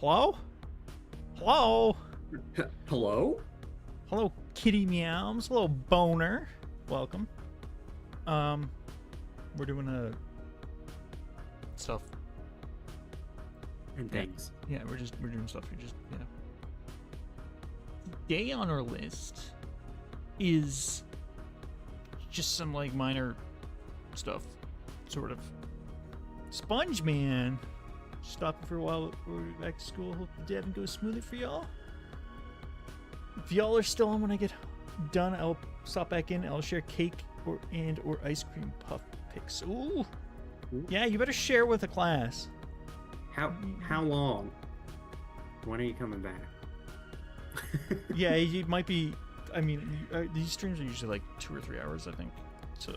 Hello? Hello? Hello? Hello, kitty meows. Hello, boner. Welcome. We're doing stuff. And things. Yeah, we're doing stuff. Day on our list is just some like minor stuff, sort of. Sponge Man. Stopping for a while. We're back to school. Hope the day doesn't go smoothly for y'all. If y'all are still on when I get done, I'll stop back in. I'll share cake or ice cream puff picks. Ooh. Yeah, you better share with the class. How long? When are you coming back? Yeah, it might be. I mean, these streams are usually like 2 or 3 hours, I think, so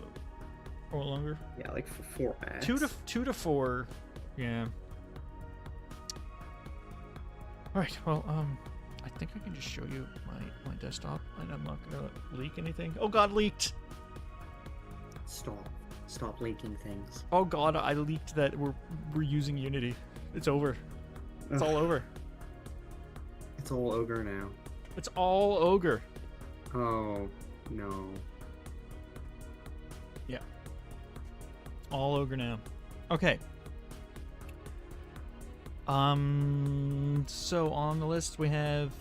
or longer. Yeah, like for 4 max. 2 to 4. Yeah. All right. Well, I think I can just show you my desktop, and I'm not gonna leak anything. Oh God, leaked. Stop leaking things. Oh God, I leaked that we're using Unity. It's over. It's all over. It's all ogre now. It's all ogre. Oh no. Yeah. All ogre now. Okay. So on the list we have.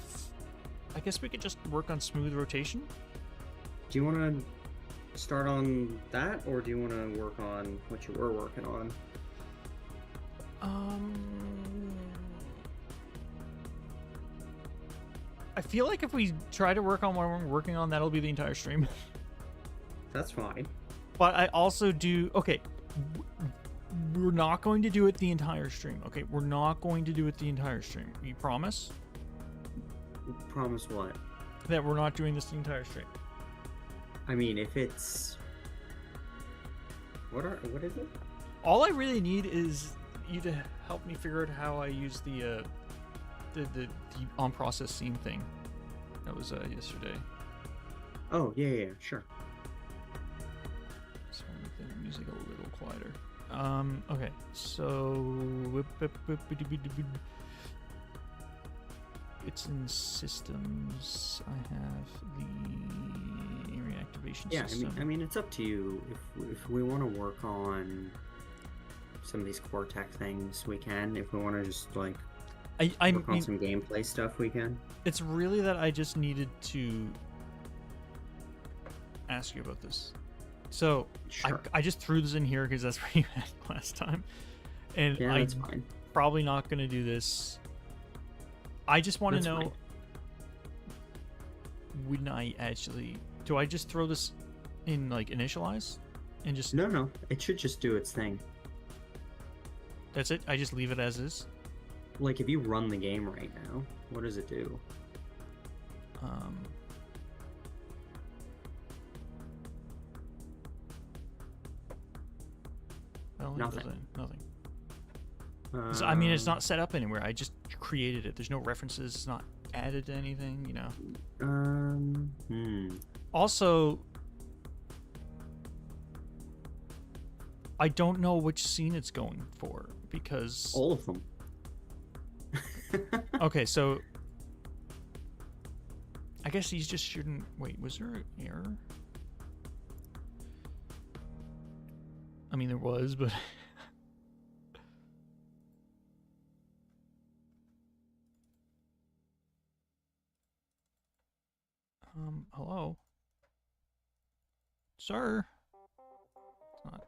I guess we could just work on smooth rotation. Do you want to start on that, or do you want to work on what you were working on? I feel like if we try to work on what we're working on, that'll be the entire stream. That's fine. But I also do. Okay. We're not going to do it the entire stream. Okay, we're not going to do it the entire stream. You promise? Promise what? That we're not doing this the entire stream. I mean, if it's what is it? All I really need is you to help me figure out how I use the on process scene thing. That was yesterday. Oh yeah, sure. So I'll make the music a little quieter. Okay, so it's in systems. I have the area activation system. I mean, it's up to you. If we want to work on some of these core tech things, we can. If we want to just like work on some gameplay stuff, we can. It's really that I just needed to ask you about this. So sure. I just threw this in here because that's what you had last time, and yeah, that's fine. Probably not going to do this. I just want to know, fine. Wouldn't I actually? Do I just throw this in like initialize, and just no? It should just do its thing. That's it. I just leave it as is. Like if you run the game right now, what does it do? Well, nothing. So, I mean, it's not set up anywhere. I just created it. There's no references. It's not added to anything, you know. Also, I don't know which scene it's going for because all of them. Okay, so I guess these just shouldn't. Wait, was there an error? I mean, there was, but hello, sir.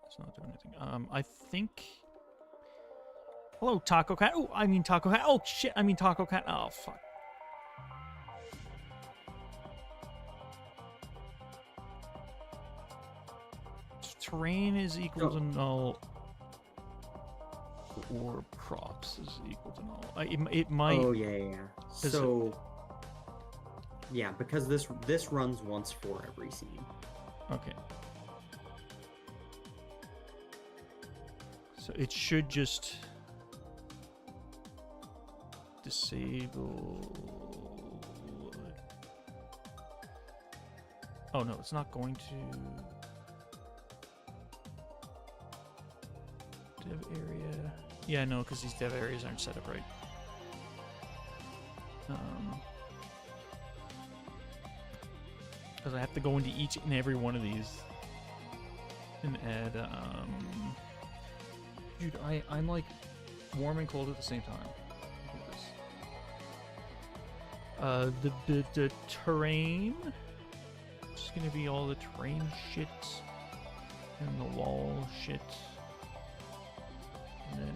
It's not doing anything. I think. Hello, Taco Cat. Oh, I mean Taco Cat. Oh shit, I mean Taco Cat. Oh fuck. Terrain is equal to null, or props is equal to null. It might. Oh yeah. So yeah, because this runs once for every scene. Okay. So it should just disable. Oh no, it's not going to. Dev area. Yeah, no, because these dev areas aren't set up right. Because I have to go into each and every one of these and add, dude, I'm like warm and cold at the same time. Look at this. The terrain, it's gonna be all the terrain shit and the wall shit. And then,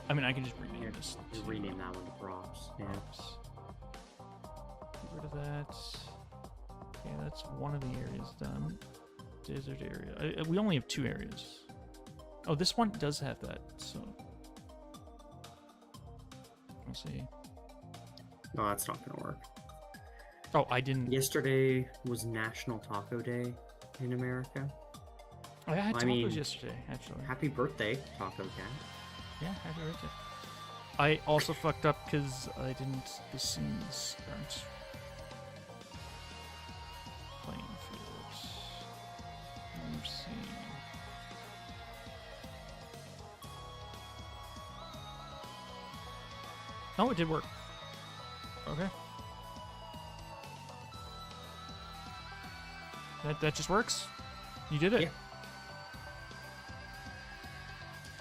I mean, I can just rename this. Rename that one props. Yeah. Props. Get rid of that. Okay, that's one of the areas done. Desert area. We only have 2 areas. Oh, this one does have that, so. We'll see. No, that's not gonna work. Oh, I didn't. Yesterday was National Taco Day in America. Oh, I had tacos yesterday, actually. Happy birthday, Taco Cat. Yeah, happy birthday. I also fucked up because I didn't. The scenes aren't. Playing fields. Let's see. Oh, it did work. Okay. That just works? You did it? Yeah.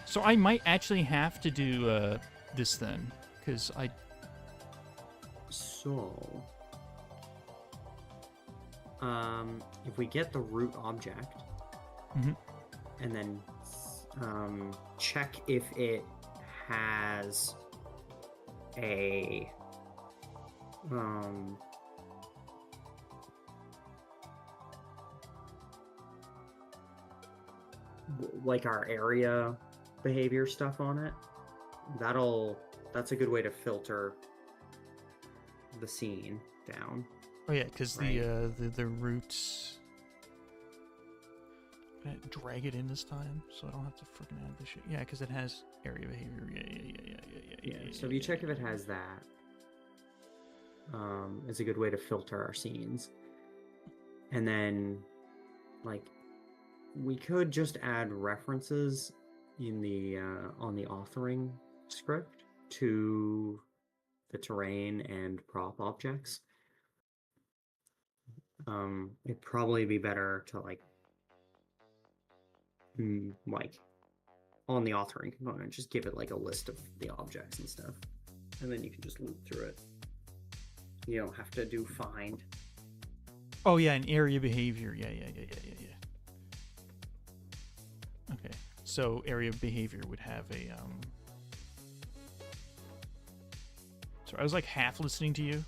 So I might actually have to do this then, because I... So... if we get the root object, Mhm. and then check if it has a like our area behavior stuff on it, that's a good way to filter the scene down. Oh yeah, because Right. the roots. I'm gonna drag it in this time, so I don't have to freaking add this shit. Yeah, because it has area behavior. Yeah. So if you check if it has that, it's a good way to filter our scenes. And then, like, we could just add references in the on the authoring script to the terrain and prop objects. It'd probably be better to like on the authoring component, just give it like a list of the objects and stuff, and then you can just loop through it. You don't have to do find. Oh yeah, an area behavior. Yeah. Okay, so area behavior would have a Sorry, I was like half listening to you,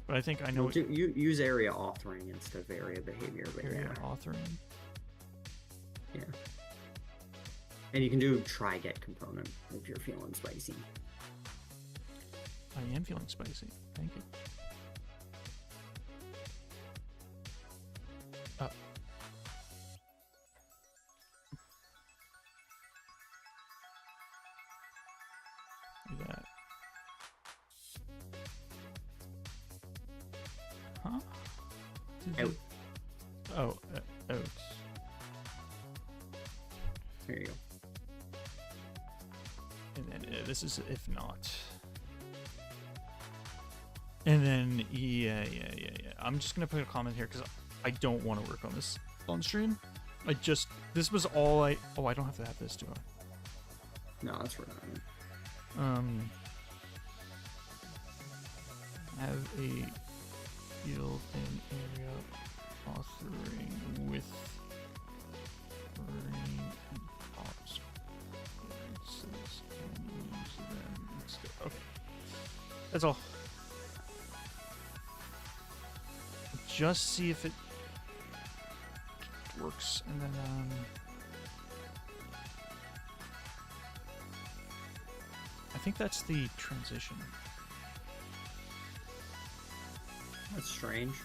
but I think I know. You use area authoring instead of area behavior. But area authoring. Yeah. And you can do try get component if you're feeling spicy. I am feeling spicy. Thank you. Oh. Do that. Huh? Out. Oh, out. There you go. And then this is if not. And then yeah. I'm just gonna put a comment here because I don't want to work on this on stream. This was all I. Oh, I don't have to have this, do I? No, that's right. Have a field and area authoring with terrain and props. Okay, that's all. Just see if it works, and then I think that's the transition. That's strange.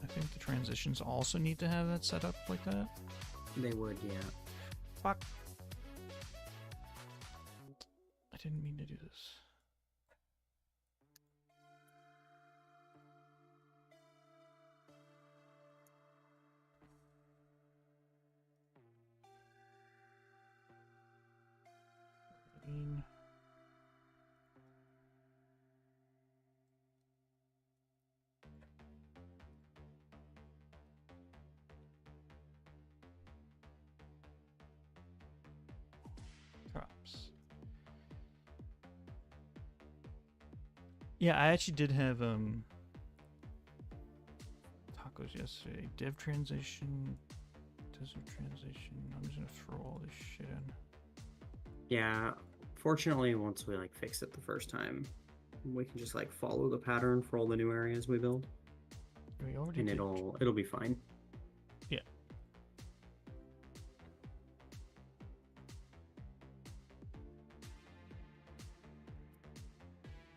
I think the transitions also need to have that set up like that. They would, yeah. Fuck. I didn't mean to do this. terrain. Crops. Yeah, I actually did have tacos yesterday. Dev transition, desert transition. I'm just gonna throw all this shit in. Yeah, fortunately, once we like fix it the first time, we can just like follow the pattern for all the new areas we build, We already and did. it'll be fine. Yeah.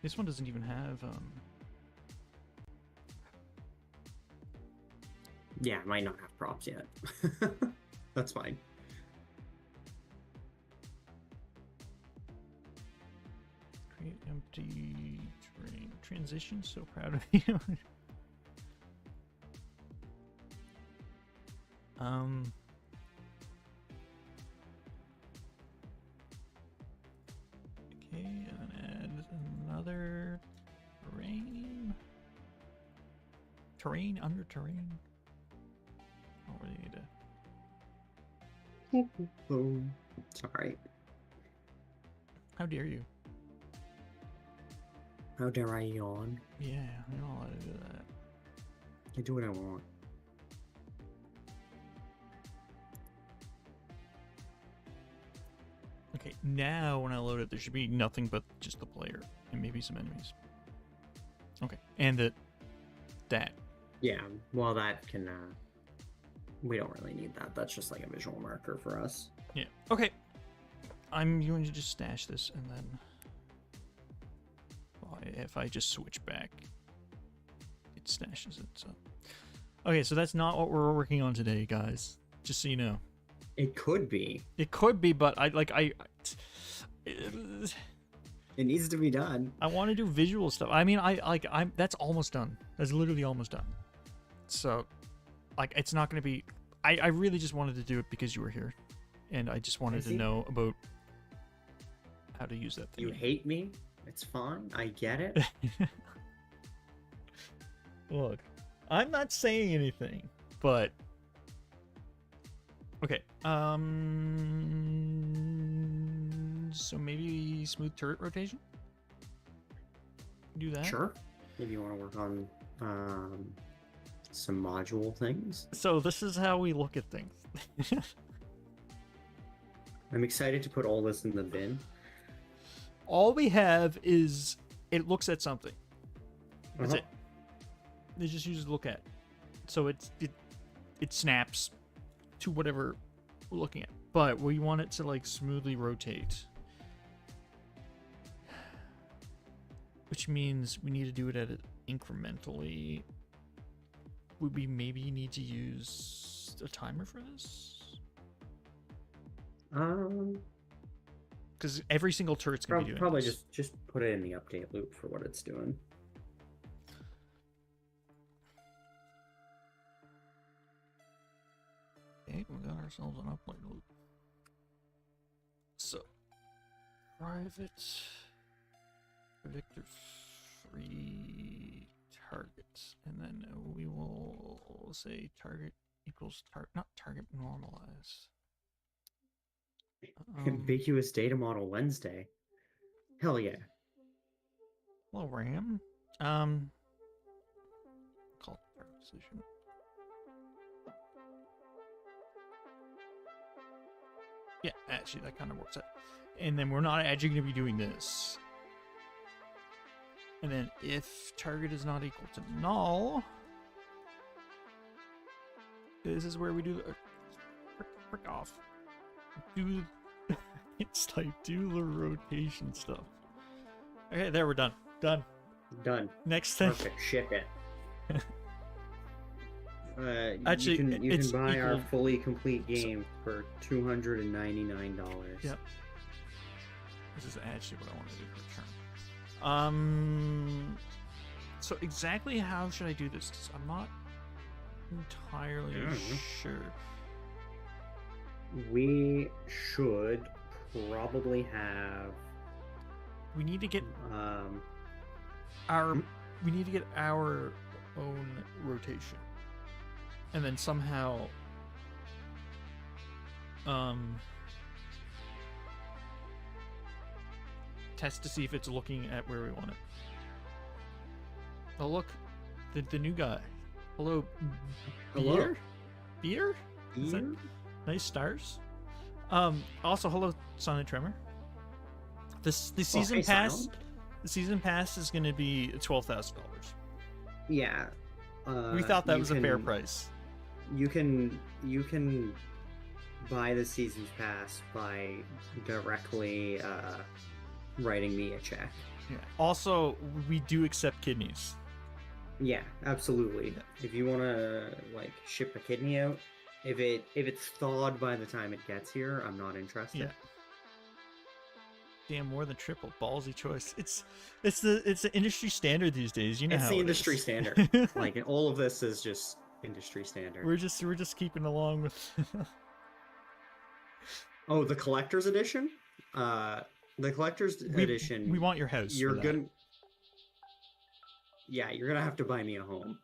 This one doesn't even have Yeah, it might not have props yet. That's fine. create empty terrain transition. So proud of you. Okay, and then add another terrain. Terrain under terrain. Oh, really need to. Boom. It's alright. How dare you? How dare I yawn? Yeah, you're not allowed to do that. I do what I want. Okay, now when I load it, there should be nothing but just the player and maybe some enemies. Okay, and that. Yeah, well, that can. We don't really need that. That's just like a visual marker for us. Yeah. Okay. I'm going to just stash this and then. Well, if I just switch back, it stashes it. So. Okay, so that's not what we're working on today, guys. Just so you know. It could be. It could be, but I It needs to be done. I want to do visual stuff. I mean, I'm that's almost done. That's literally almost done. So, like, it's not going to be. I really just wanted to do it because you were here, and I just wanted to know about how to use that thing. You hate me? It's fine. I get it. Look, I'm not saying anything, but okay. So maybe smooth turret rotation. Do that. Sure. Maybe you want to work on some module things. So this is how we look at things. I'm excited to put all this in the bin. All we have is it looks at something. That's it. It just uses look at. So it snaps to whatever we're looking at. But we want it to like smoothly rotate. Which means we need to do it at it incrementally. Would we maybe need to use a timer for this? Because every single turret's gonna be doing probably this. just put it in the update loop for what it's doing. Okay, we got ourselves an upload loop. So, private Victor 3 targets, and then we will say target equals not target normalize. Ambiguous data model Wednesday. Hell yeah. Hello, RAM. Call target position. Yeah, actually, that kind of works out. And then we're not actually going to be doing this. And then if target is not equal to null, this is where we do the frick off. It's like do the rotation stuff. Okay, there, we're done. Done. Next thing. Perfect. Ship it. Actually, you can buy our equal... fully complete game for $299. Yep. This is actually what I wanted to return. So exactly how should I do this? 'Cause I'm not entirely sure. We should probably have We need to get Um, our Hmm? we need to get our own rotation, and then somehow test to see if it's looking at where we want it. Oh look, the new guy. Hello, Hello. Beer. Beer. Is that Beer? nice stars? Also, hello, Sonic Tremor. The season hey, pass. Silent. The season pass is going to be $12,000. Yeah. We thought that you was a fair can- price. You can buy the season's pass by directly writing me a check. Yeah. Also, we do accept kidneys. Yeah, absolutely. If you want to like ship a kidney out, if it's thawed by the time it gets here, I'm not interested. Yeah. Damn, more than triple. Ballsy choice. It's the industry standard these days. You know It's how the it industry is. standard. Like all of this is just industry standard. we're just keeping along with. Oh, the collector's edition? The collector's edition. We want your house. for You're that. gonna. Yeah, you're gonna have to buy me a home.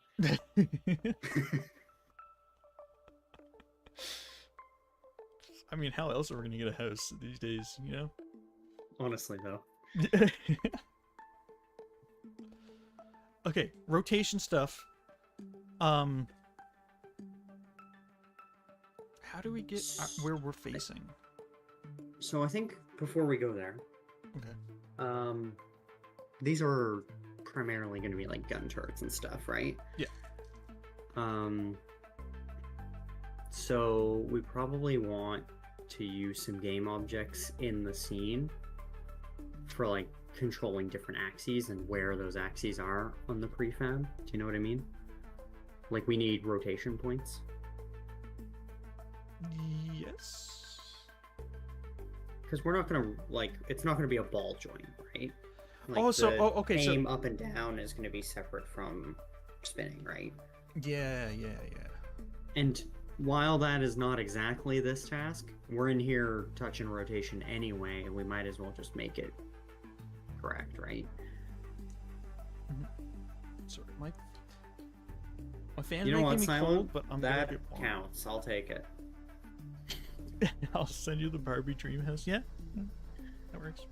I mean, how else are we gonna get a house these days? You know. Honestly, though. Okay, rotation stuff. How do we get where we're facing? So I think before we go there, Okay. these are primarily going to be like gun turrets and stuff, right? Yeah. So we probably want to use some game objects in the scene for like controlling different axes and where those axes are on the prefab. Do you know what I mean? Like we need rotation points. Yes. Because we're not gonna like it's not gonna be a ball joint, right? Like Oh, so- the okay, so- aim up and down is gonna be separate from spinning, right? Yeah. And while that is not exactly this task, we're in here touch and rotation anyway, and we might as well just make it correct, right? Sorry, my fan's You know making what, me Silent? cold, but I'm That gonna get warm. counts. I'll take it. I'll send you the Barbie dream house. Yeah, that works.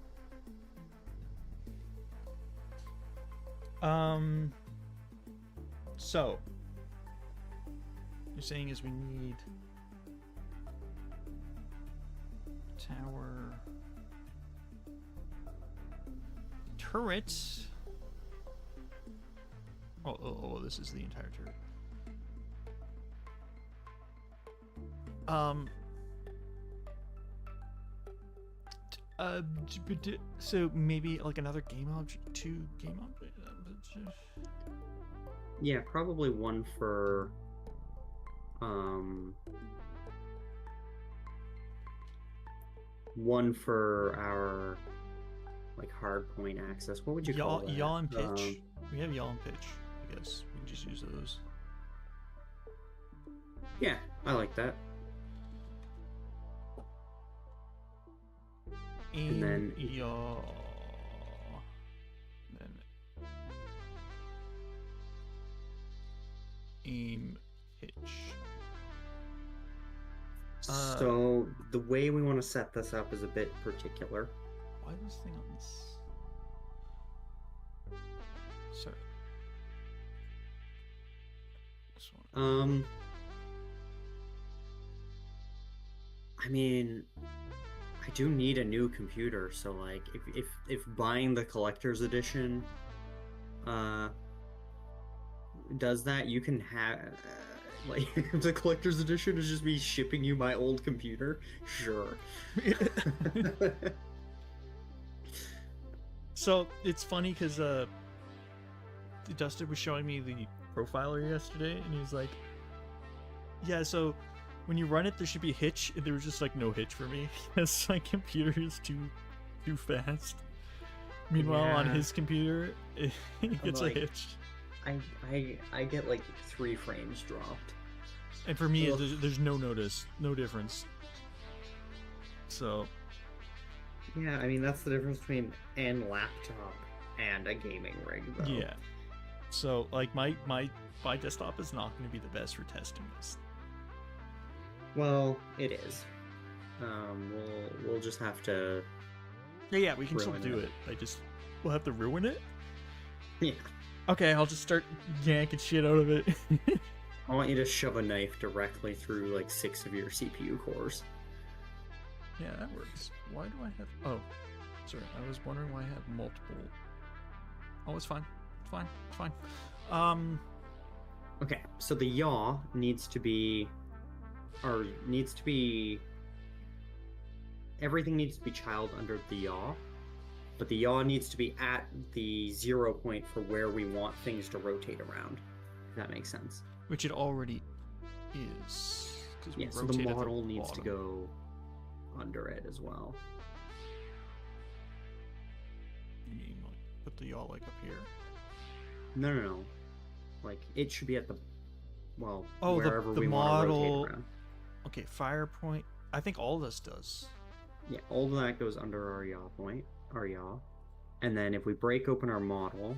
So you're saying is we need tower turret. Oh, this is the entire turret. So maybe like another game object, two game object. Yeah, probably one for our like hard point access. What would you call that? Yaw and pitch. We have yaw and pitch. I guess we can just use those. Yeah, I like that. And then- yaw. Then aim pitch. So the way we want to set this up is a bit particular. Why is this thing on this? Sorry. This one. I mean, I do need a new computer, so like if buying the collector's edition does that, you can have like the collector's edition is just me shipping you my old computer. Sure. So it's funny because Dustin was showing me the profiler yesterday, and he's like, "Yeah, so when you run it, there should be a hitch." And there was just like no hitch for me because my computer is too fast. Meanwhile, on Yeah. his computer, it gets like- a hitch. I get like 3 frames dropped. And for me, Ugh. there's no difference. So Yeah, I mean that's the difference between an laptop and a gaming rig, though. Yeah. So like my desktop is not going to be the best for testing this. Well, it is. We'll just have to. Yeah, we can still Ruin do it. it. We'll have to ruin it. Yeah. Okay, I'll just start yanking shit out of it. I want you to shove a knife directly through like 6 of your CPU cores. Yeah, that works. Why do I have? Oh, sorry. I was wondering why I have multiple. Oh, it's fine. It's fine. It's fine. Okay, so the yaw needs to be, everything needs to be child under the yaw, but the yaw needs to be at the 0 point for where we want things to rotate around. If that makes sense. Which it already is. 'Cause we Yeah, so rotate the at model needs to bottom. go under it as well. You mean like put the yaw like up here? No. Like it should be at the, well, Oh, wherever the we want to model. rotate around. Okay, fire point. I think all this does. Yeah, all of that goes under our yaw point, our yaw. And then if we break open our model,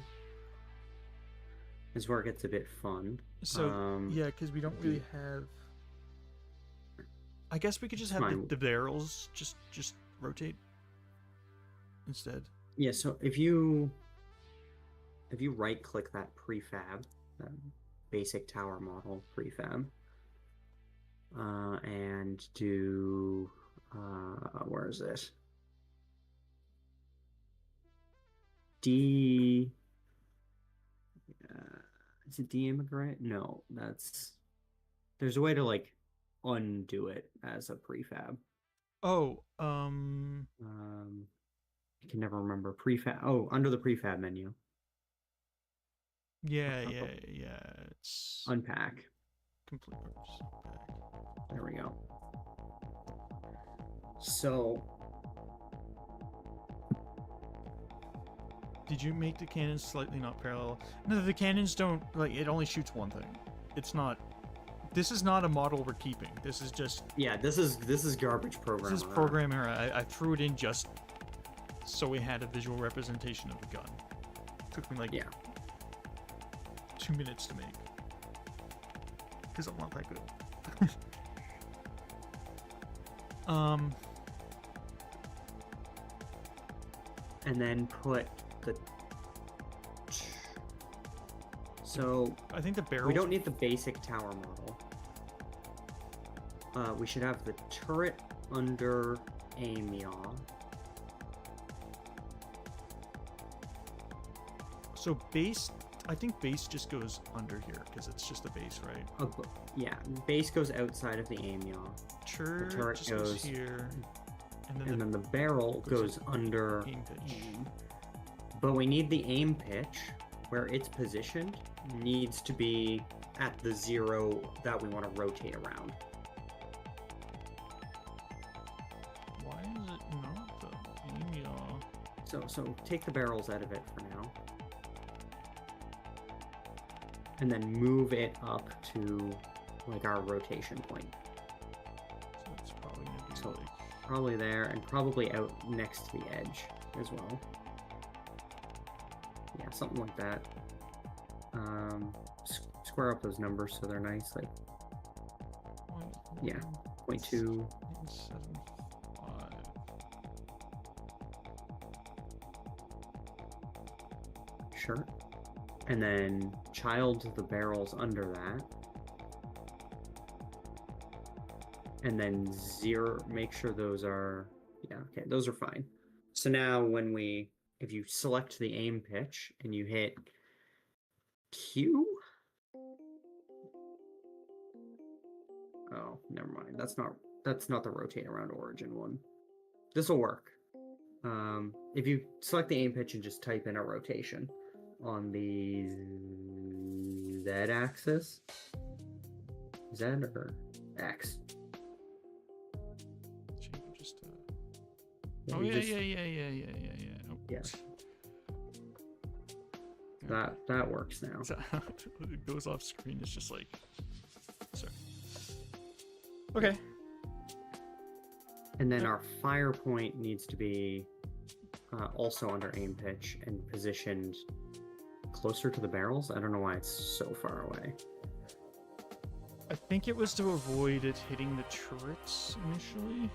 is where it gets a bit fun. So yeah, because we don't really have. I guess we could just have Fine. the barrels just rotate instead. Yeah, so if you right click that prefab, that basic tower model prefab, and do where is it? Is it de-immigrant? No, there's a way to like undo it as a prefab. Oh, I can never remember prefab. Oh, under the prefab menu, yeah. It's unpack. complete purpose. Okay. There we go. So, Did you make the cannons slightly not parallel? No, the cannons don't like. It only shoots one thing. It's not. This is not a model we're keeping. This is just. yeah, this is garbage program. This is program error. I threw it in just so we had a visual representation of the gun. Took me like Yeah. 2 minutes to make. Because I'm not that good. And then put the. So I think the barrel. we don't need the basic tower model. We should have the turret under aim yaw. So base. I think base just goes under here because it's just a base, right? Yeah, base goes outside of the aim yaw, Turret turret just goes goes- here, and then and then the barrel goes goes under aim pitch. aim. But we need the aim pitch where it's positioned needs to be at the 0 that we want to rotate around. Why is it not the aim yaw? So take the barrels out of it for now. And then move it up to like our rotation point. So it's probably gonna be So- like. Probably there and probably out next to the edge as well. Yeah, something like that. Square up those numbers so they're nice, like 0.2. 75. Sure. And then child the barrels under that. And then 0, make sure those are, yeah, okay, those are fine. So now if you select the aim pitch and you hit Q. Oh, never mind. That's not the rotate around origin one. This will work. If you select the aim pitch and just type in a rotation on the Z axis, Z or X? So you can just. Yeah, Oh you yeah, just- yeah. Oh. Yeah. That works now. So it goes off screen. It's just like. Sorry. Okay. And then our fire point needs to be also under aim pitch and positioned closer to the barrels. I don't know why it's so far away. I think it was to avoid it hitting the turrets initially.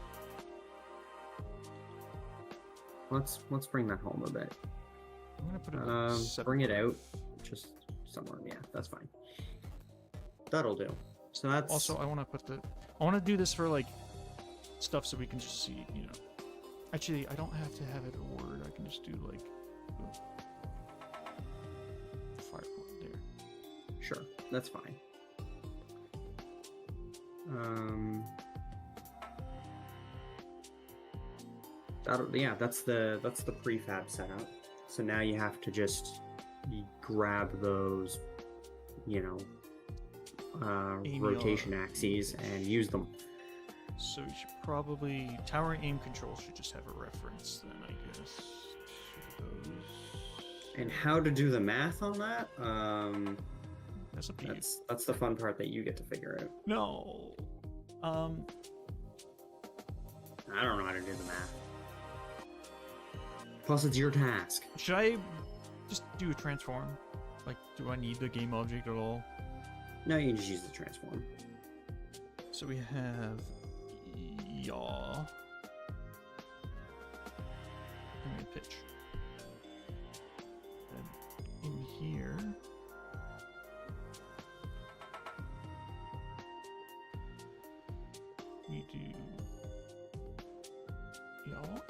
Let's bring that home a bit. I'm gonna put it Bring it out just somewhere. Yeah, that's fine. That'll do. So that's Also, I want to do this for like stuff so we can just see, you know. Actually, I don't have to have it ordered. I can just do like fire point there. sure. That's fine. That's the prefab setup. So now you have to just grab those, you know, rotation axes and use them. So we should probably tower aim control should just have a reference then, I guess. To those. And how to do the math on that? That's up to you. That's the fun part that you get to figure out. No. I don't know how to do the math. Plus, it's your task. Should I just do a transform? Like, do I need the game object at all? No, you can just use the transform. So we have yaw. I'm gonna pitch. Then in here. We do yaw.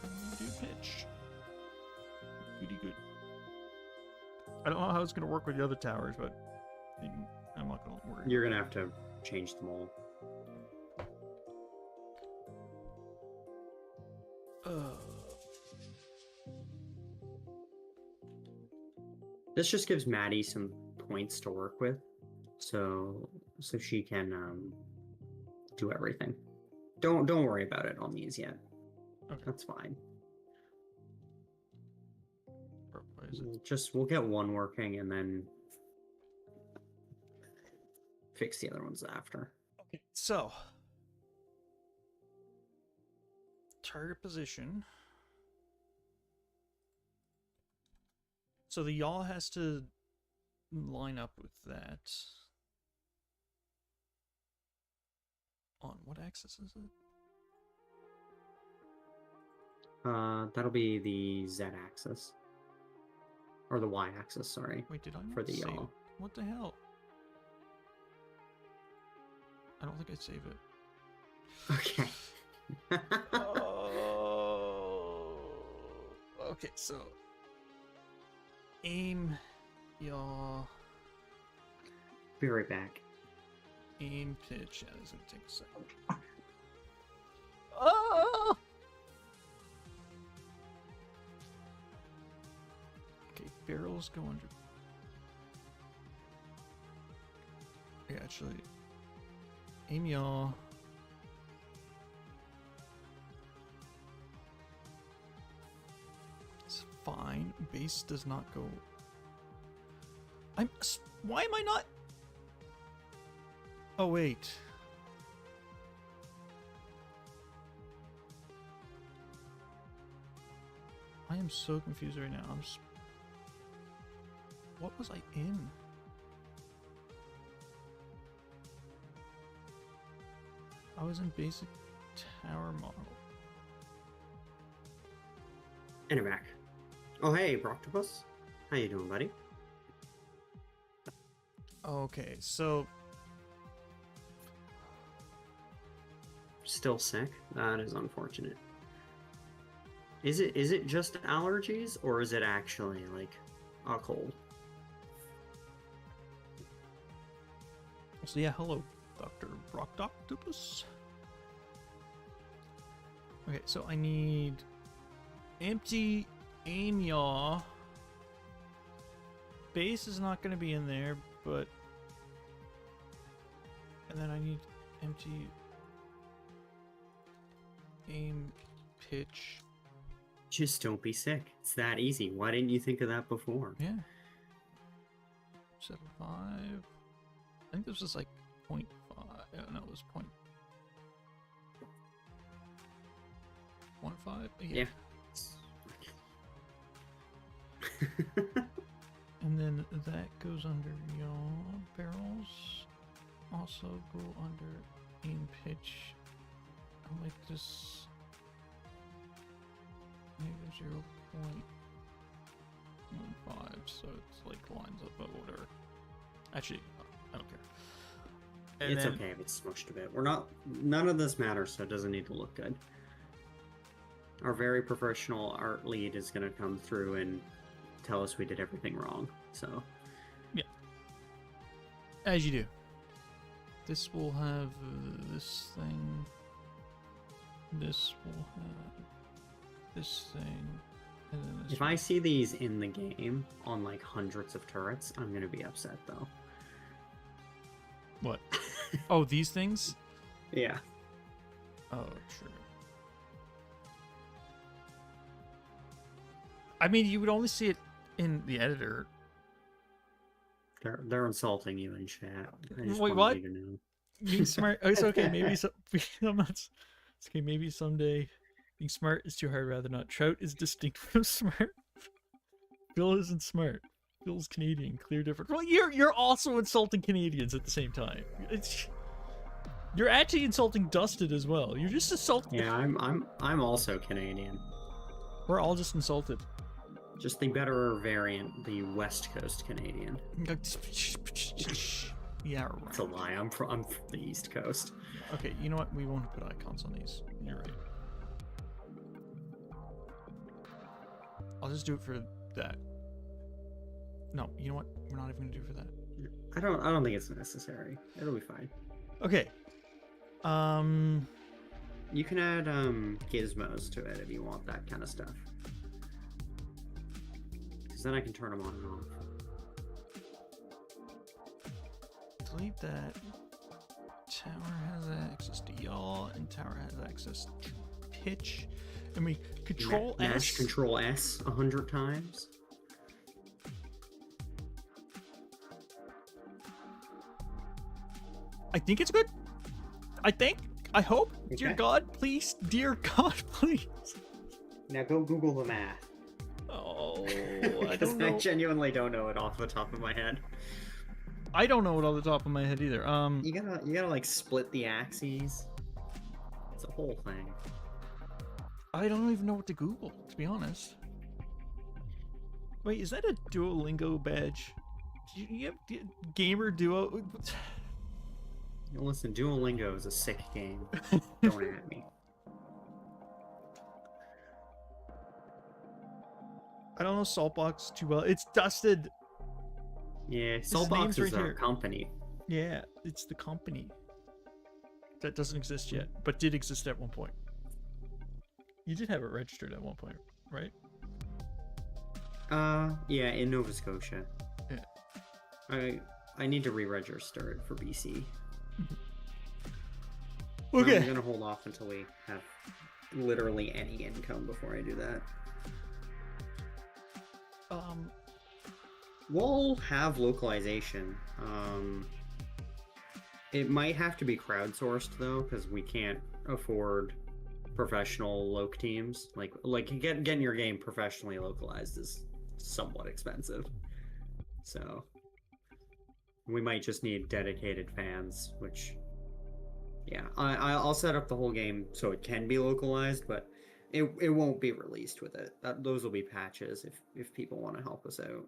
And we do pitch. Goody good. I don't know how it's gonna work with the other towers, but I'm not gonna worry. You're gonna have to change them all. This just gives Maddie some points to work with, so she can do everything. Don't worry about it on these yet. Okay. That's fine. Where is it? We'll get one working and then fix the other ones after. Okay, so target position. So the yaw has to line up with that. On what axis is it? That'll be the Z-axis. Or the Y-axis, sorry. Wait, did I not For the save yaw. it? What the hell? I don't think I saved it. Okay. Oh. Okay, so aim, yaw, Be right back. aim, pitch. Yeah, this is gonna take a second. Oh! Okay, barrels go under. Yeah, actually, aim, yaw. It's fine. Base does not go. Why am I not? Oh wait. I am so confused right now. What was I in? I was in basic tower model. And you're back. Oh, hey, Proctopus. How you doing, buddy? Okay, so Still sick? That is unfortunate. Is it just allergies, or is it actually, like, a cold? yeah, hello, Dr. Proctopus. Okay, so I need empty aim yaw. Base is not going to be in there, but and then I need empty aim pitch. Just don't be sick. It's that easy. Why didn't you think of that before? Yeah. 7.5. I think this was like 0.5. No, it was point. Yeah. And then that goes under yaw. Barrels also go under aim pitch. I'll make this -0.15, so it's like lines up, but whatever. Actually, I don't care. And It's then- okay if it's smushed a bit. None of this matters, so it doesn't need to look good. Our very professional art lead is going to come through and tell us we did everything wrong. So, As you do. This will have this thing. This will have this thing. And then this if I see these in the game on like hundreds of turrets, I'm going to be upset though. What? Oh, these things? Yeah. Oh, true. I mean, you would only see it in the editor. They're insulting you in chat. I just Wait, wanted what? you to know. Being smart. Oh, it's okay. Maybe I'm not. It's okay. Maybe someday. Being smart is too hard. Rather not. Trout is distinct from smart. Bill isn't smart. Bill's Canadian. Clear difference. Well, you're also insulting Canadians at the same time. You're actually insulting Dusted as well. You're just insulting. Yeah, I'm also Canadian. We're all just insulted. Just the better variant, the West Coast Canadian. Yeah, It's a right. lie. I'm from the East Coast. Okay, you know what? We won't put icons on these. You're right. I'll just do it for that. No, you know what? We're not even gonna do it for that. I don't think it's necessary. It'll be fine. Okay. You can add gizmos to it if you want that kind of stuff. Because then I can turn them on and off. Delete that. Tower has access to yaw, and tower has access to pitch. And we control Mash S. Control S 100 times. I think it's good. I think. I hope. Dear Okay. God, please. Dear God, please. Now go Google the math. Oh, I Because don't I know. genuinely don't know it off the top of my head. I don't know it off the top of my head either. You gotta like split the axes. It's a whole thing. I don't even know what to Google, to be honest. Wait, is that a Duolingo badge? You have gamer duo? Listen, Duolingo is a sick game. Don't at me. I don't know Saltbox too well. It's Dusted. Yeah, name's Soulbox right is our here. company. Yeah, it's the company. That doesn't exist yet, but did exist at one point. You did have it registered at one point, right? Yeah, in Nova Scotia. Yeah. I need to re-register it for BC. Okay. I'm gonna hold off until we have literally any income before I do that. We'll have localization. It might have to be crowdsourced though, because we can't afford professional loc teams. Like getting your game professionally localized is somewhat expensive. So we might just need dedicated fans, which yeah, I'll set up the whole game so it can be localized, but it won't be released with it. Those will be patches if people want to help us out.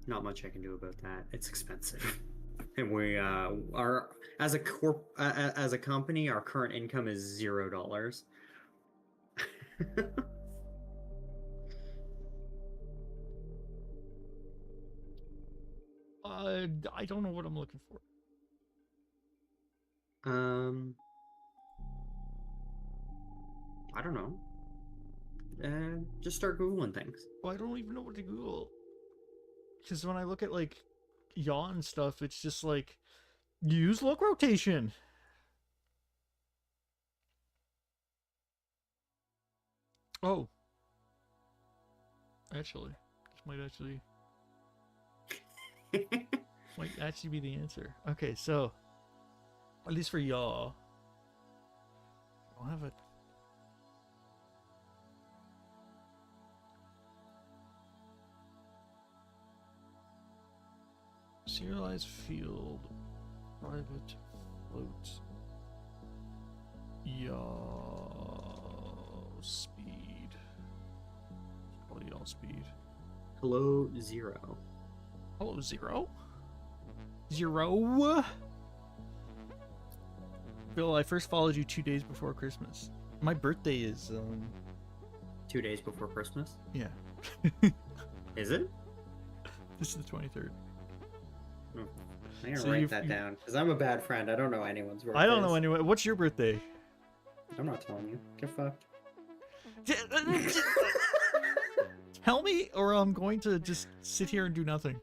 Not much I can do about that. It's expensive, and we are as a company, our current income is $0. I don't know what I'm looking for. I don't know. Just start googling things. Well, I don't even know what to Google. Because when I look at like yaw and stuff, it's just like use look rotation. Oh, actually, this might actually be the answer. Okay, so at least for yaw, I'll have it. Serialized field, private float, speed. Probably all speed. Hello, Zero. Hello, Zero. Bill, I first followed you 2 days before Christmas. My birthday is 2 days before Christmas? yeah. Is it? This is the 23rd. Oh, I gotta So write that down, because I'm a bad friend. I don't know anyone's birthday. I don't know anyone. What's your birthday? I'm not telling you. Get fucked. Tell me, or I'm going to just sit here and do nothing.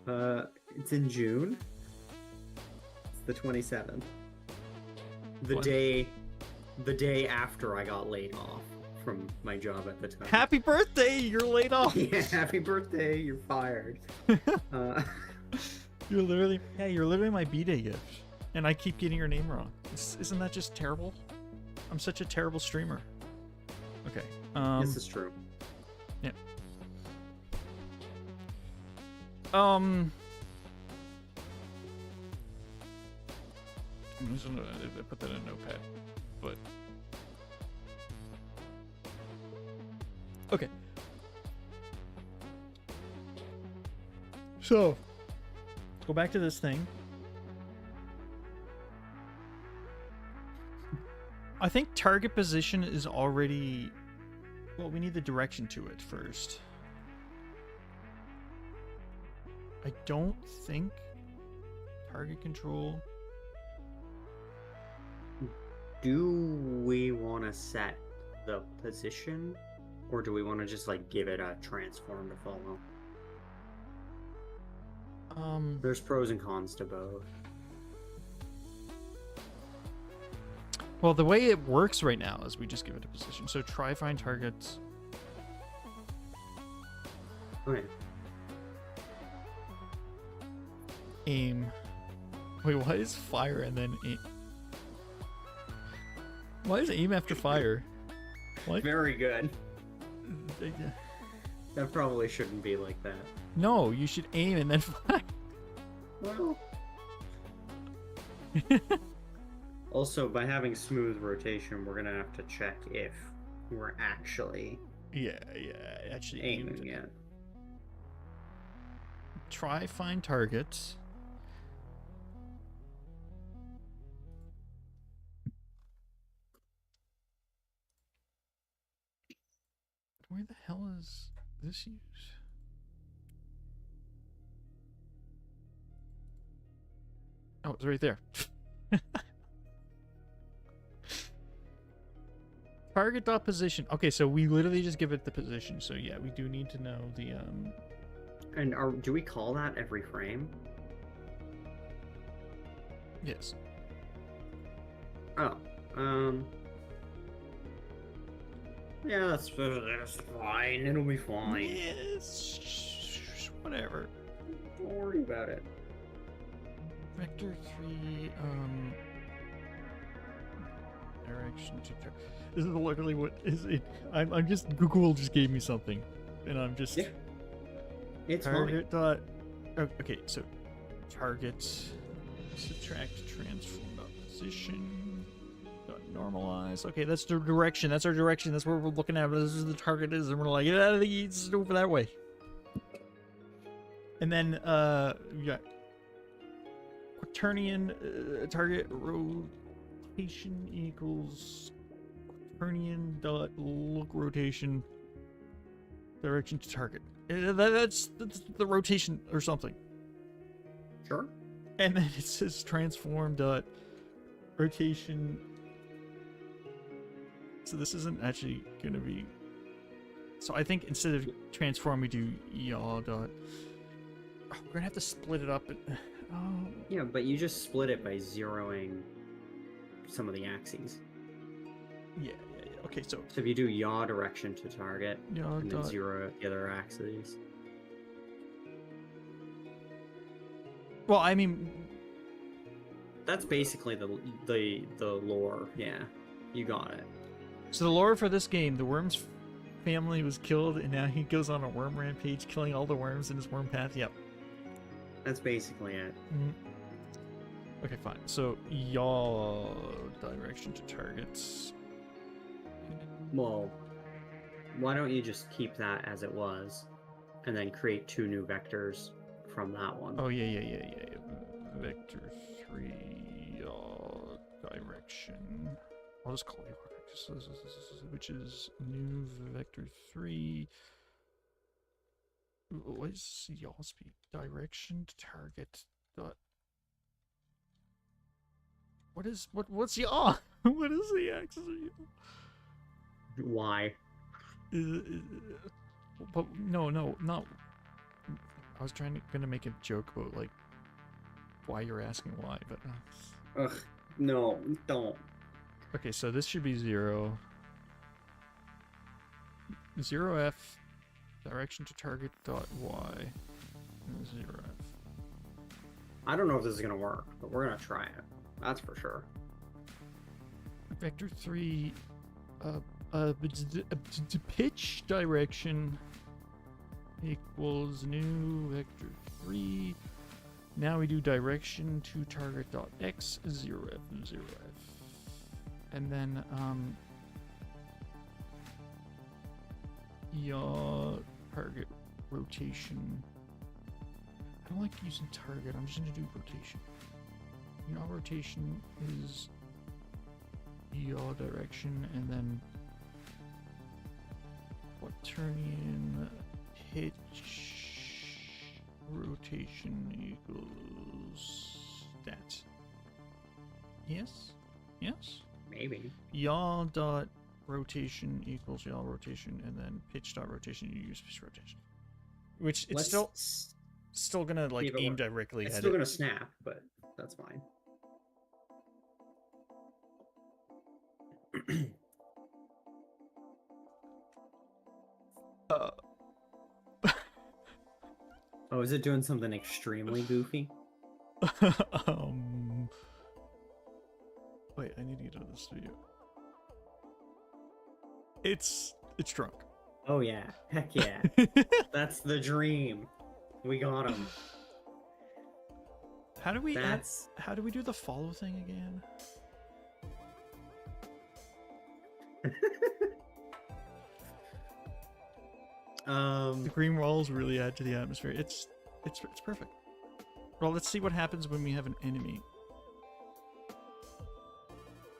It's in June. It's the 27th. Fun. The day after I got laid off from my job at the time. Happy birthday! You're laid off. Yeah, happy birthday! You're fired. You're literally my B-Day gift, and I keep getting your name wrong. Isn't that just terrible? I'm such a terrible streamer. Okay. This is true. Yeah. I'm just gonna put that in a notepad, but okay. So, let's go back to this thing. I think target position is already... Well, we need the direction to it first. I don't think target control... Do we want to set the position, or do we want to just like give it a transform to follow? There's pros and cons to both. Well, the way it works right now is we just give it a position. So try find targets. Okay. Aim. Wait, why is fire and then aim? Why is aim after fire? What? Very good. That probably shouldn't be like that. No, you should aim and then fire. Well. Also, by having smooth rotation, we're gonna have to check if we're actually actually aiming it. Try find targets. Where the hell is this used? Oh, it's right there. Target dot position. Okay, so we literally just give it the position. So yeah, we do need to know the And do we call that every frame? Yes. Oh, yeah, that's fine. It'll be fine. Yes. Whatever. Don't worry about it. Vector 3, direction to... This is literally what is it. I'm just... Google just gave me something. And I'm just... Yeah. It's target dot... Okay, so... Target... Subtract transform dot position... Dot normalize. Okay, that's the direction. That's our direction. That's where we're looking at. This is the target is. And we're like, yeah, it's over that way. And then, we got... Quaternion target rotation equals quaternion dot look rotation direction to target. That's the rotation or something. Sure. And then it says transform dot rotation. So this isn't actually going to be. So I think instead of transform, we do yaw dot. Oh, we're gonna have to split it up. Yeah, but you just split it by zeroing some of the axes. Yeah. Okay, so if you do yaw direction to target, yaw and then dot zero the other axes. Well, I mean, that's basically the lore, yeah. You got it. So the lore for this game, the worm's family was killed, and now he goes on a worm rampage, killing all the worms in his worm path. Yep. That's basically it. Mhm. Okay, fine. So y'all direction to targets. Well, why don't you just keep that as it was, and then create 2 new vectors from that one? Oh yeah. Vector 3 direction. I'll just call you which is new vector 3. What is y'all speed? Direction to target dot. What's y'all? What is the axis of y'all? Why? But no, not. I was gonna make a joke about like why you're asking why, but Ugh, no, don't. okay. So this should be 0. 0F direction to target dot Y. 0F. I don't know if this is gonna work, but we're gonna try it. That's for sure. Vector 3. Pitch direction equals new vector 3. Now we do direction to target dot X 0F 0F, and then yaw target rotation. I don't like using target. I'm just gonna do rotation. Yaw rotation is yaw direction, and then quaternion pitch rotation equals that. Yes? Yes? Maybe. Yaw dot rotation equals yaw rotation, and then pitch dot rotation, you use pitch rotation. Which it's still gonna like aim directly it's at still it. gonna snap, but that's fine. Oh, is it doing something extremely goofy? Wait, I need to get out of this video. It's drunk. Oh yeah, heck yeah. That's the dream. We got him. How do we That's how do we do the follow thing again? The green walls really add to the atmosphere. It's perfect. Well, let's see what happens when we have an enemy.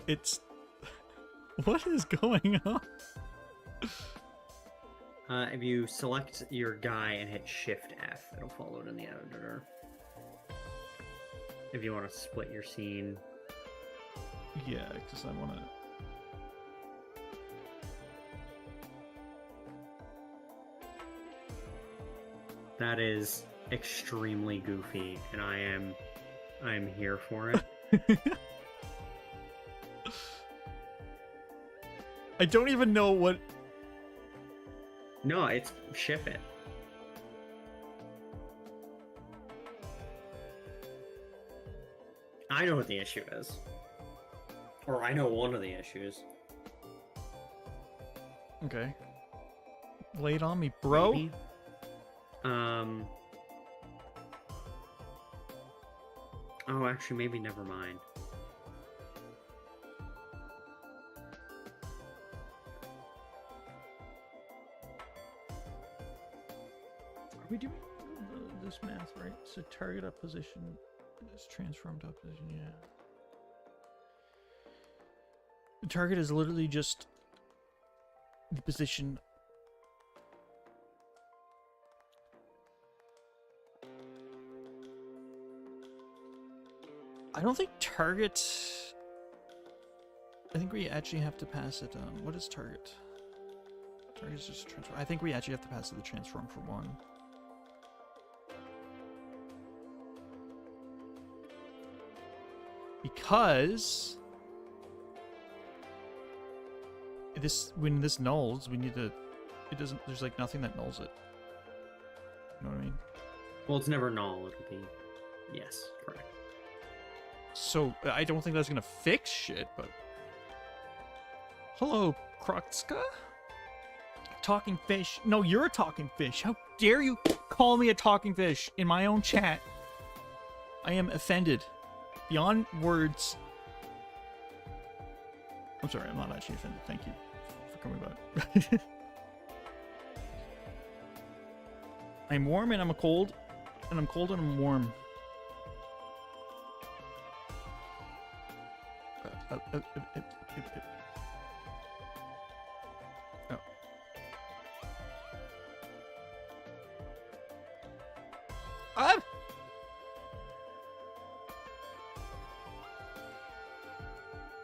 It's what is going on? If you select your guy and hit Shift F, it'll follow it in the editor. If you want to split your scene. Yeah, because I want to. That is extremely goofy, and I'm here for it. I don't even know what. No, it's ship it. I know what the issue is. Or I know one of the issues. Okay. Lay it on me, bro. Maybe. Oh, actually, maybe never mind. Are we doing this math right? So target up position is transformed up position, yeah. The target is literally just the position. I don't think target. I think we actually have to pass it. What is target? Target is just transform. I think we actually have to pass it the transform for 1. Because when this nulls, we need to. It doesn't. There's like nothing that nulls it. You know what I mean? Well, it's never null. It'll be yes, correct. So I don't think that's gonna fix shit, but Hello, Krotska? Talking fish. No, you're a talking fish. How dare you call me a talking fish in my own chat? I am offended. Beyond words. I'm sorry, I'm not actually offended. Thank you for coming by. I'm warm and I'm cold. And I'm cold and I'm warm. Oh. Ah!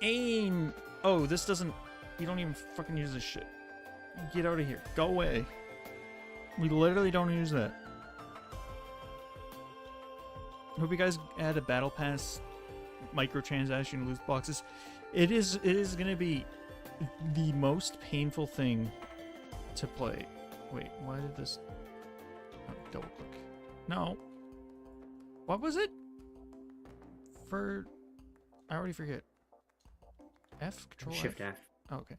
Aim! Oh, this doesn't... You don't even fucking use this shit. Get out of here. Go away. We literally don't use that. Hope you guys add a battle pass microtransaction loot boxes. It is gonna be the most painful thing to play. Wait, why did this... Oh, double click. No. What was it? For... I already forget. F? Control Shift F? F. Oh, okay.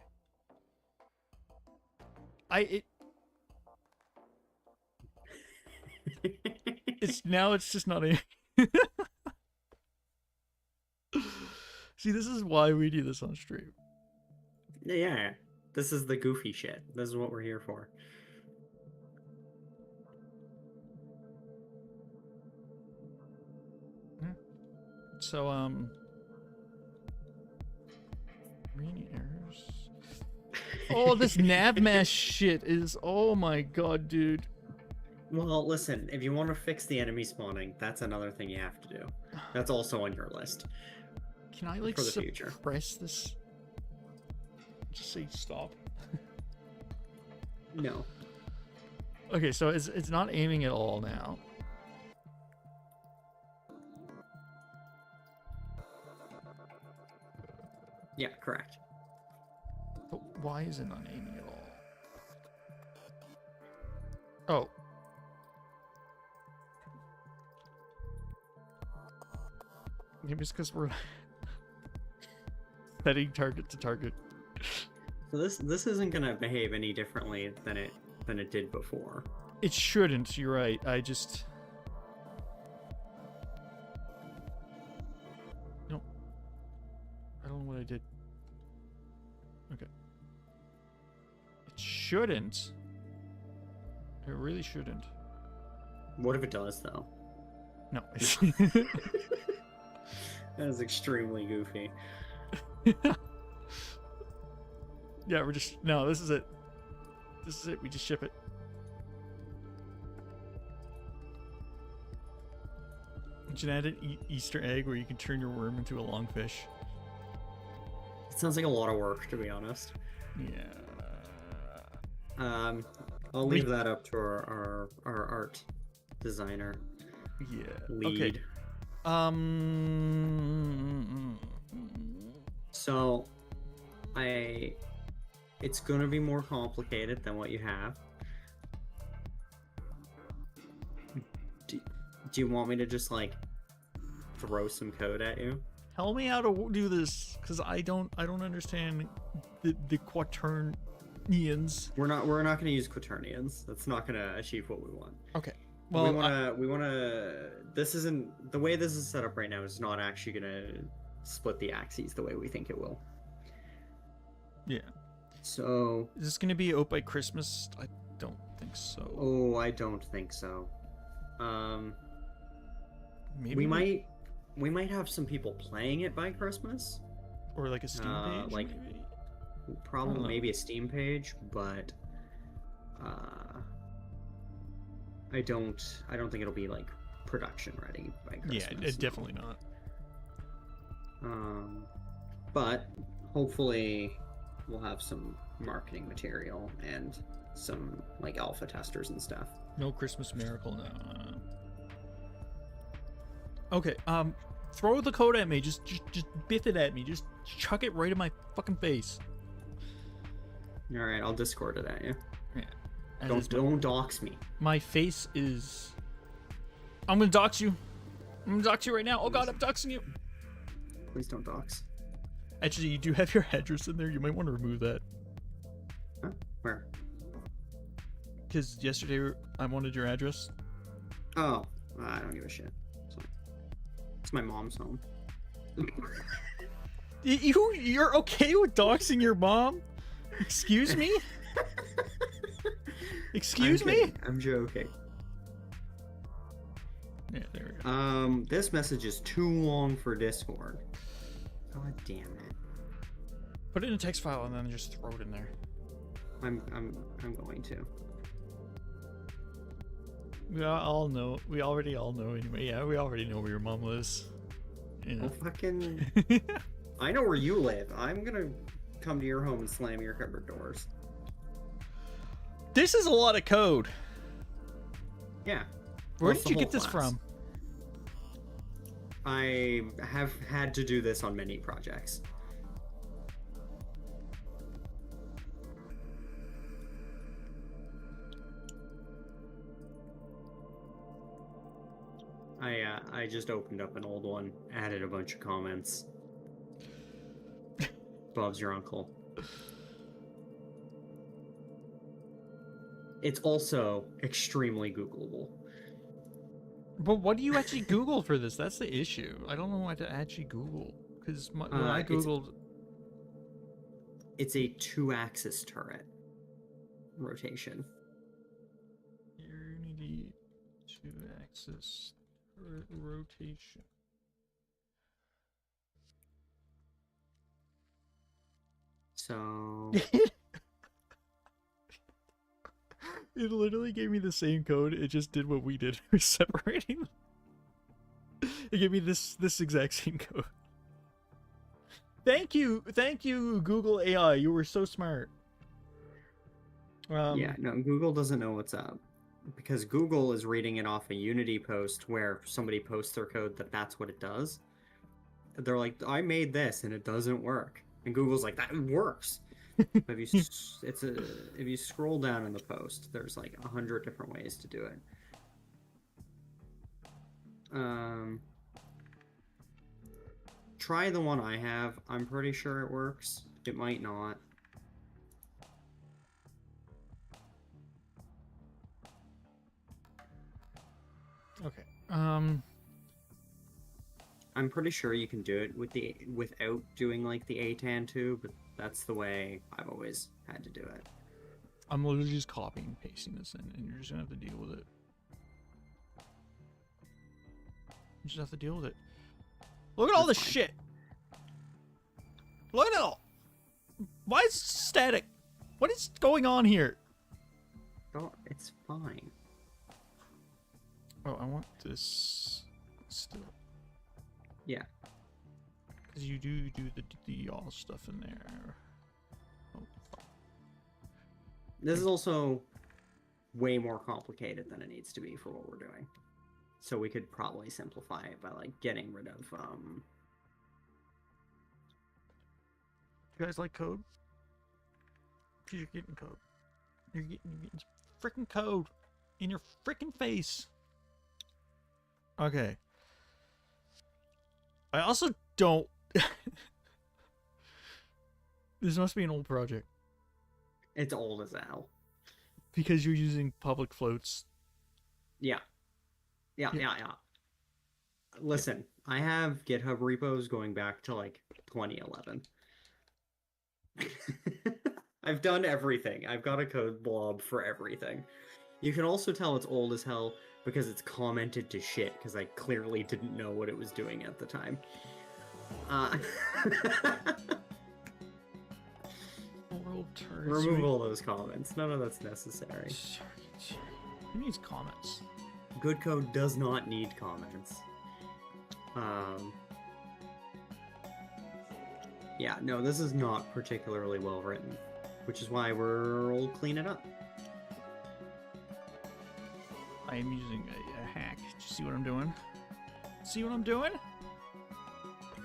It's just not a... See, this is why we do this on stream. Yeah, this is the goofy shit. This is what we're here for. So, Rainy errors. Oh, this Navmash shit is... Oh my god, dude. Well, listen, if you want to fix the enemy spawning, that's another thing you have to do. That's also on your list. Can I, like, for the future. suppress this? Just say stop. No. Okay, so it's not aiming at all now. Yeah, correct. But why is it not aiming at all? Oh. Maybe it's because we're setting target to target. So this isn't gonna behave any differently than it did before. It shouldn't, you're right. I just... No. I don't know what I did. Okay. It shouldn't. It really shouldn't. What if it does, though? No. That is extremely goofy. Yeah, we're just... No, this is it. This is it. We just ship it. You should add an Easter egg where you can turn your worm into a longfish. It sounds like a lot of work, to be honest. Yeah. I'll leave that up to our art designer. Yeah. Lead. Okay. So, it's gonna be more complicated than what you have. Do you want me to just, like, throw some code at you? Tell me how to do this, because I don't understand the quaternions. We're not gonna use quaternions. That's not gonna achieve what we want. Okay. Well, we wanna. This isn't the way this is set up right now. Is not actually gonna split the axes the way we think it will. Yeah. So. Is this gonna be out by Christmas? I don't think so. Oh, I don't think so. Maybe we might have some people playing it by Christmas. Or like a Steam page. Like maybe? probably maybe a Steam page, but I don't think it'll be like production ready by Christmas. Yeah, definitely not. But hopefully we'll have some marketing material and some like alpha testers and stuff. No Christmas miracle, no. Okay, throw the code at me. Just biff it at me. Just chuck it right in my fucking face. All right, I'll Discord it at you. Yeah. Don't dox me. My face is... I'm gonna dox you. I'm gonna dox you right now. Oh god, I'm doxing you. Please don't dox. Actually, you do have your address in there. You might want to remove that. Huh? Where? Because yesterday I wanted your address. Oh, I don't give a shit. It's my mom's home. You're okay with doxing your mom? Excuse me? Excuse me? I'm joking. Yeah, there we go. This message is too long for Discord. God damn it. Put it in a text file and then just throw it in there. I'm going to. We all know. We already all know anyway. Yeah, we already know where your mom lives. You know. Well, fucking. I know where you live. I'm gonna come to your home and slam your cupboard doors. This is a lot of code. Yeah. Where Well, did you get this class. from? I have had to do this on many projects. I just opened up an old one, added a bunch of comments. Bob's your uncle. It's also extremely Googleable. But what do you actually Google for this? That's the issue. I don't know what to actually Google. Because when I Googled... It's a 2-axis turret rotation. Unity 2-axis turret rotation. So... It literally gave me the same code. It just did what we did. We're separating. It gave me this exact same code. Thank you, Google AI. You were so smart. Yeah, no, Google doesn't know what's up because Google is reading it off a Unity post where somebody posts their code that's what it does. They're like, I made this and it doesn't work, and Google's like, that works. If you scroll down in the post, there's like 100 different ways to do it. Try the one I have. I'm pretty sure it works. It might not. Okay. I'm pretty sure you can do it without doing like the ATAN too, but that's the way I've always had to do it. I'm literally just copying and pasting this in, and you're just gonna have to deal with it. You just have to deal with it. Look at all this That's fine. shit. Look at it all. Why is it static? What is going on here? Oh, it's fine. Oh, I want this still. Yeah. Because you do the all stuff in there. Oh, fuck. This is also way more complicated than it needs to be for what we're doing. So we could probably simplify it by like getting rid of You guys like code? Because you're getting code. You're getting freaking code in your freaking face. Okay. I also don't. This must be an old project. It's old as hell. Because you're using public floats. Yeah. Yeah. Listen, I have GitHub repos going back to like 2011. I've done everything. I've got a code blob for everything. You can also tell it's old as hell because it's commented to shit because I clearly didn't know what it was doing at the time. World turds. Remove all those comments. None of that's necessary. Who needs comments? Good code does not need comments. Yeah, no, this is not particularly well written, which is why we'll clean it up. I am using a hack. Did you see what I'm doing? See what I'm doing?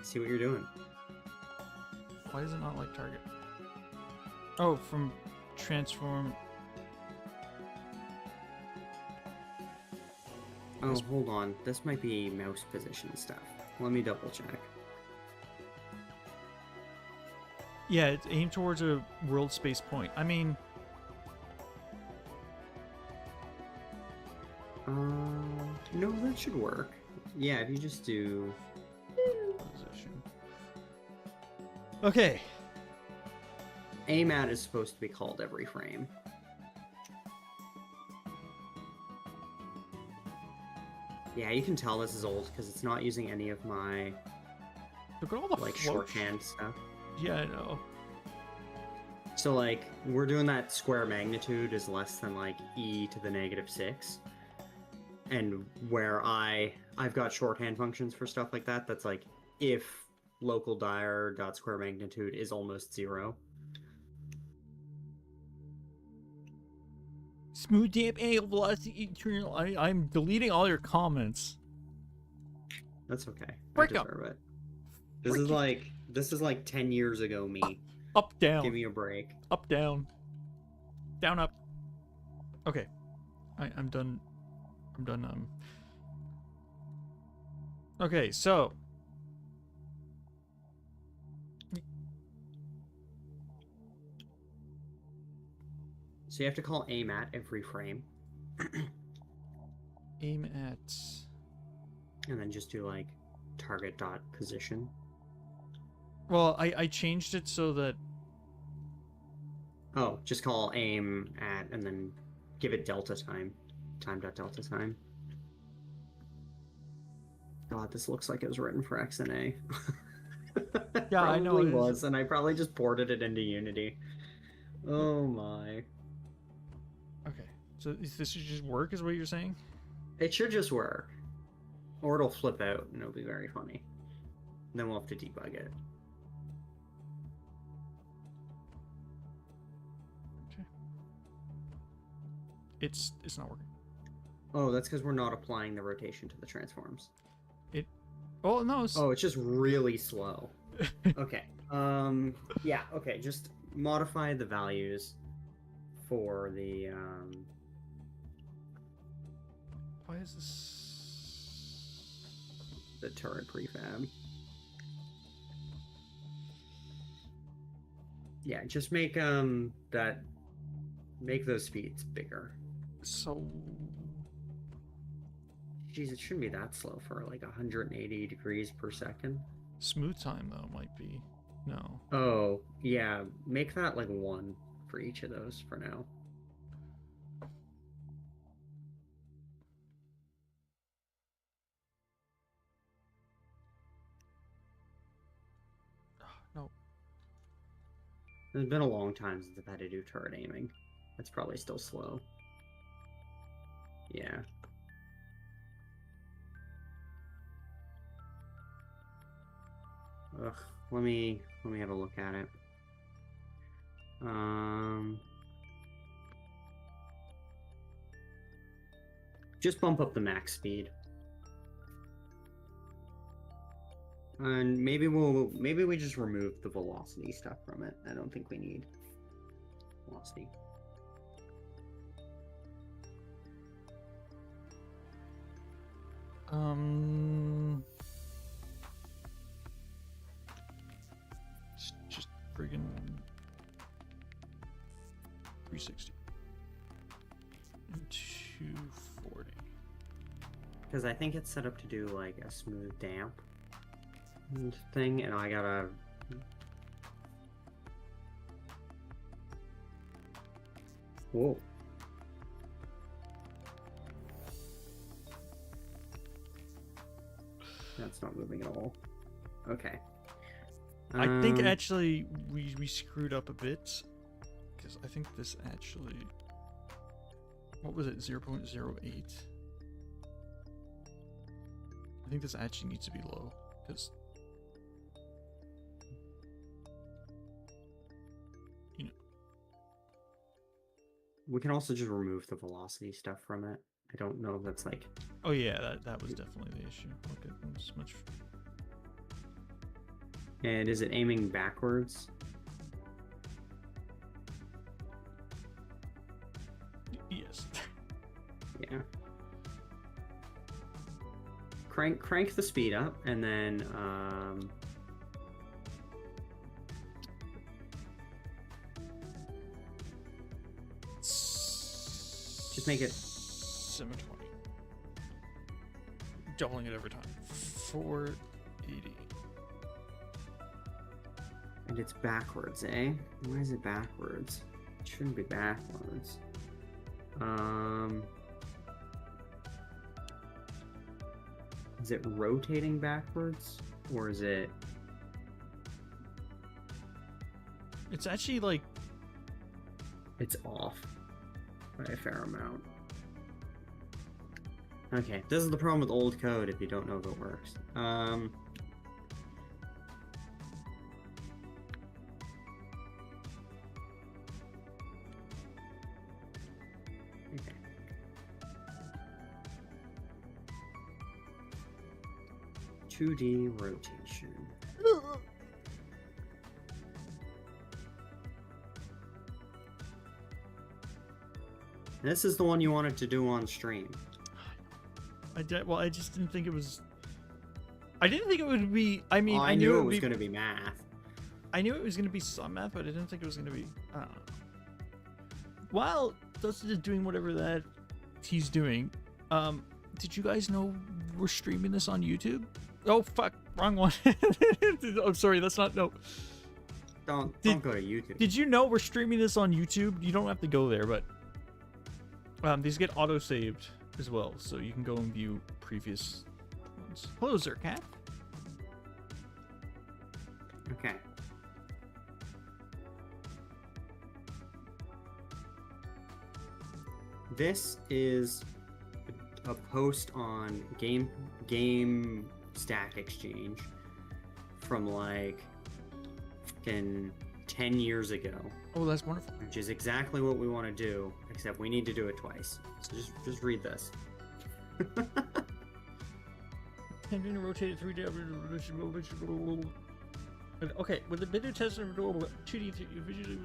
See what you're doing. Why does it not like target? Oh, from transform. Oh, hold on. This might be mouse position stuff. Let me double check. Yeah, it's aimed towards a world space point. I mean, No, that should work. Yeah, if you just do... position. Okay. Aim at is supposed to be called every frame. Yeah, you can tell this is old because it's not using any of my Look at all the like float- shorthand stuff. Yeah, I know. So like we're doing that square magnitude is less than like e to the -6. And where I've got shorthand functions for stuff like that, that's like if local dir dot square magnitude is almost 0. Smooth damp angle velocity eternal. I'm deleting all your comments. That's okay. Break I up. deserve it. This Break is like 10 years ago me. Up, down. Give me a break. Up, down. Down, up. Okay. I'm done. I'm done. Okay, so. So you have to call aim at every frame. Aim at. And then just do like target dot position. Well, I changed it so that. Oh, just call aim at and then give it delta time. Time dot delta time. God, this looks like it was written for XNA. Yeah, I know Probably it is. was, and I probably just ported it into Unity. Oh my. Okay, so this should just work, is what you're saying? It should just work. Or it'll flip out and it'll be very funny. And then we'll have to debug it. Okay. It's not working. Oh, that's because we're not applying the rotation to the transforms. Oh no. Oh, it's just really slow. Okay. Yeah, okay, just modify the values for the Why is this? the turret prefab. Yeah, just make make those speeds bigger. So. Jeez, it shouldn't be that slow for like 180 degrees per second. Smooth time though might be. No. Oh, yeah, make that like 1 for each of those for now. No. It's been a long time since I've had to do turret aiming. That's probably still slow. Yeah. Ugh, let me have a look at it. Just bump up the max speed. And maybe we just remove the velocity stuff from it. I don't think we need velocity. Just friggin' 360 and 240. Because I think it's set up to do like a smooth damp thing, and I gotta. Whoa. That's not moving at all. Okay. I think actually we screwed up a bit, because I think this actually, what was it, 0.08? I think this actually needs to be low, because we can also just remove the velocity stuff from it. I don't know if that's like. oh yeah, that was definitely the issue. Okay, that's much. And is it aiming backwards? Yes. Yeah. Crank the speed up, and then Just make it 720. Doubling it every time. 480. and it's backwards, eh? Why is it backwards? It shouldn't be backwards. Is it rotating backwards or is it? It's actually like It's off by a fair amount. Okay, this is the problem with old code if you don't know if it works. Okay. "2D rotation. This is the one you wanted to do on stream. well, I just didn't think it was. I didn't think it would be. I mean, Oh, I knew it would was be. going to be math. I knew it was going to be some math, but I didn't think it was going to be. I don't know. While Dustin is doing whatever that he's doing, did you guys know we're streaming this on YouTube? Oh fuck, wrong one. I'm sorry, that's not no. Don't go to YouTube. Did you know we're streaming this on YouTube? You don't have to go there, but these get auto saved as well, so you can go and view previous ones. Hello, Zercat. Okay. This is a post on Game Stack Exchange from like fucking 10 years ago, Oh, that's wonderful. which is exactly what we want to do, except we need to do it twice. So just read this. Pending rotated 3D. Okay, with the video test 2D visually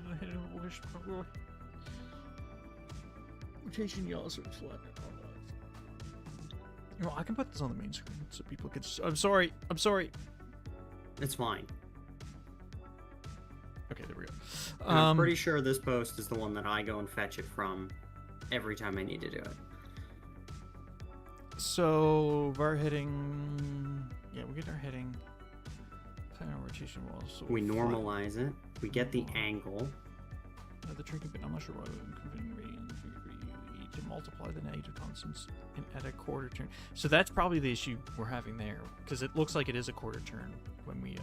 rotation, you also flat. You know, I can put this on the main screen so people can. I'm sorry. It's fine. Okay, there we go. And I'm pretty sure this post is the one that I go and fetch it from every time I need to do it. So var heading. Yeah, we get our heading. Plan on rotation wall. So We normalize it. We get the angle. The tricky bit. I'm not sure why we're converting range to multiply the negative constants and add a quarter turn. So that's probably the issue we're having there, because it looks like it is a quarter turn when we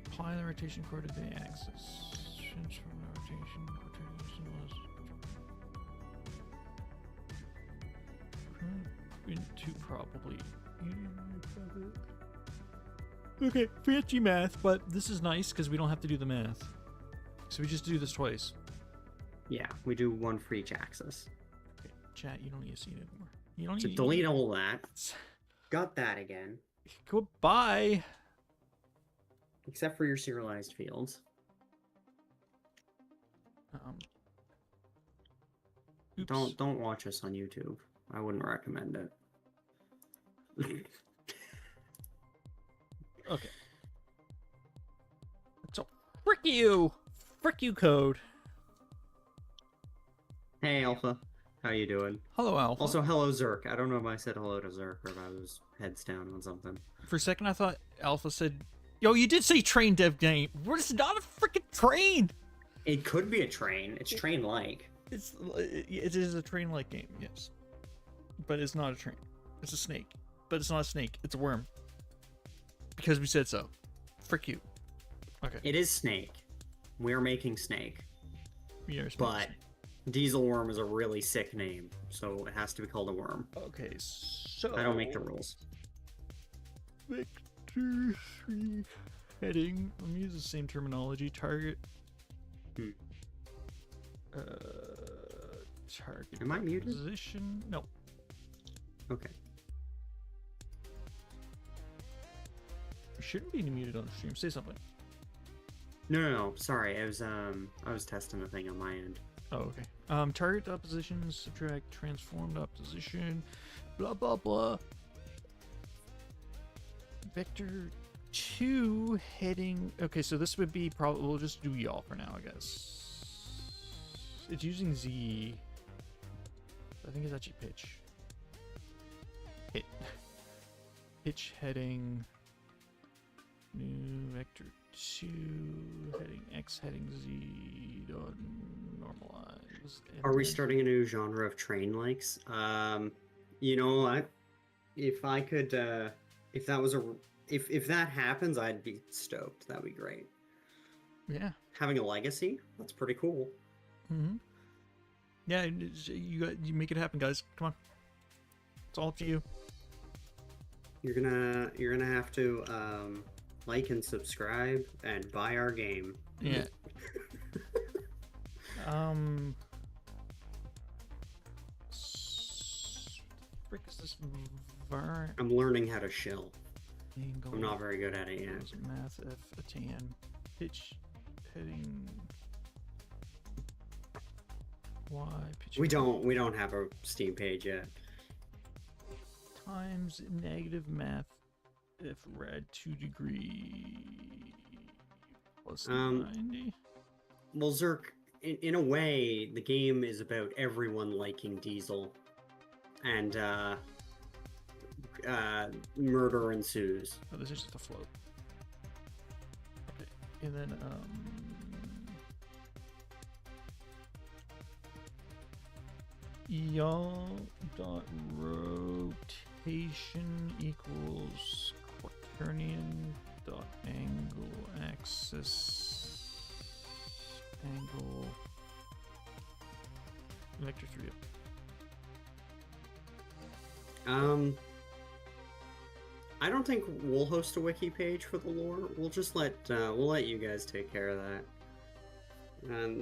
apply the rotation quarter to the axis. Transform the rotation into probably. Okay, fancy math, but this is nice because we don't have to do the math. So we just do this twice. Yeah, we do one for each axis. Okay, chat, you don't need to see it anymore. You don't So need delete all that. Got that again. Goodbye. Except for your serialized fields. Oops. Don't watch us on YouTube. I wouldn't recommend it. Okay. So frick you code. Hey Alpha, how you doing? Hello, Alpha. Also, hello Zerk. I don't know if I said hello to Zerk or if I was heads down on something. For a second, I thought Alpha said, "Yo, you did say train dev game. It's not a freaking train. It could be a train. It's train-like. It is a train-like game, yes, but it's not a train. It's a snake, but it's not a snake. It's a worm. Because we said so. Frick you. Okay. It is Snake. We're making Snake. We are But Diesel Worm is a really sick name, so it has to be called a worm. Okay, so I don't make the rules. Vector 3 heading. I'm gonna use the same terminology. Target. Target. Am I muted? Position. No. Okay. You shouldn't be muted on the stream. Say something. No. Sorry, I was testing the thing on my end. Oh, okay. Target dot position, subtract transform dot position, blah blah blah. Vector 2 heading. Okay, so this would be probably. We'll just do y'all for now, I guess. It's using Z. I think it's actually pitch. Hit. Pitch heading. New vector 2 heading X heading Z. Normalize. Are we starting a new genre of train likes? You know what? If I could, if that was if that happens, I'd be stoked. That'd be great. Yeah. Having a legacy, that's pretty cool. Mm-hmm. Yeah, you make it happen, guys. Come on. It's all up to you. You're gonna have to like and subscribe and buy our game. Yeah. Frick is this I'm learning how to shill. angle? I'm not very good at it yet. Math F attain pitch heading Y pitch. We don't have a Steam page yet. Times negative math if rad 2 degree plus 90. Well, Zerk, in a way, the game is about everyone liking Diesel, and murder ensues. Oh, this is just a float. Okay, and then y'all dot rotation equals quaternion dot angle axis angle vector 3 up. I don't think we'll host a wiki page for the lore. We'll just let you guys take care of that.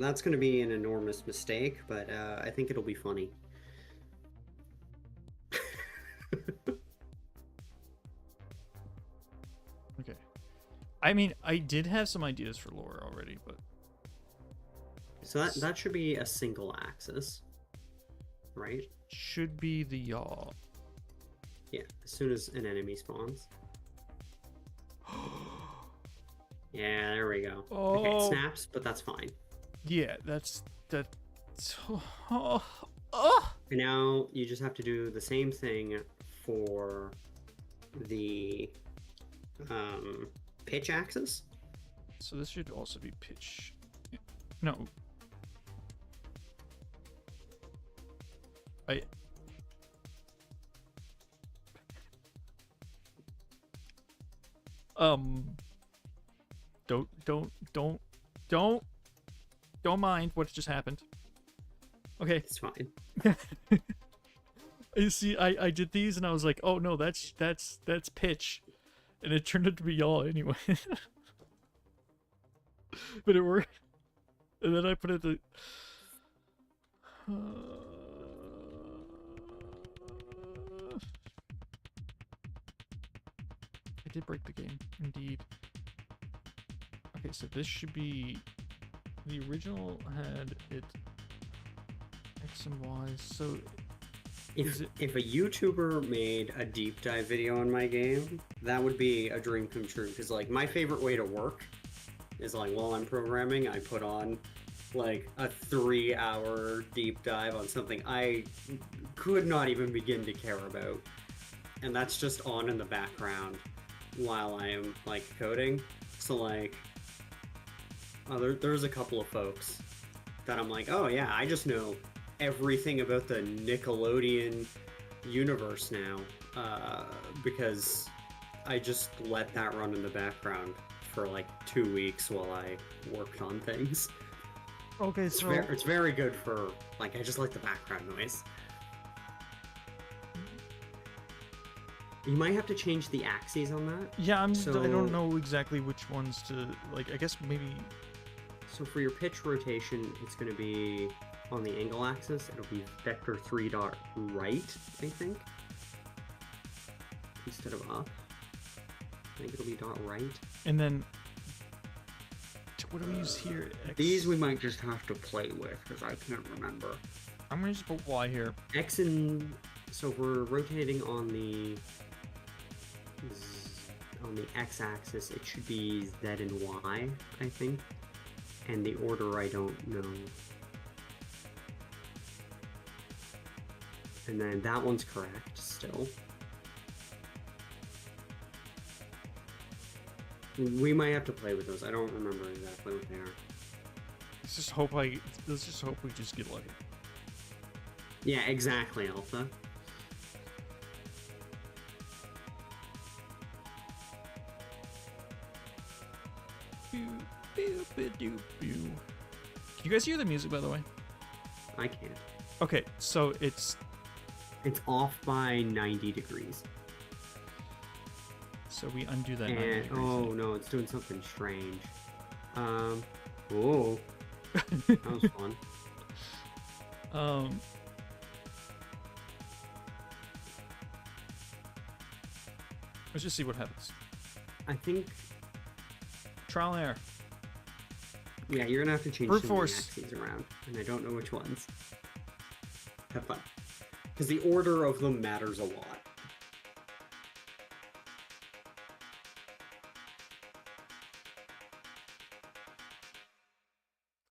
That's going to be an enormous mistake, but I think it'll be funny. Okay. I mean, I did have some ideas for lore already, but So that should be a single axis, right? should be the y'all. Yeah, as soon as an enemy spawns. Yeah, there we go. Okay, it Oh. snaps, but that's fine. Yeah, that's. Oh. And now you just have to do the same thing for the pitch axis. So this should also be pitch. No. Don't mind what just happened. Okay. It's fine. You see, I did these and I was like, oh no, that's pitch, and it turned out to be y'all anyway. But it worked, and then I put it the. I did break the game, indeed. Okay, so this should be. The original had it X and Y, so If a YouTuber made a deep dive video on my game, that would be a dream come true. Because like my favorite way to work is like while I'm programming, I put on like a 3-hour deep dive on something I could not even begin to care about, and that's just on in the background while I am like coding. So like, there's a couple of folks that I'm like, oh yeah, I just know everything about the Nickelodeon universe now, because I just let that run in the background for like 2 weeks while I worked on things. okay, It's, so it's very good for like, I just like the background noise. You might have to change the axes on that. yeah, I So- don't know exactly which ones to like. I guess maybe. So for your pitch rotation, it's going to be on the angle axis. It'll be vector 3 dot right, I think, instead of up. I think it'll be dot right. And then, what do we use here? X. These we might just have to play with because I can't remember. I'm gonna just put Y here. X and so we're rotating on the on the x-axis, it should be Z and Y, I think. And the order, I don't know. And then that one's correct still. We might have to play with those. I don't remember exactly what they are. Let's just hope we just get lucky. Yeah, exactly, Alpha. Can you guys hear the music, by the way? I can't. Okay, so it's off by 90 degrees. So we undo that. 90 And degrees oh thing. no, it's doing something strange. Whoa. That was fun. Let's just see what happens. I think, Trial and error. yeah, you're gonna have to change Brute some force. of the axes around, and I don't know which ones. Have fun. Because the order of them matters a lot.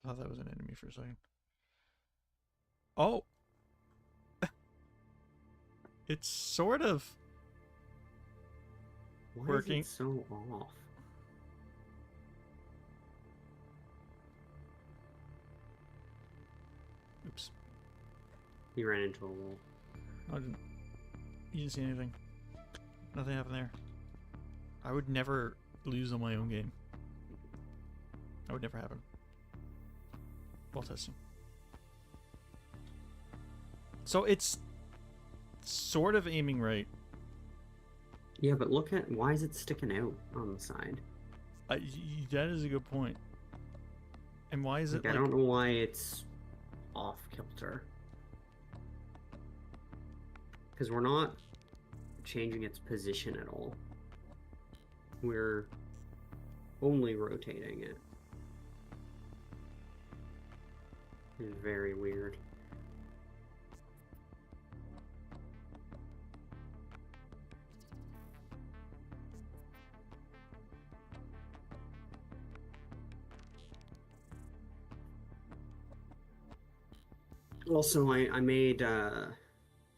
I thought that was an enemy for a second. Oh! It's sort of Why working. is it so off? Oops. He ran into a wall. I didn't. You didn't see anything. Nothing happened there. I would never lose on my own game. That would never happen. While testing. So it's sort of aiming right. Yeah, but look at, why is it sticking out on the side? That is a good point. And why is it I don't know why it's off kilter. Because we're not changing its position at all. We're only rotating it. It's very weird. Also, I made an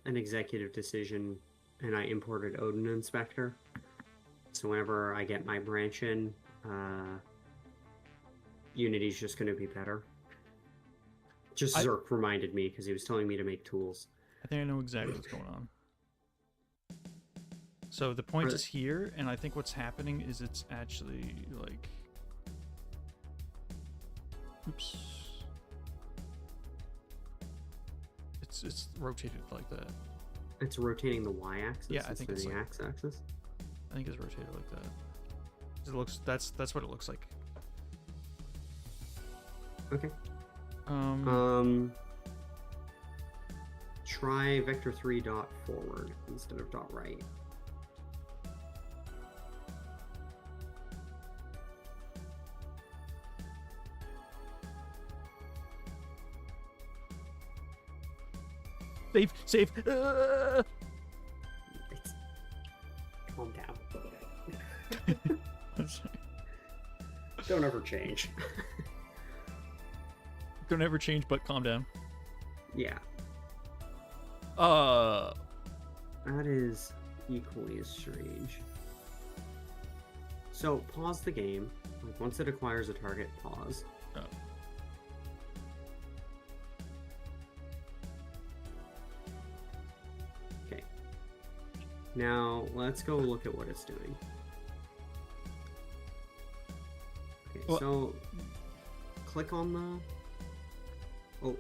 executive decision and I imported Odin Inspector. So whenever I get my branch in, Unity's just going to be better. Just Zerk reminded me because he was telling me to make tools. I think I know exactly what's going on. So the point is here, and I think what's happening is it's actually like... Oops. It's rotated like that. It's rotating the y-axis Yeah, I think instead it's of the x-axis. I think it's rotated like that. It looks that's what it looks like. Okay. Try vector 3 dot forward instead of dot right. Save, save. It's... Calm down. Don't ever change. Don't ever change, but calm down. Yeah. That is equally as strange. So pause the game. Like once it acquires a target, pause. Oh. Okay. Now let's go look at what it's doing. Okay, Well- so click on the... Oh,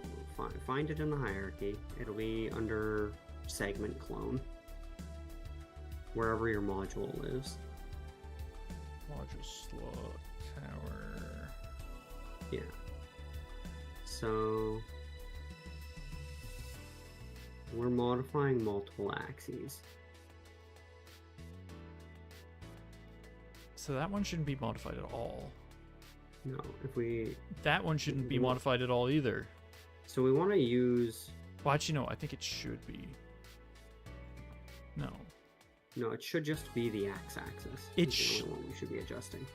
find it in the hierarchy. It'll be under segment clone. Wherever your module lives. Module slot tower. Yeah. So we're modifying multiple axes. So that one shouldn't be modified at all. No, if we... That one shouldn't be modified at all either. So we want to use... Well, actually, no, I think it should be. No. No, it should just be the x-axis. It's It's the only one we should be adjusting.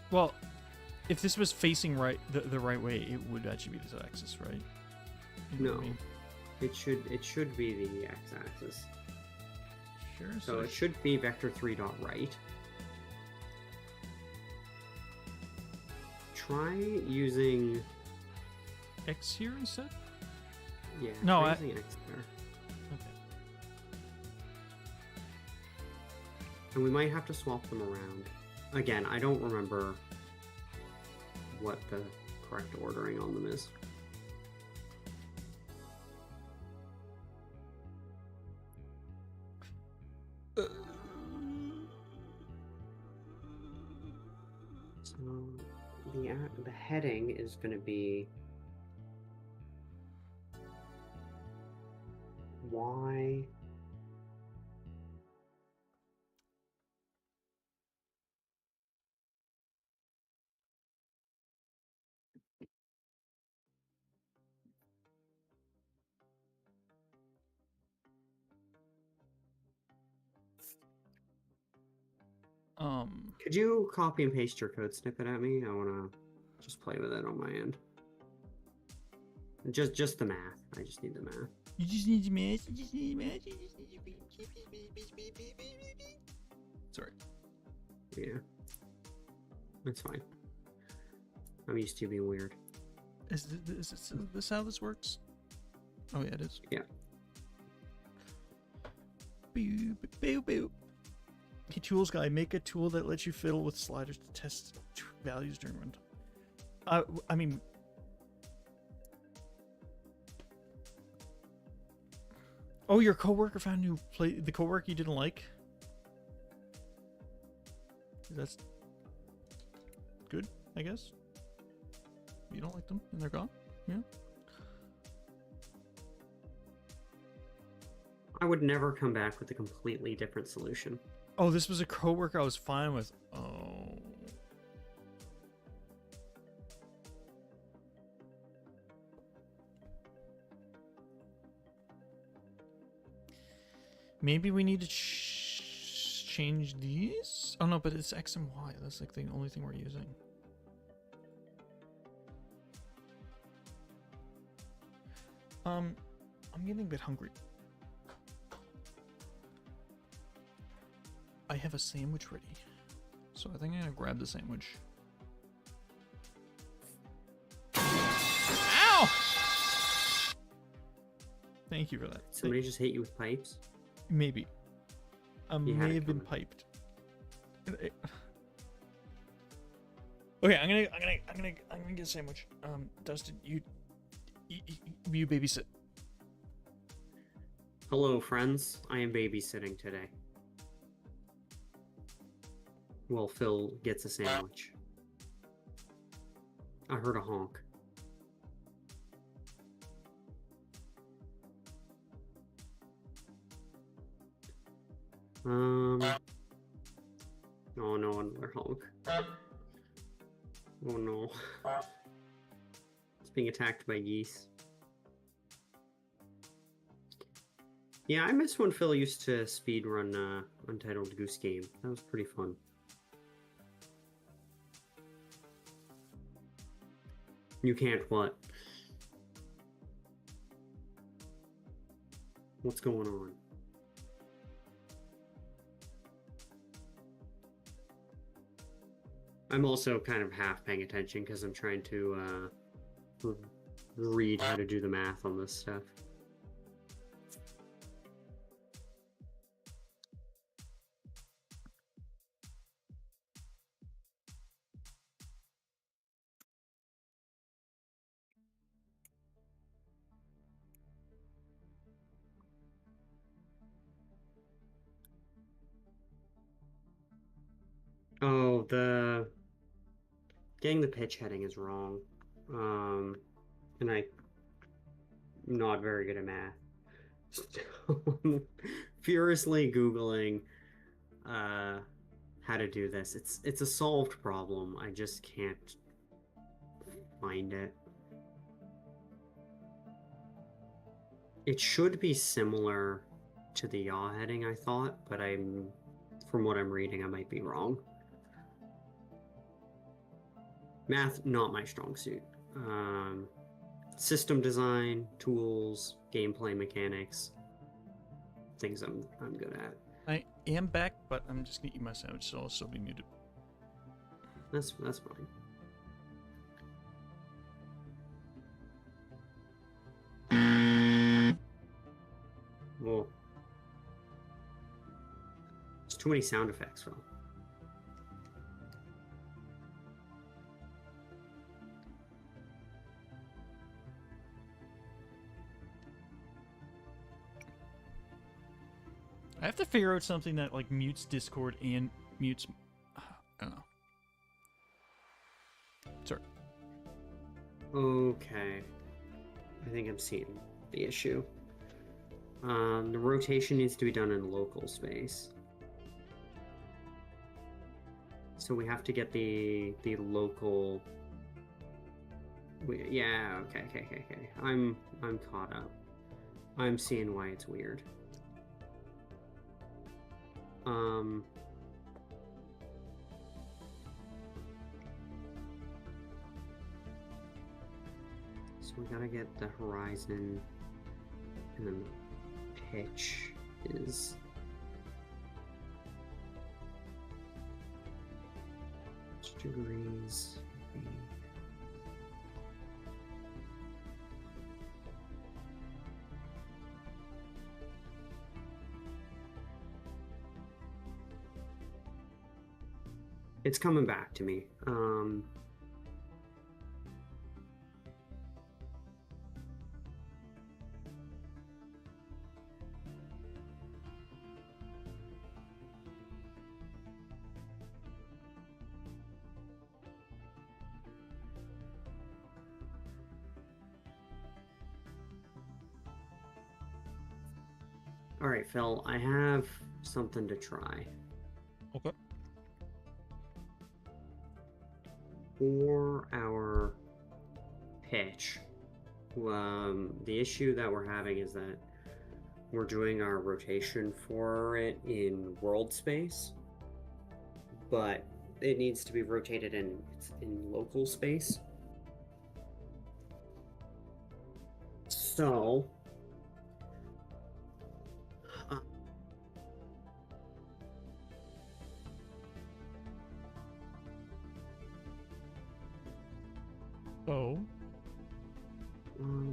Well, if this was facing the right way, it would actually be this axis, right? You know what I No. mean? It should be the x-axis. Sure. So it should be vector 3 dot right. Try using X here instead. yeah. No, try I- using x there. Okay. And we might have to swap them around. Again, I don't remember what the correct ordering on them is. So the heading is going to be Y. Could you copy and paste your code snippet at me? I want to just play with it on my end. Just the math. I just need the math. You just need to match. You just need to match. You just need to. Sorry. Yeah. That's fine. I'm used to being weird. Is this how this works? Oh yeah, it is. Yeah. Boop, boop, boop. Hey, tools guy, make a tool that lets you fiddle with sliders to test values during runtime. I mean, oh, your coworker found new play. The coworker you didn't like. That's good, I guess. You don't like them, and they're gone. Yeah. I would never come back with a completely different solution. Oh, this was a coworker I was fine with. Oh. Maybe we need to change these? Oh no, but it's X and Y. That's like the only thing we're using. I'm getting a bit hungry. I have a sandwich ready, so I think I'm gonna grab the sandwich. Ow! Thank you for that. Somebody just hit you with pipes? Maybe. I You had may it have been coming. piped. Okay, I'm gonna get a sandwich. Dustin, you babysit. Hello, friends. I am babysitting today. Well, Phil gets a sandwich. I heard a honk. Oh no, another honk. Oh no. It's being attacked by geese. Yeah, I miss when Phil used to speedrun Untitled Goose Game. That was pretty fun. You can't what? What's going on? I'm also kind of half paying attention because I'm trying to read how to do the math on this stuff. Oh, getting the pitch heading is wrong. And I'm not very good at math. So, furiously Googling how to do this. It's a solved problem. I just can't find it. It should be similar to the yaw heading, I thought, but from what I'm reading, I might be wrong. Math, not my strong suit. System design, tools, gameplay mechanics, things I'm good at. I am back, but I'm just gonna eat my sandwich, so I'll still be muted. That's fine. Well, there's too many sound effects, Phil. I have to figure out something that like mutes Discord and mutes. I don't know. Sorry. Okay. I think I'm seeing the issue. The rotation needs to be done in local space. So we have to get the local. Yeah. Okay. I'm caught up. I'm seeing why it's weird. So we gotta get the horizon, and then the pitch is degrees. It's coming back to me. All right, Phil, I have something to try. Okay. For our pitch, the issue that we're having is that we're doing our rotation for it in world space, but it needs to be rotated in local space. So the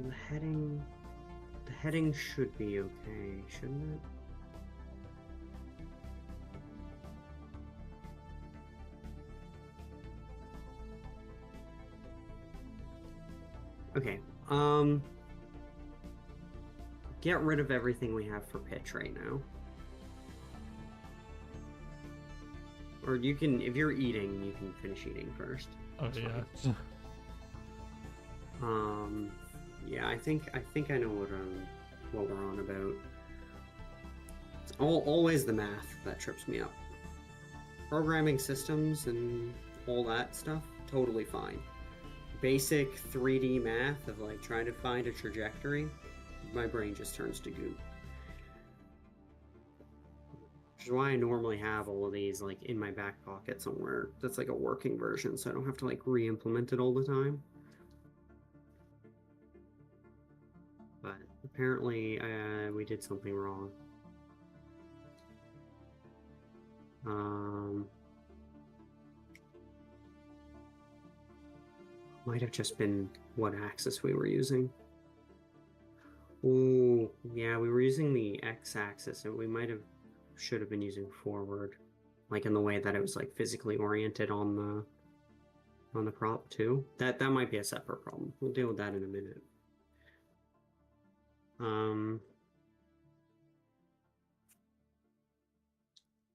heading should be okay, shouldn't it? Okay, get rid of everything we have for pitch right now. Or you can, if you're eating, you can finish eating first. Oh yeah. Yeah, I think I know what we're on about. It's always the math that trips me up. Programming systems and all that stuff, totally fine. Basic 3D math of like trying to find a trajectory, my brain just turns to goop. Which is why I normally have all of these like in my back pocket somewhere. That's like a working version, so I don't have to like re-implement it all the time. But apparently we did something wrong. Might have just been what axis we were using. Ooh, yeah, we were using the x-axis, and we should have been using forward, like in the way that it was like physically oriented on the prop too. That might be a separate problem. We'll deal with that in a minute.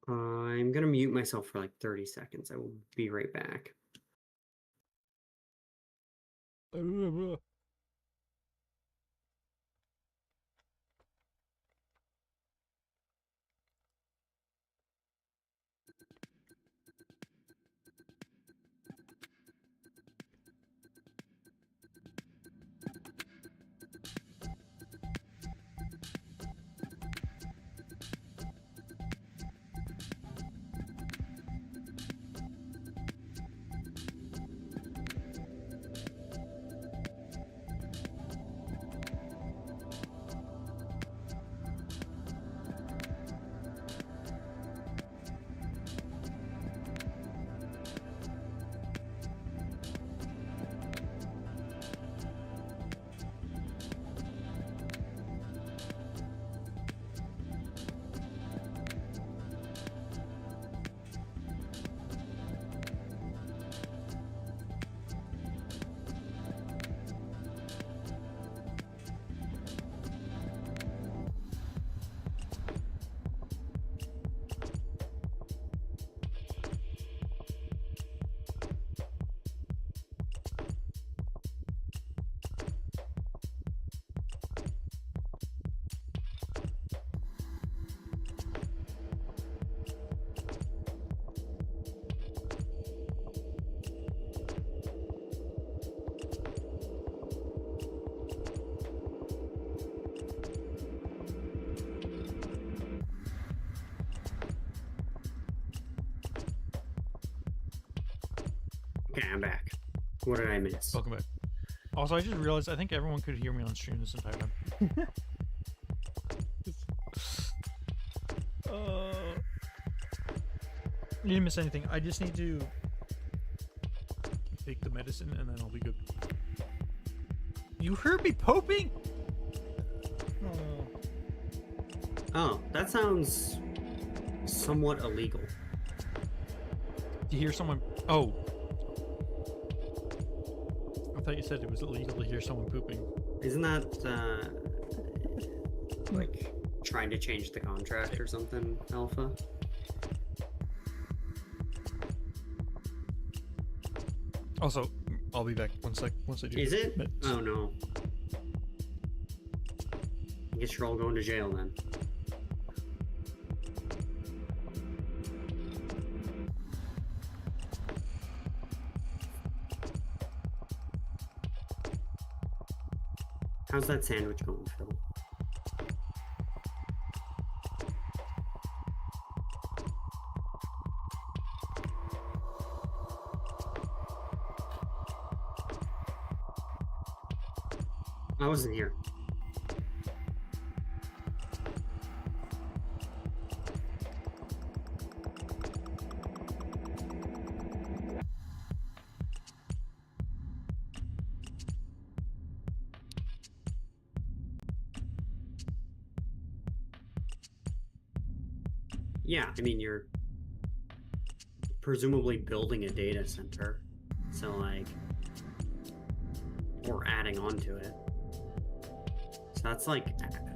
I'm gonna mute myself for like 30 seconds. I will be right back. Okay, I'm back. What did I miss? Welcome back. Also, I just realized I think everyone could hear me on stream this entire time. You didn't miss anything. I just need to take the medicine and then I'll be good. You heard me poping? Oh, that sounds somewhat illegal. Do you hear someone? Oh. I thought you said it was illegal to hear someone pooping. Isn't that, like, trying to change the contract or something, Alpha? Also, I'll be back once I do. Is it? But- Oh no. I guess you're all going to jail then. How's that sandwich going, Phil? I wasn't here. Yeah, I mean, you're presumably building a data center, so like, or adding on to it. So that's like,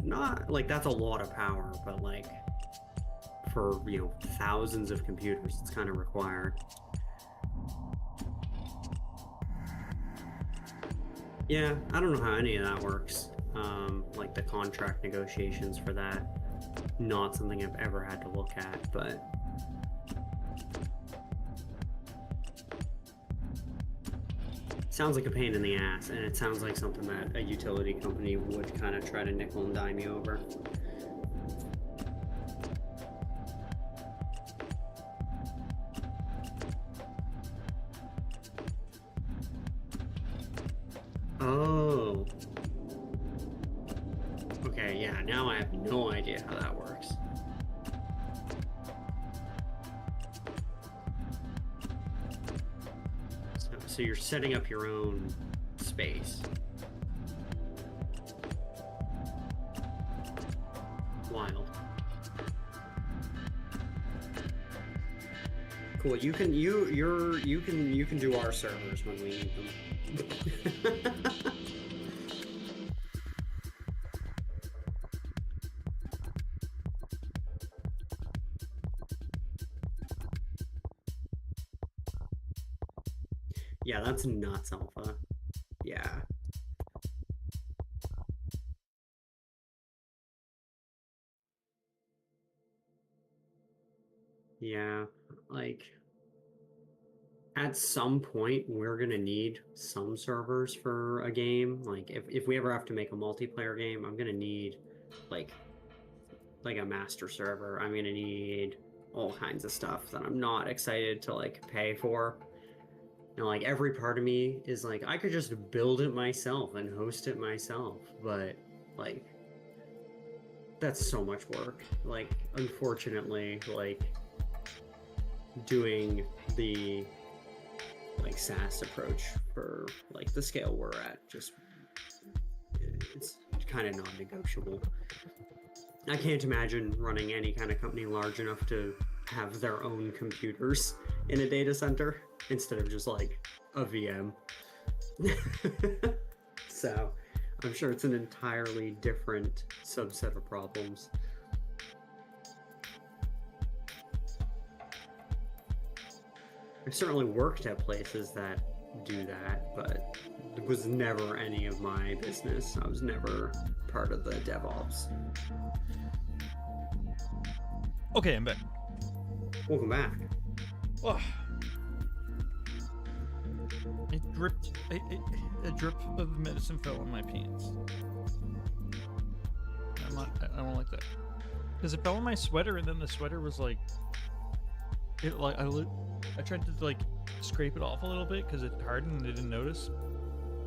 not like that's a lot of power, but like for, you know, thousands of computers, it's kind of required. Yeah, I don't know how any of that works. Like the contract negotiations for that, not something I've ever had to look at, but sounds like a pain in the ass, and it sounds like something that a utility company would kind of try to nickel and dime you over. Oh. Okay, yeah, now I have no idea how that works. So you're setting up your own space. Wild. Cool. You can do our servers when we need them. Yeah, that's nuts, Alpha. Yeah. Yeah, like at some point we're gonna need some servers for a game. Like if we ever have to make a multiplayer game, I'm gonna need like a master server. I'm gonna need all kinds of stuff that I'm not excited to like pay for. You know, like every part of me is like, I could just build it myself and host it myself, but like, that's so much work. Like, unfortunately, like doing the like SaaS approach for like the scale we're at, just it's kind of non-negotiable. I can't imagine running any kind of company large enough to have their own computers in a data center instead of just like a VM. So I'm sure it's an entirely different subset of problems. I've certainly worked at places that do that, but it was never any of my business. I was never part of the DevOps. Okay, I'm back. Welcome back. Oh. It dripped. A drip of medicine fell on my pants. I don't like that. Because it fell on my sweater, and then the sweater was like, I tried to like scrape it off a little bit because it hardened and they didn't notice.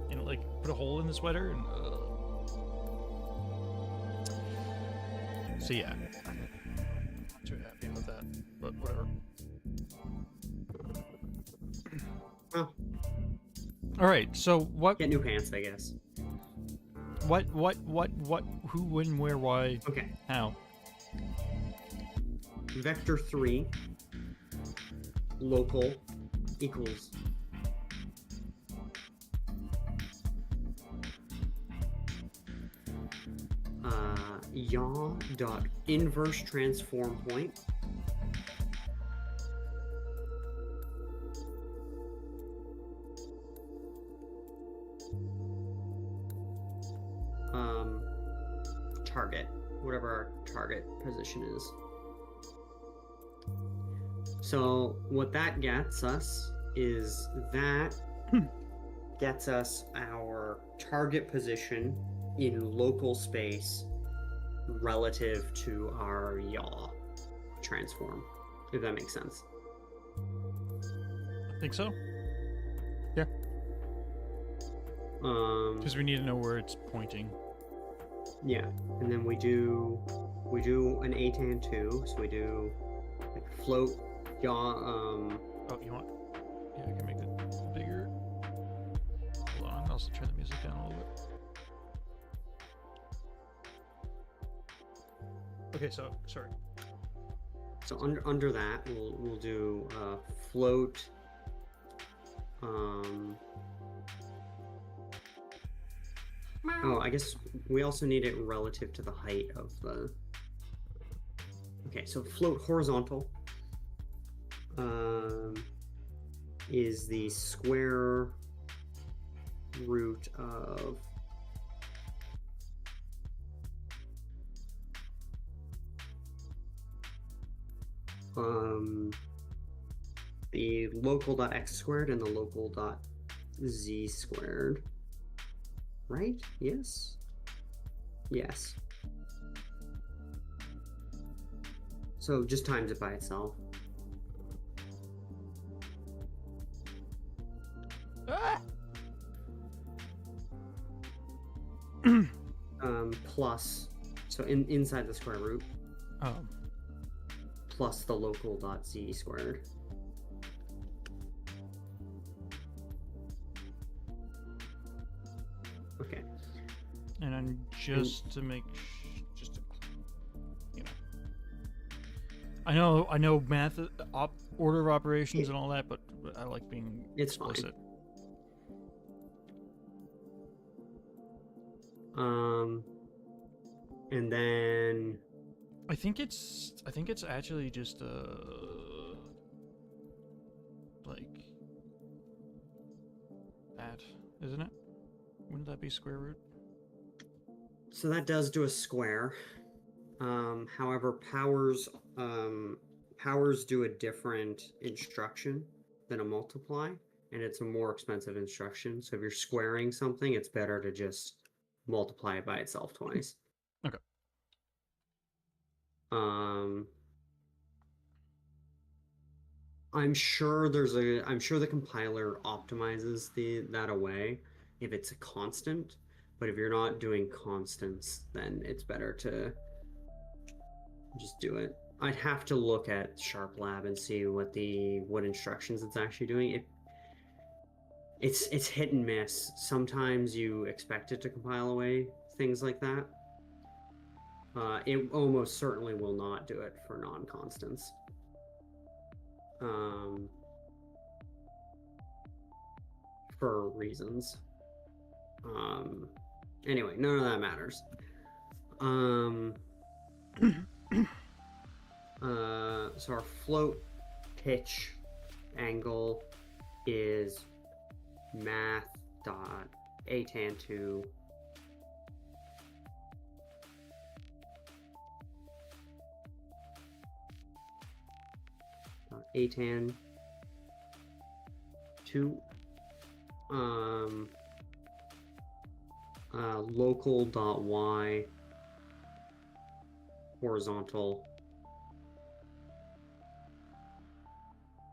And it, like, put a hole in the sweater and... So yeah. Not too happy about that, but whatever. Well, Alright, so what... get new pants, I guess. What, who, when, where, why, Okay. how? Vector 3 local equals yaw dot inverse transform point target, whatever our target position is. So what that gets us is that gets us our target position in local space relative to our yaw transform, if that makes sense. I think so. Yeah. Because we need to know where it's pointing. Yeah, and then we do an atan 2, so we do like float yaw. Oh, you want? Yeah, I can make it bigger. Hold on, I'll also turn the music down a little bit. Okay, so sorry. So under that, we'll do float. Oh, I guess we also need it relative to the height of the. Okay, so float horizontal is the square root of the local.x squared and the local.z squared. Right? Yes? Yes. So just times it by itself. Ah! Plus, so inside the square root, Oh. plus the local.z squared. Okay. And then just to make, just to, you know, I know math, order of operations and all that, but I like being It's fine. explicit. And then I think it's actually just like that, isn't it? Wouldn't that be square root? so that does do a square. However, powers do a different instruction than a multiply, and it's a more expensive instruction. So if you're squaring something, it's better to just multiply it by itself twice. Okay. I'm sure the compiler optimizes that away if it's a constant, but if you're not doing constants, then it's better to just do it. I'd have to look at SharpLab and see what instructions it's actually doing. It's hit and miss. Sometimes you expect it to compile away things like that. It almost certainly will not do it for non-constants. For reasons. Anyway, none of that matters. So our float pitch angle is math.atan2 atan 2 local.y horizontal,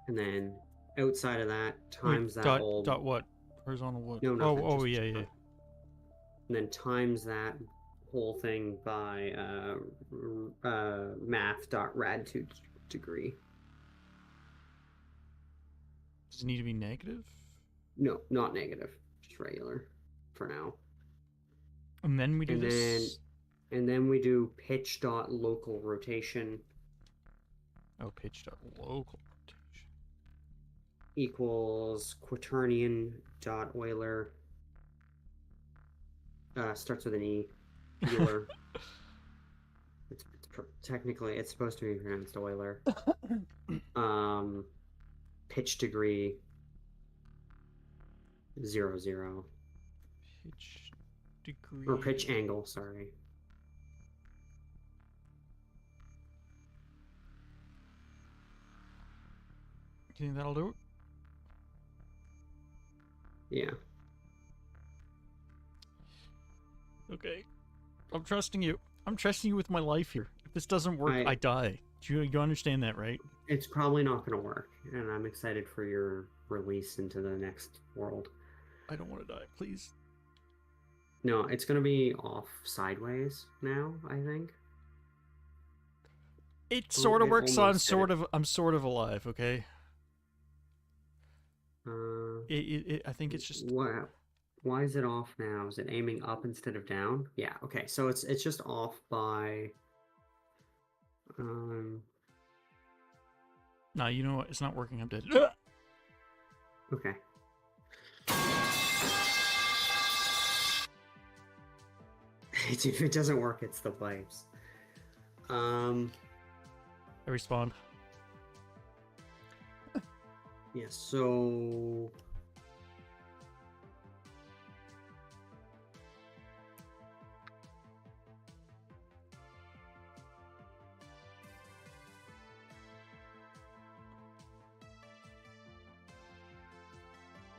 and then outside of that, Wait, times that dot old. dot what? Horizontal what? No, Oh, nothing. oh Just yeah, yeah. and then times that whole thing by math.rad2 degree. Does it need to be negative? No, not negative, just regular for now. And then we do And this. then we do pitch dot local rotation Oh, pitch dot local rotation. equals quaternion dot Euler. Starts with an E. Euler. Technically, it's supposed to be pronounced Euler. Pitch degree 0, 0. Pitch degree. Or pitch angle, sorry. You think that'll do it? Yeah. Okay. I'm trusting you. I'm trusting you with my life here. If this doesn't work, I die. You understand that, right? It's probably not going to work, and I'm excited for your release into the next world. I don't want to die, please. No, it's going to be off sideways now, I think. It sort of works, so I'm sort of alive, okay? I think it's just... Why is it off now? Is it aiming up instead of down? Yeah, okay. So it's just off by No, you know what? It's not working. I'm dead. Okay. If it doesn't work, it's the pipes. I respawned. Yeah, so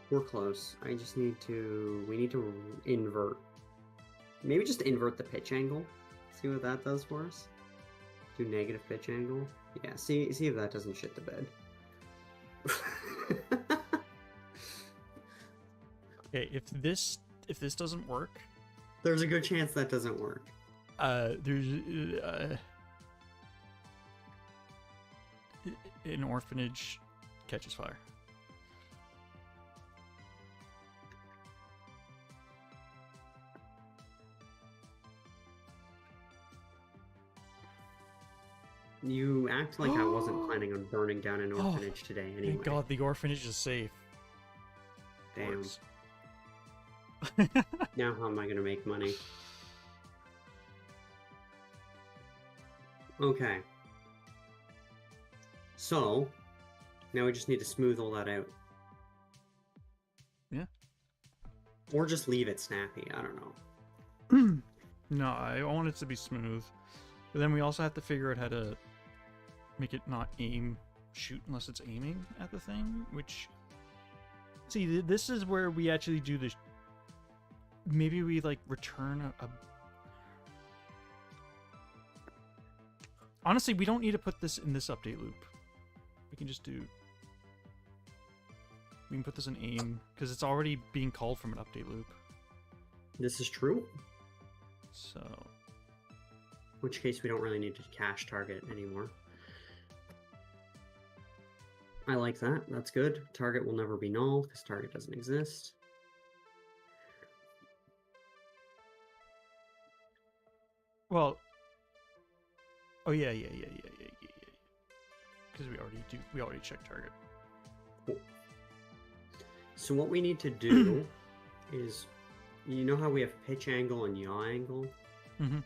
we're close. We need to invert. Maybe just invert the pitch angle. See what that does for us. Do negative pitch angle. Yeah, see if that doesn't shit the bed. Okay, if this doesn't work, there's a good chance that doesn't work. There's an orphanage catches fire. You act like I wasn't planning on burning down an orphanage today anyway. Thank God the orphanage is safe. Damn. Now how am I going to make money? Okay. So, now we just need to smooth all that out. Yeah. Or just leave it snappy, I don't know. No, I want it to be smooth. But then we also have to figure out how to make it not shoot unless it's aiming at the thing, which... See, this is where we actually do the... Maybe we, like, return a... Honestly, we don't need to put this in this update loop. We can just do... We can put this in aim, because it's already being called from an update loop. This is true? So... In which case we don't really need to cache target anymore. I like that. That's good. Target will never be null because target doesn't exist. Well, oh yeah. Because we already checked target. Cool. So what we need to do is, you know how we have pitch angle and yaw angle? Mm-hmm.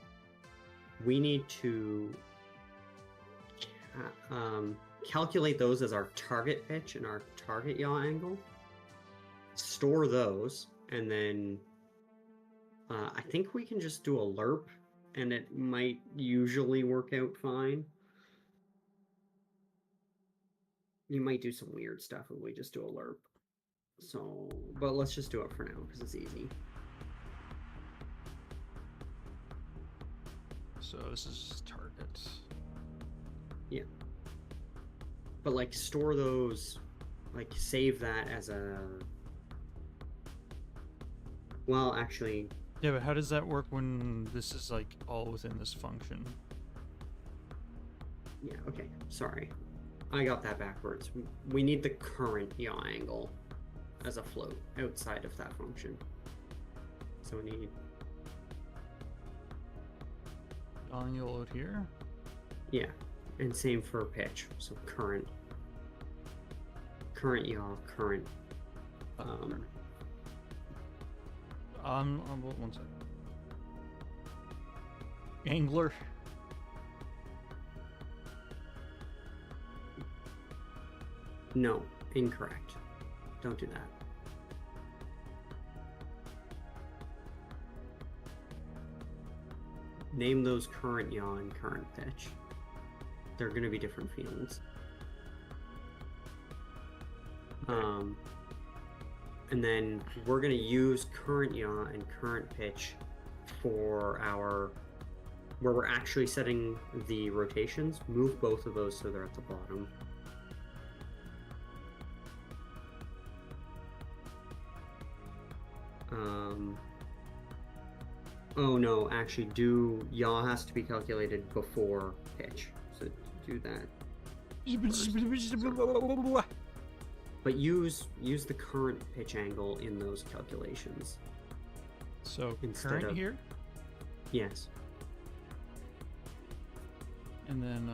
We need to calculate those as our target pitch and our target yaw angle, store those, and then I think we can just do a lerp, and it might usually work out fine. You might do some weird stuff if we just do a lerp. So, but let's just do it for now because it's easy. So this is target. Yeah. But like store those like save that as a. Well, actually, Yeah, but how does that work when this is like all within this function? yeah. Okay, sorry, I got that backwards. We need the current yaw angle as a float outside of that function. So we need Angle out here. yeah, and same for pitch. So current yaw, current. One second. Angler. No, incorrect. Don't do that. Name those current yaw and current pitch. They're going to be different fields. And then we're going to use current yaw and current pitch for our where we're actually setting the rotations. Move both of those so they're at the bottom. Oh no, actually yaw has to be calculated before pitch. So do that. But use the current pitch angle in those calculations. So Instead current of- here, Yes. and then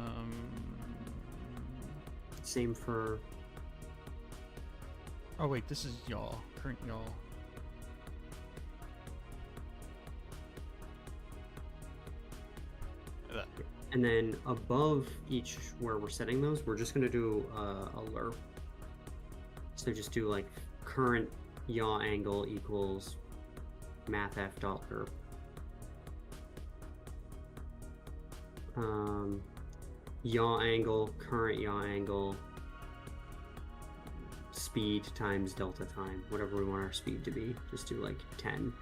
Same for oh wait, this is yaw. Current yaw. That. and then above each where we're setting those, we're just gonna do a lerp. So just do like current yaw angle equals mathf.lerp. Yaw angle, current yaw angle, speed times delta time, whatever we want our speed to be. Just do like 10.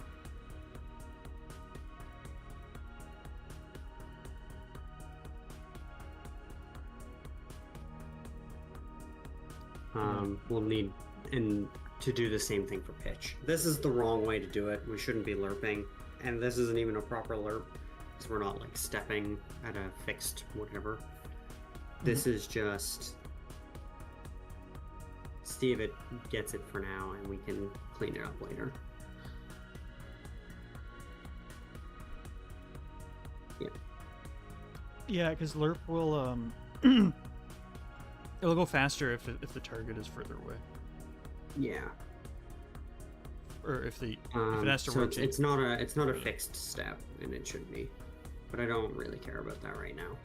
We'll need, and to do the same thing for pitch. This is the wrong way to do it. We shouldn't be lerping, and this isn't even a proper lerp because we're not like stepping at a fixed whatever. This is just Steve it gets it for now, and we can clean it up later. Yeah. Yeah, because lerp will it'll go faster if the target is further away, Yeah. or if it has to so rotate. it's not a fixed step, and it should be, but I don't really care about that right now.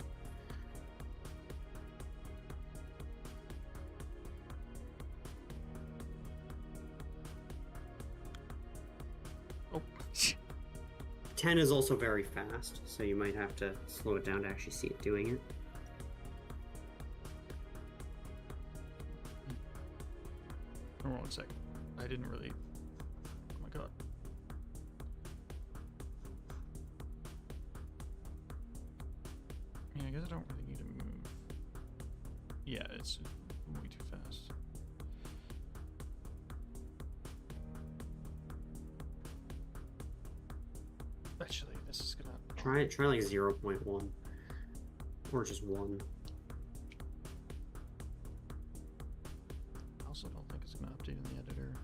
Oh. 10 is also very fast, so you might have to slow it down to actually see it doing it. Hold on 1 second. I didn't really. Oh my god. Yeah, I guess I don't really need to move. Yeah, it's way too fast. Actually, this is gonna. Try like 0.1 or just 1. I also don't think it's gonna update in the editor.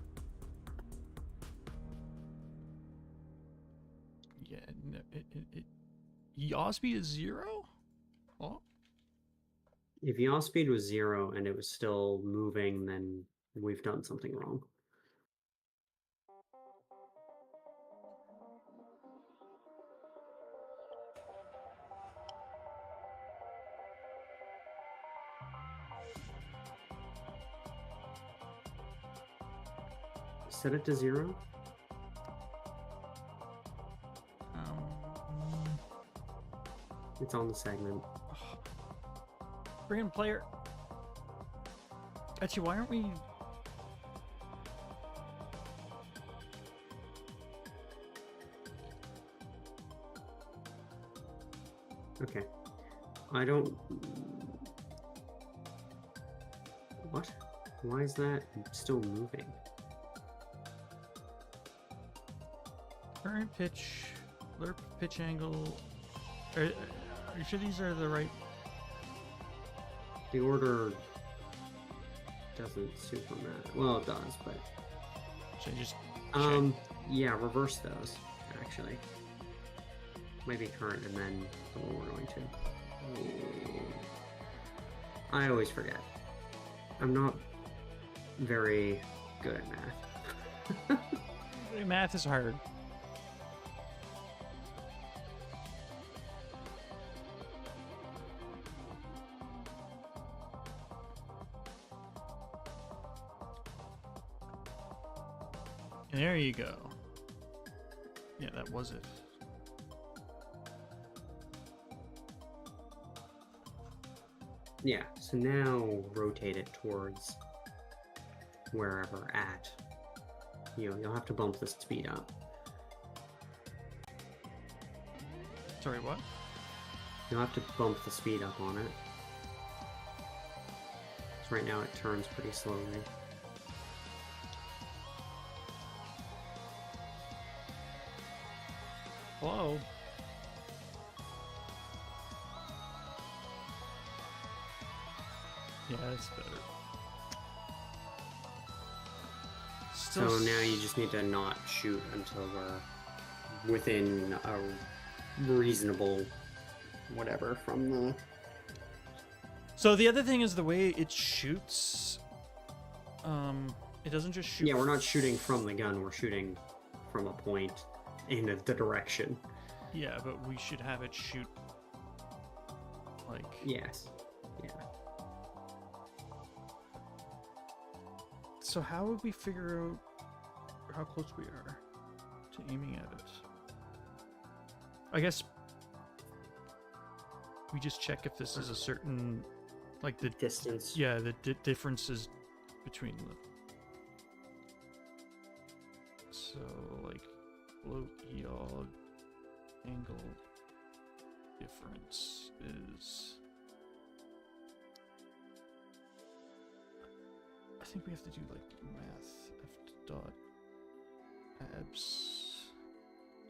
Yeah, no, yaw speed is 0? Oh. If yaw speed was 0 and it was still moving, then we've done something wrong. Set it to 0. It's on the segment. Bring in player. Actually, why aren't we? Okay. I don't. What? Why is that still moving? Current pitch, lerp pitch angle. Are you sure these are the right? The order doesn't super matter. Well, it does, but Should I just yeah, reverse those actually. Maybe current and then the one we're going to. I always forget. I'm not very good at math. Math is hard. There you go. Yeah, that was it. Yeah, so now rotate it towards wherever at. You'll have to bump the speed up. Sorry, what? You'll have to bump the speed up on it. So right now it turns pretty slowly. Hello? Yeah, that's better. So now you just need to not shoot until we're within a reasonable whatever from the... So the other thing is the way it shoots. It doesn't just shoot. Yeah, we're not shooting from the gun, we're shooting from a point in the direction. Yeah, but we should have it shoot like. Yes. Yeah. So how would we figure out how close we are to aiming at it? I guess we just check if this is a certain, like the Distance. yeah, the differences between the. So like float yaw angle difference is. I think we have to do like math f dot abs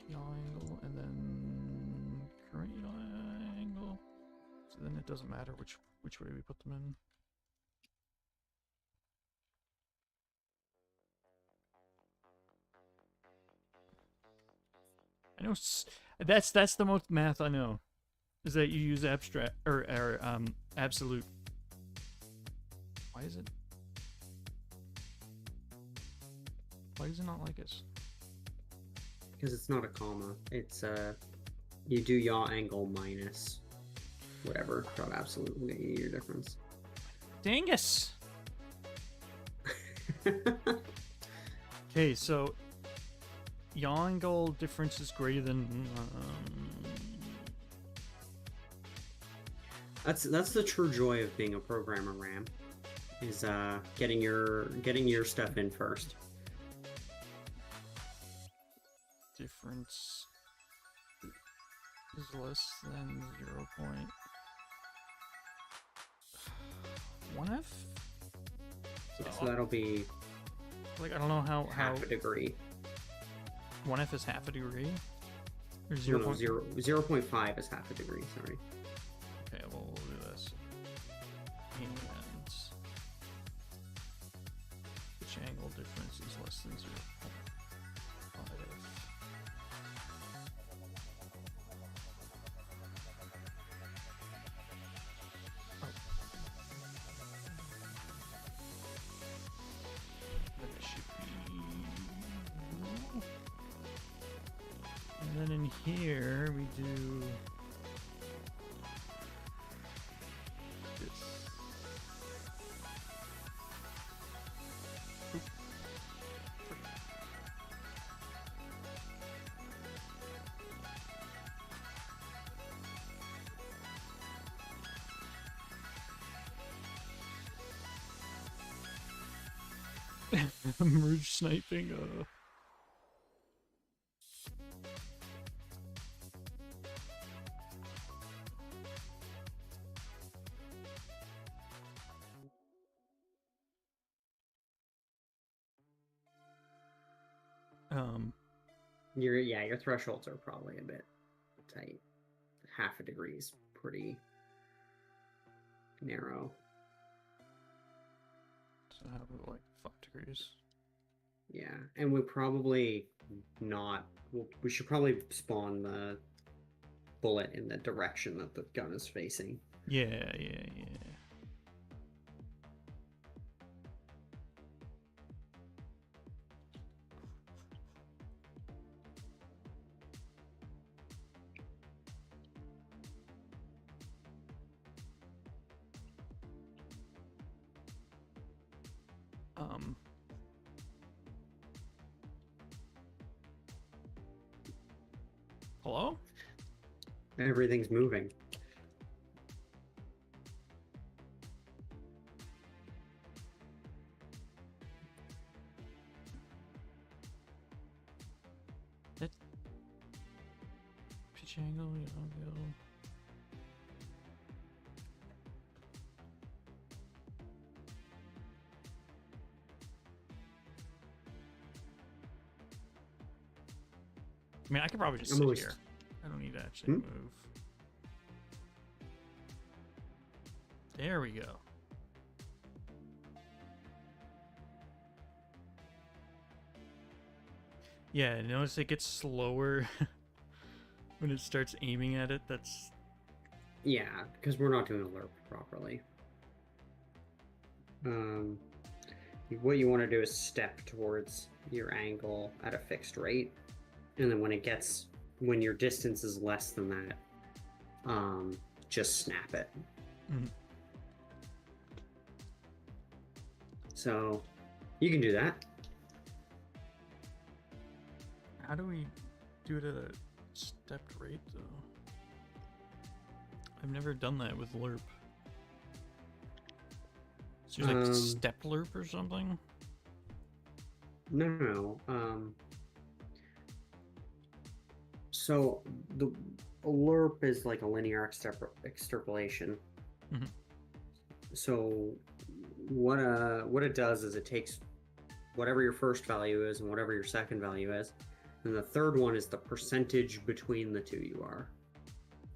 yaw angle and then current yaw angle. So then it doesn't matter which way we put them in. I know that's the most math I know, is that you use abstract or absolute. Why is it? Why does it not like us? Because it's not a comma. It's you do yaw angle minus whatever dot absolute will get you your difference. Dingus. Okay, so yaw angle difference is greater than. That's the true joy of being a programmer, Ram, is getting your stuff in first. Difference is less than 0.1f. So that'll be Like, I don't know how half a degree. 1f is half a degree, or No, 0. no, 0.5 is half a degree. Sorry. Okay, well, we'll do this. And which angle difference is less than 0.5? Oh. Then it should be. And then in here we do this. Oop. Merge sniping. Your thresholds are probably a bit tight. Half a degree is pretty narrow. So how about like 5 degrees? Yeah, and we probably not. We should probably spawn the bullet in the direction that the gun is facing. Yeah. Hello? Everything's moving. Pitch angle, I mean, I could probably just sit here. I don't need to actually move. There we go. Yeah, notice it gets slower when it starts aiming at it. That's... Yeah, because we're not doing alert properly. What you want to do is step towards your angle at a fixed rate. And then when your distance is less than that, just snap it. Mm-hmm. So you can do that. How do we do it at a stepped rate, though? I've never done that with LERP. So there's like step LERP or something? No. So the LERP is like a linear extrapolation. Mm-hmm. So what it does is it takes whatever your first value is and whatever your second value is, and the third one is the percentage between the two you are,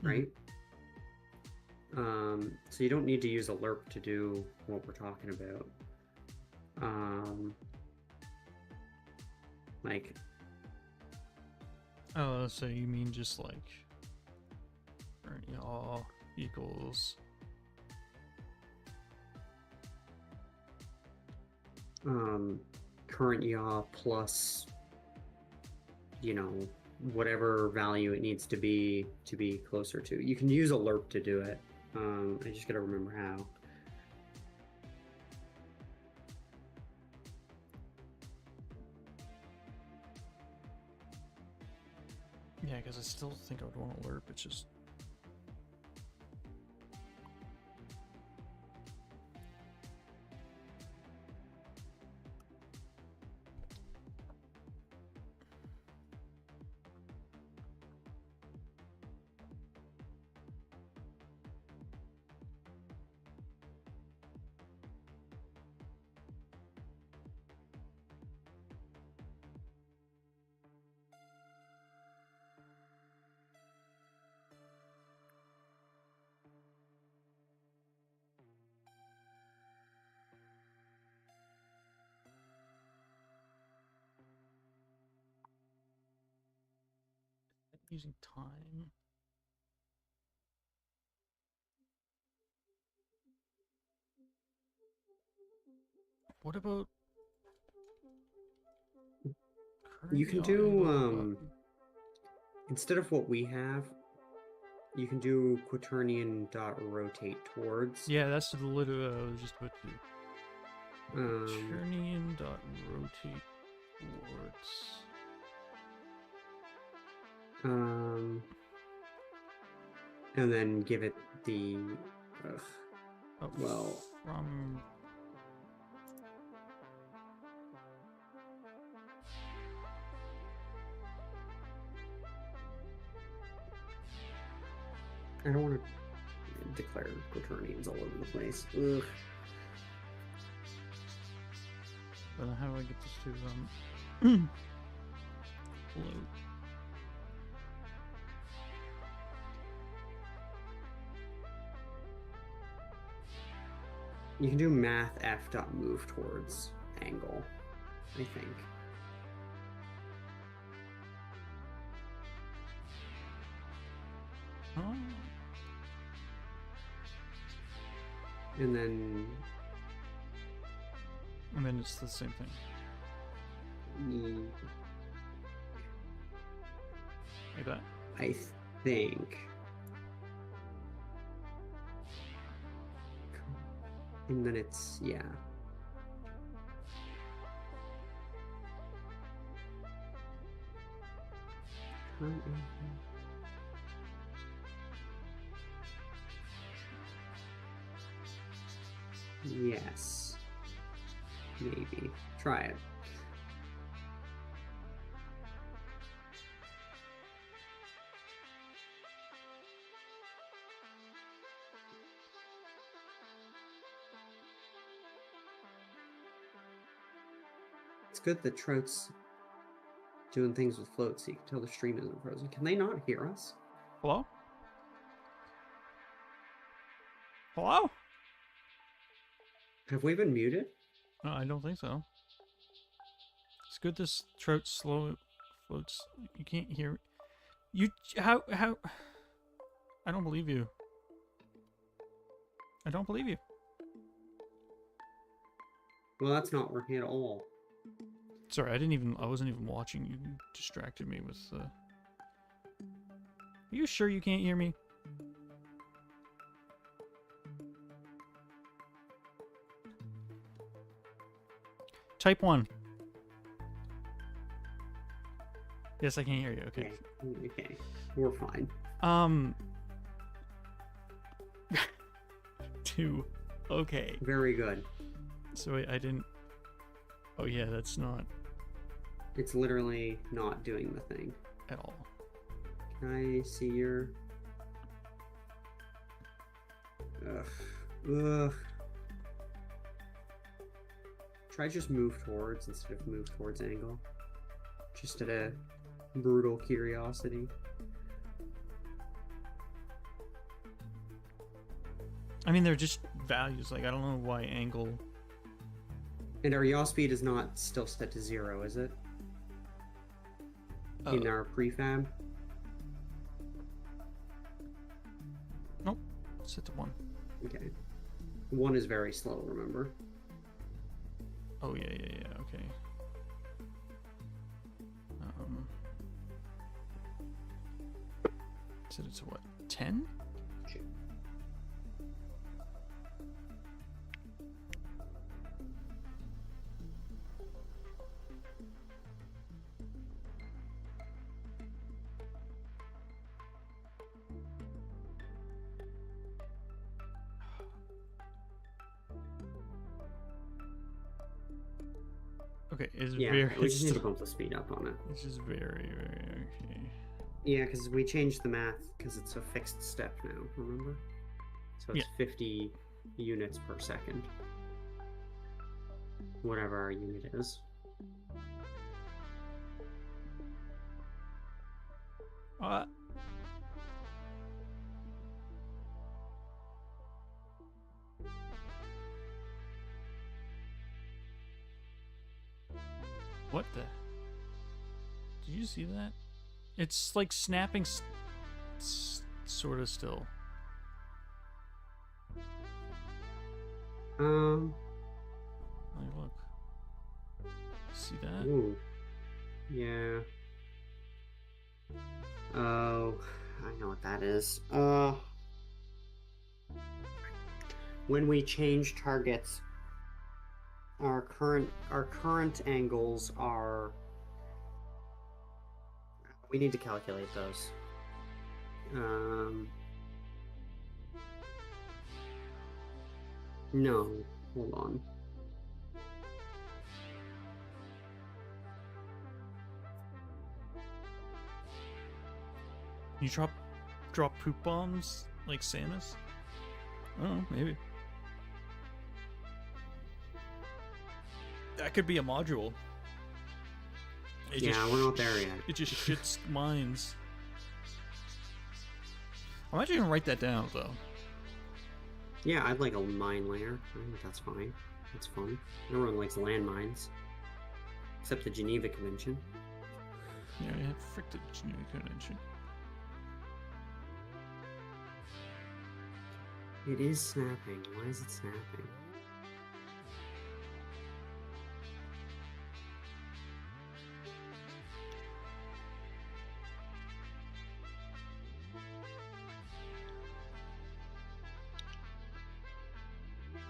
right? So you don't need to use a LERP to do what we're talking about. Like, oh, so you mean just like yaw equals current yaw plus, whatever value it needs to be closer to. You can use a LERP to do it. I just gotta remember how. Yeah, because I still think I would want to LERP. It's just... using time. What about... You can do, instead of what we have, you can do quaternion.rotate towards. Yeah, that's the literal I was just about to do. Quaternion.rotate towards... and then give it the, from... I don't want to declare quaternions all over the place. Ugh. But how do I get this to float. You can do math f dot move towards angle, I think. Oh. And then it's the same thing. Like that. I think. And then it's, yeah. Yes. Maybe. Try it. It's good that Trout's doing things with float so you can tell the stream isn't frozen. Can they not hear us? Hello? Hello? Have we been muted? No, I don't think so. It's good this trout slow floats. You can't hear. You how? I don't believe you. I don't believe you. Well, that's not working at all. Sorry, I wasn't even watching. You distracted me with. Are you sure you can't hear me? Type 1. Yes, I can hear you. Okay. Okay. We're fine. 2. Okay. Very good. So wait, I didn't. Oh yeah, that's not It's literally not doing the thing. at all. Can I see your... Ugh. Ugh. Try just move towards instead of move towards angle. Just out of brutal curiosity. I mean, they're just values. Like, I don't know why angle. And our yaw speed is not still set to 0, is it? In our prefab? Nope. Set to 1. Okay. 1 is very slow, remember? Oh yeah. Okay. Set it to what? 10? Okay, it's Yeah, very. we just need to bump the speed up on it. It's just very okay. Yeah, because we changed the math because it's a fixed step now, remember? So it's 50 units per second. Whatever our unit is. What the? Did you see that? It's like snapping sort of still. Like, look. See that? Ooh. Yeah. Oh, I know what that is. When we change targets, our current angles are... We need to calculate those. No, hold on. You drop poop bombs like Samus? Oh, maybe. That could be a module. It Yeah, we're not there yet. It just shits mines. I'm actually gonna write that down though. Yeah, I'd like a mine layer. I think that's fine. That's fun. Everyone likes landmines. Except the Geneva Convention. Yeah, frick the Geneva Convention. It is snapping. Why is it snapping?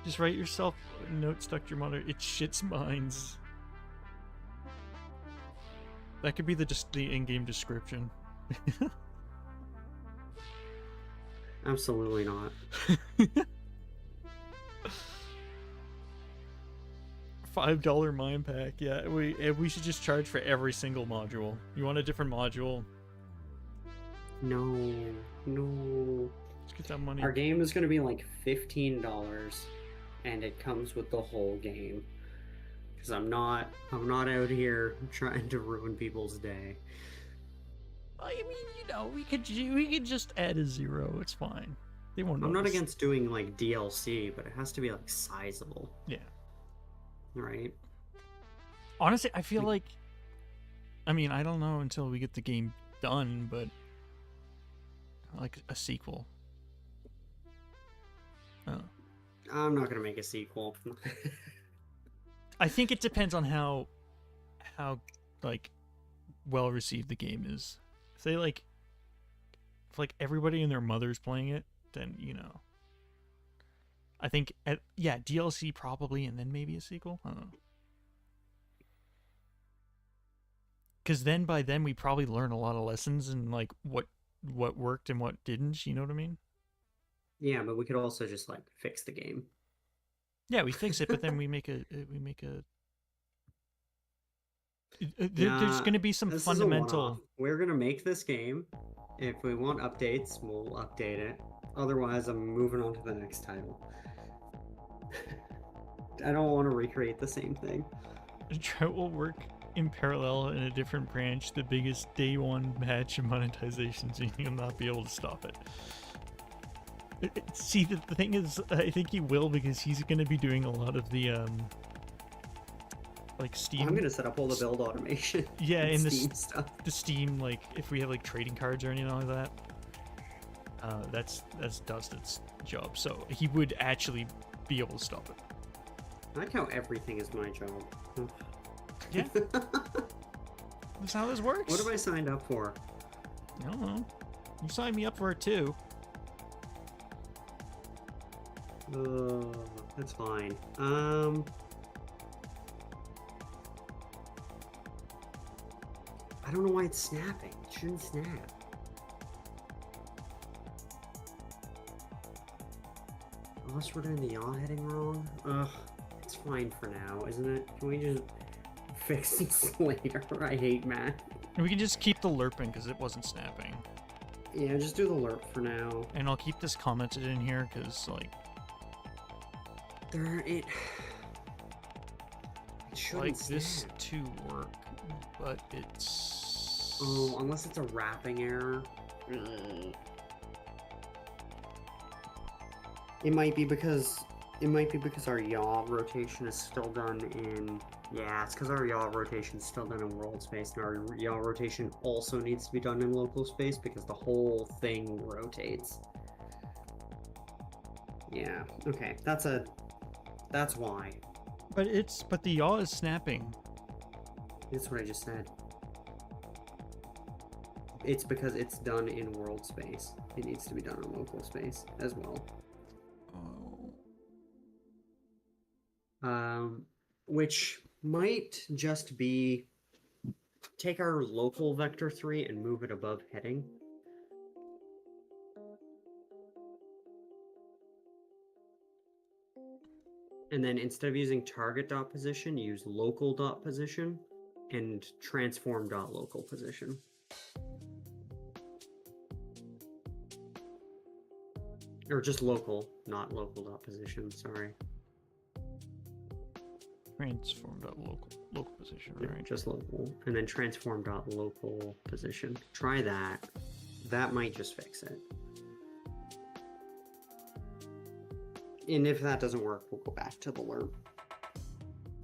Just write yourself a note stuck to your monitor. It shits mines. That could be just the in-game description. Absolutely not. $5 mine pack. Yeah, we should just charge for every single module. You want a different module? No. No. Let's get that money. Our game is going to be like $15, and it comes with the whole game. Because I'm not out here trying to ruin people's day. I mean, you know, we could just add a 0. It's fine. They won't. I'm not notice. against doing like DLC, but it has to be like sizable. Yeah. Right. Honestly, I feel like. I mean, I don't know until we get the game done, but like a sequel. Oh. I'm not gonna make a sequel. I think it depends on how like well received the game is. If they if everybody and their mother's playing it, then you know. I think DLC probably, and then maybe a sequel. I don't know. Because then by then we probably learn a lot of lessons and like what worked and what didn't. You know what I mean? Yeah, but we could also just like fix the game. Yeah, we fix it, but then we make a there's going to be some This fundamental. is a one-off. We're gonna make this game. If we want updates, we'll update it. Otherwise, I'm moving on to the next title. I don't want to recreate the same thing. Trout will work in parallel in a different branch. The biggest day one batch of monetization, so you'll not be able to stop it. See, the thing is, I think he will because he's going to be doing a lot of the like Steam. I'm gonna set up all the build automation. Yeah, in Steam stuff. The Steam, like if we have like trading cards or anything like that. That's Dustin's job, so he would actually be able to stop it. I like how everything is my job. Yeah. That's how this works. What have I signed up for? I don't know. You signed me up for it too. That's fine. I don't know why it's snapping. It shouldn't snap. Unless we're doing the yaw heading wrong. Ugh, it's fine for now, isn't it? Can we just fix this later? I hate math. And we can just keep the lerping because it wasn't snapping. Yeah, just do the lerp for now. And I'll keep this commented in here because like it shouldn't like snap. this to work, but it's unless it's a wrapping error. It might be because our yaw rotation is still done in. Yeah, it's because our yaw rotation is still done in world space, and our yaw rotation also needs to be done in local space because the whole thing rotates. Yeah. Okay. That's why. But the yaw is snapping. That's what I just said. It's because it's done in world space. It needs to be done in local space as well. Which might just be take our local vector 3 and move it above heading. And then instead of using target dot position, use local dot position and transform dot local position. Or just local, not local dot position, sorry. Local position, right? Just local, and then transform.local position. Try that. That might just fix it. And if that doesn't work, we'll go back to the lerp.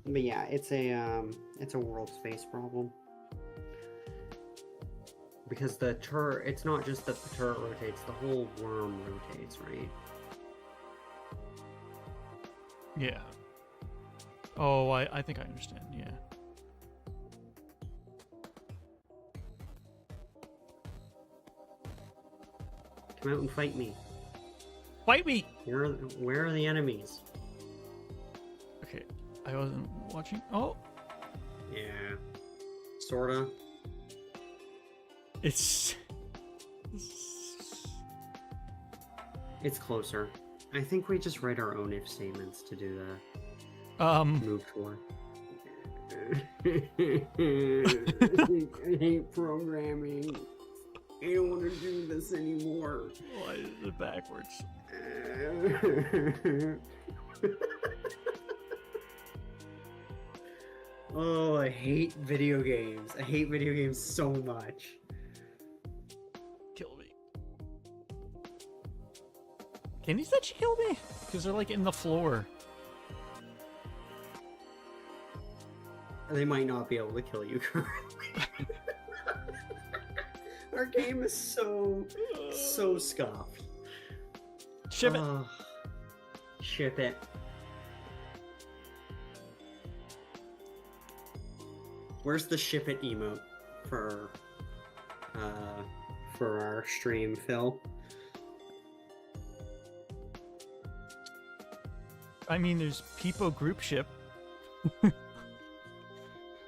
But yeah, it's a world space problem. Because the turret, it's not just that the turret rotates, the whole worm rotates, right? Yeah. Oh, I think I understand, yeah. Come out and fight me. Fight me! Where are the enemies? Okay, I wasn't watching. Oh! Yeah. Sorta. It's closer. I think we just write our own if statements to do that. Move toward. I hate programming. I don't want to do this anymore. Why is it backwards? Oh, I hate video games. I hate video games so much. Kill me. Can these actually kill me? Because they're like in the floor. They might not be able to kill you currently. Our game is so scuffed. Ship it. Ship it. Where's the ship it emote for our stream, Phil? I mean, there's Peepo group ship.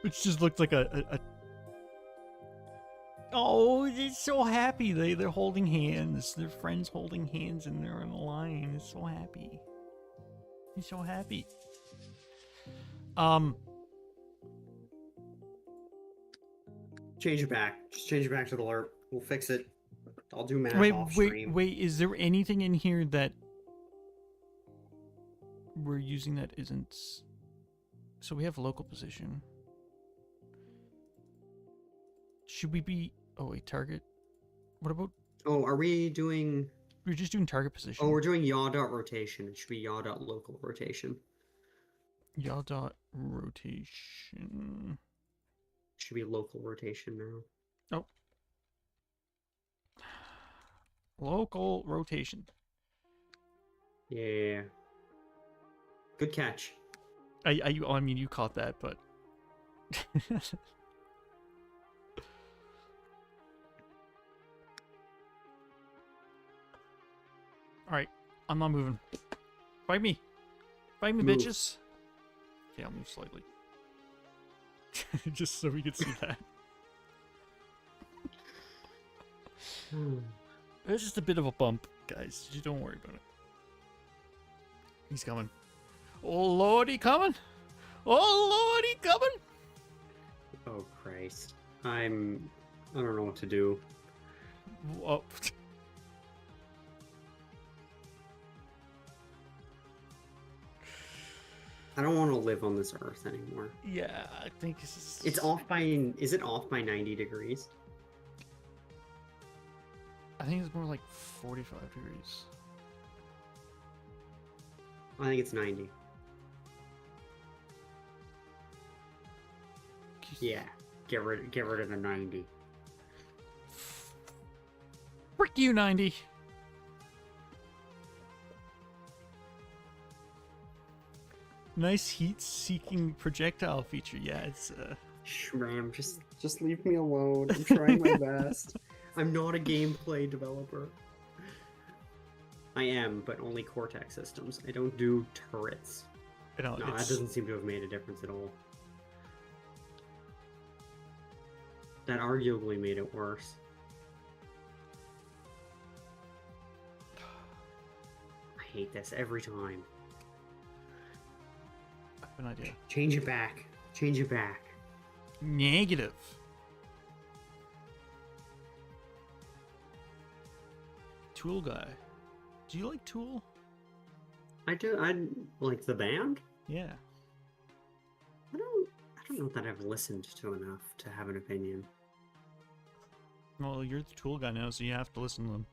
Which just looked like a... Oh, they're so happy. They're holding hands. They're friends holding hands and they're in a line. It's so happy. He's so happy. Change it back. Just change it back to the lerp. We'll fix it. I'll do math off wait, stream. wait. Is there anything in here that we're using that isn't... So we have local position. Should we be... Oh, wait, target. What about... Oh, are we doing... We're just doing target position. Oh, we're doing yaw.rotation. It should be yaw.local rotation. Yaw.rotation. Should be local rotation now. Oh. Local rotation. Yeah. Good catch. I mean, you caught that, but... Alright, I'm not moving. Fight me! Fight me, Move. bitches! Okay, I'll move slightly. Just so we can see that. It's just a bit of a bump, guys. You don't worry about it. He's coming. Oh, Lord, he coming! Oh, Lord, he coming! Oh, Christ. I don't know what to do. Oh. I don't want to live on this earth anymore. Yeah, I think it's... It's off by... Is it off by 90 degrees? I think it's more like 45 degrees. I think it's 90. Yeah. Get rid of the 90. Frick you, 90. Nice heat-seeking projectile feature. Yeah, it's Shram, just leave me alone. I'm trying my best. I'm not a gameplay developer. I am, but only Cortex systems. I don't do turrets. No, that doesn't seem to have made a difference at all. That arguably made it worse. I hate this every time. I have an idea. Change it back. Change it back. Negative. Tool guy. Do you like Tool? I do. I like the band. Yeah. I don't know that I've listened to enough to have an opinion. Well, you're the tool guy now, so you have to listen to them.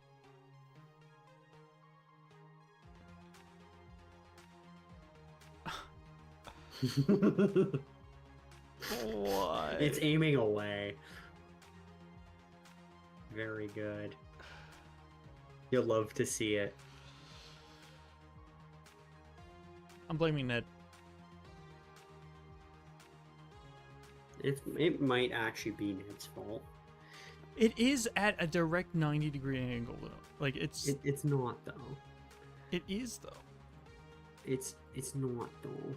What? It's aiming away. Very good. You'll love to see it. I'm blaming Ned. It might actually be Ned's fault. It is at a direct 90-degree angle, though. Like, it's not though. It is, though. It's not though.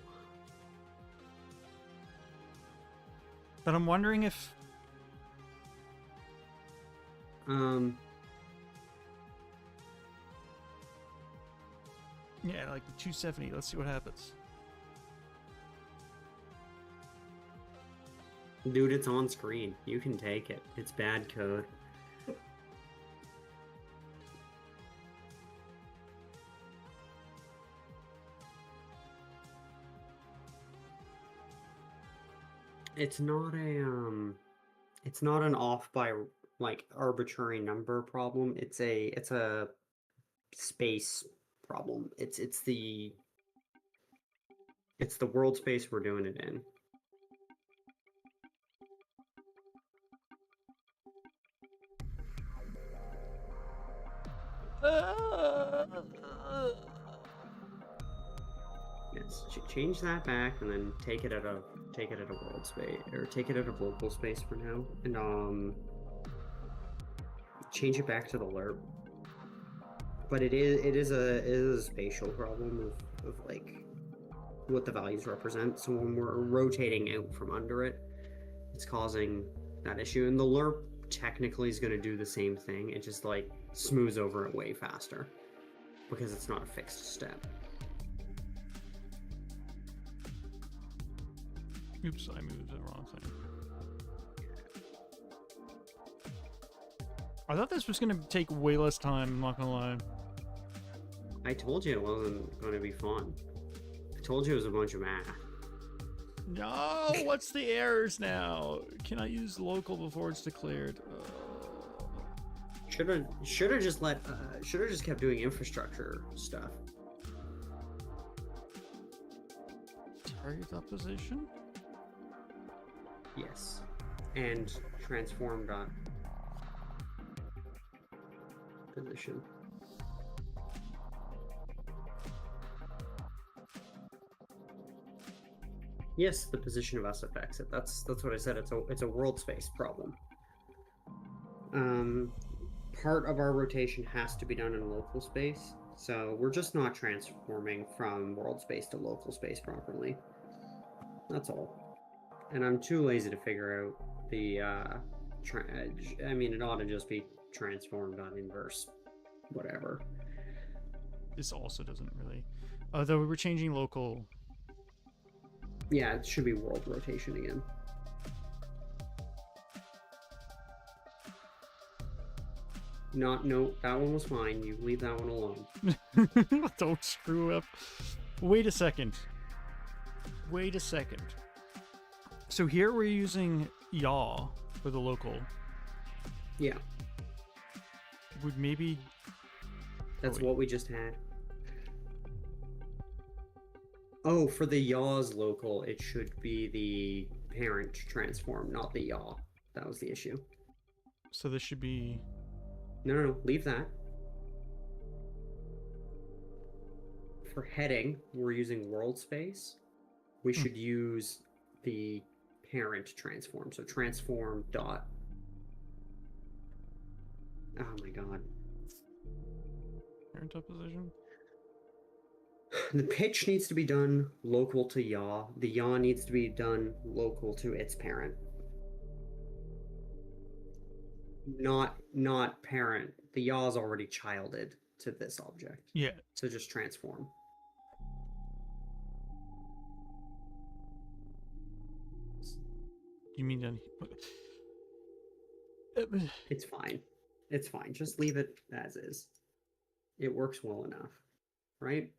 But I'm wondering if... Yeah, like 270. Let's see what happens. Dude, it's on screen. You can take it. It's bad code. It's not an off by like arbitrary number problem. It's a space problem. It's the world space we're doing it in. Yes, change that back and then take it at a world space, or take it at a local space for now, and change it back to the lerp. But it is a spatial problem of like what the values represent. So when we're rotating out from under it, it's causing that issue. And the lerp technically is going to do the same thing. It just like smooths over it way faster because it's not a fixed step. Oops, I moved the wrong thing. I thought this was going to take way less time, I'm not going to lie. I told you it wasn't going to be fun. I told you it was a bunch of math. No, what's the errors now? Can I use local before it's declared? Should have just kept doing infrastructure stuff. Target opposition? Yes, and transform dot position. Yes, the position of us affects it. That's what I said. It's a world space problem. Part of our rotation has to be done in local space, so we're just not transforming from world space to local space properly. That's all. And I'm too lazy to figure out the I mean, it ought to just be transformed on inverse whatever. This also doesn't really, although we were changing local. Yeah, it should be world rotation again. No, that one was fine. You leave that one alone. Don't screw up. Wait a second. So here we're using yaw for the local. Yeah. Would maybe... That's what we just had. Oh, for the yaw's local, it should be the parent transform, not the yaw. That was the issue. So this should be... No, leave that. For heading, we're using world space. We should use the parent transform. So transform dot... Oh my god. Parent opposition? The pitch needs to be done local to yaw. The yaw needs to be done local to its parent. Not parent. The yaw is already childed to this object. Yeah. So just transform. You mean then? It's fine. It's fine. Just leave it as is. It works well enough, right?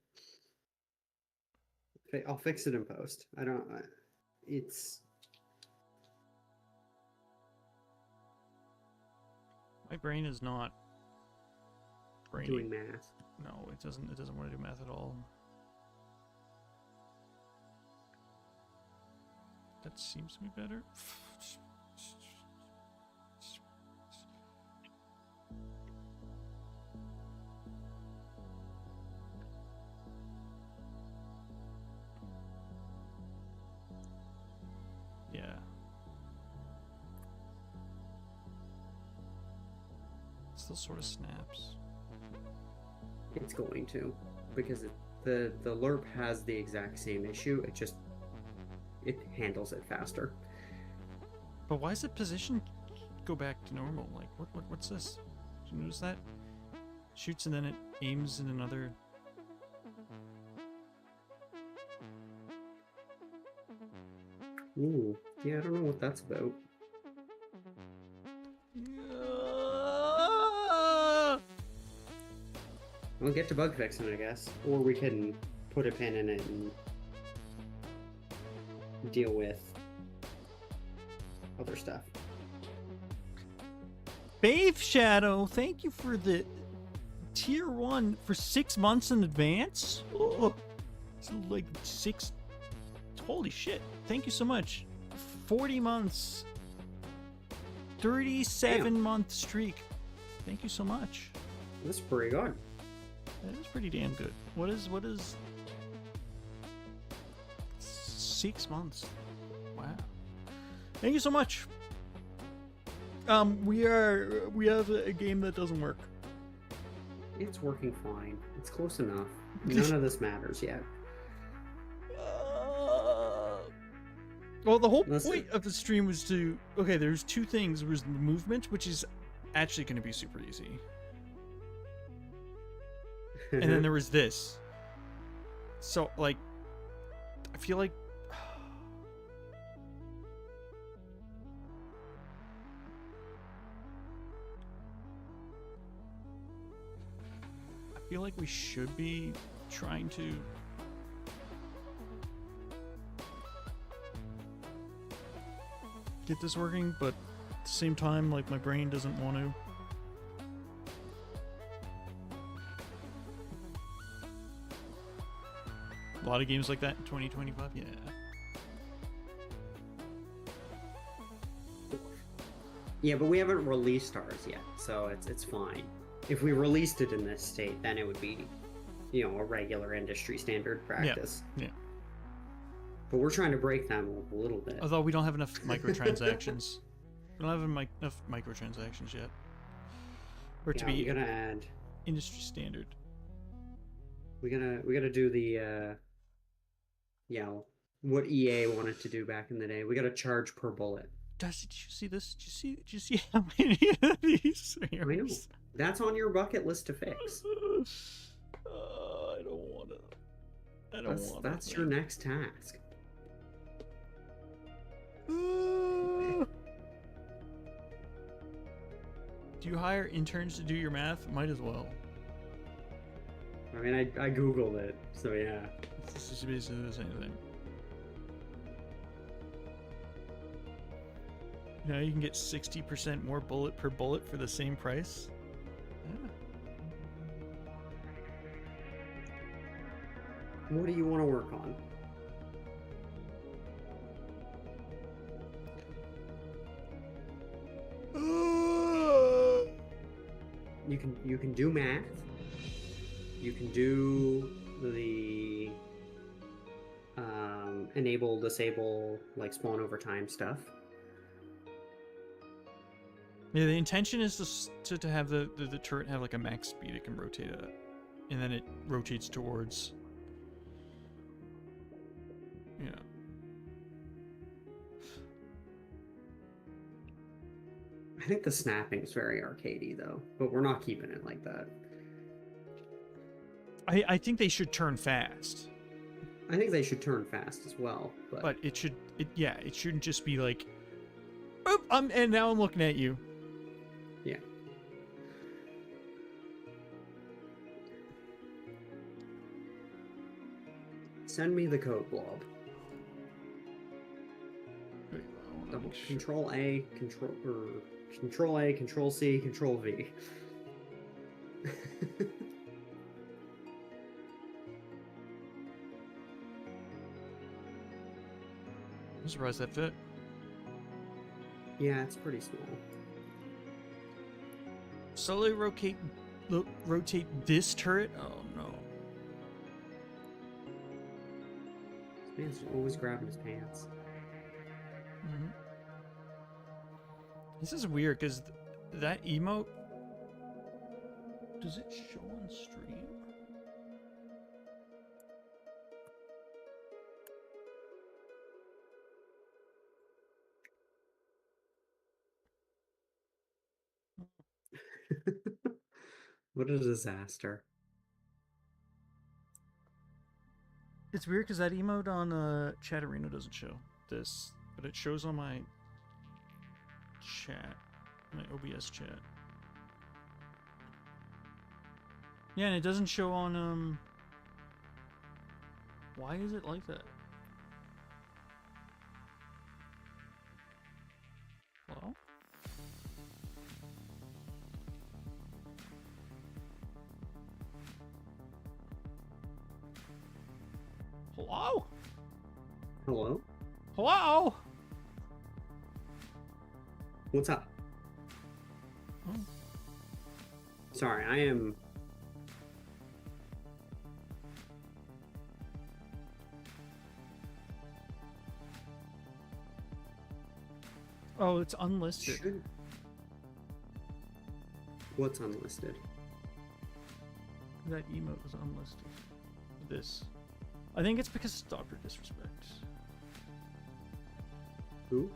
I'll fix it in post. it's My brain is not brainy. doing math. No, it doesn't. It doesn't want to do math at all. That seems to be better. Yeah. Still sort of snaps. It's going to, because the LERP has the exact same issue. It handles it faster. But why does the position go back to normal? Like, what's this? Did you notice that? Shoots and then it aims in another. Ooh, yeah, I don't know what that's about. We'll get to bug fixing, I guess, or we can put a pin in it and deal with other stuff. Bave Shadow, thank you for the tier 1 for 6 months in advance. Oh, it's like 6. Holy shit! Thank you so much. 40 months, 37-month streak. Thank you so much. That's pretty good. That is pretty damn good. What is 6 months? Wow. Thank you so much. We have a game that doesn't work. It's working fine. It's close enough. None of this matters yet. Well, the whole point of the stream was to... Okay, there's two things. There was the movement, which is actually going to be super easy. And then there was this. So, like... I feel like... I feel like we should be trying to... get this working, but at the same time, like, my brain doesn't want to. A lot of games like that in 2025, yeah. Yeah, but we haven't released ours yet, so it's fine. If we released it in this state, then it would be, you know, a regular industry standard practice. Yeah. But we're trying to break them a little bit. Although we don't have enough microtransactions. We don't have enough microtransactions yet. For it to be we gotta add industry standard. We gotta do the what EA wanted to do back in the day. We gotta charge per bullet. Did you see this? Did you see how many of these are yours? I know. That's on your bucket list to fix. I don't wanna. That's your next task. Do you hire interns to do your math? Might as well. I mean, I googled it, so yeah. This is basically the same thing. You know, you can get 60% more bullet per bullet for the same price. Yeah. What do you want to work on? You can do math. You can do the enable, disable, like spawn over time stuff. Yeah, the intention is to have the turret have like a max speed it can rotate at, and then it rotates towards. Yeah. I think the snapping is very arcadey though, but we're not keeping it like that. I think they should turn fast. I think they should turn fast as well, but it shouldn't just be like, oop, and now I'm looking at you. Yeah. Send me the code, Blob. Double Make sure. Control A, Control A, Control C, Control V. I'm surprised that fit. Yeah, it's pretty small. Slowly rotate this turret. Oh no. This man's always grabbing his pants. Mm-hmm. This is weird because that emote. Does it show on stream? What a disaster. It's weird because that emote on Chatterino doesn't show this, but it shows on my chat, my OBS chat. Yeah, and it doesn't show on Why is it like that? Hello? Hello? Hello? Hello? What's up? Oh. Sorry, I am... Oh, it's unlisted. Should... What's unlisted? That emote was unlisted. This. I think it's because it's Dr. Disrespect. Who?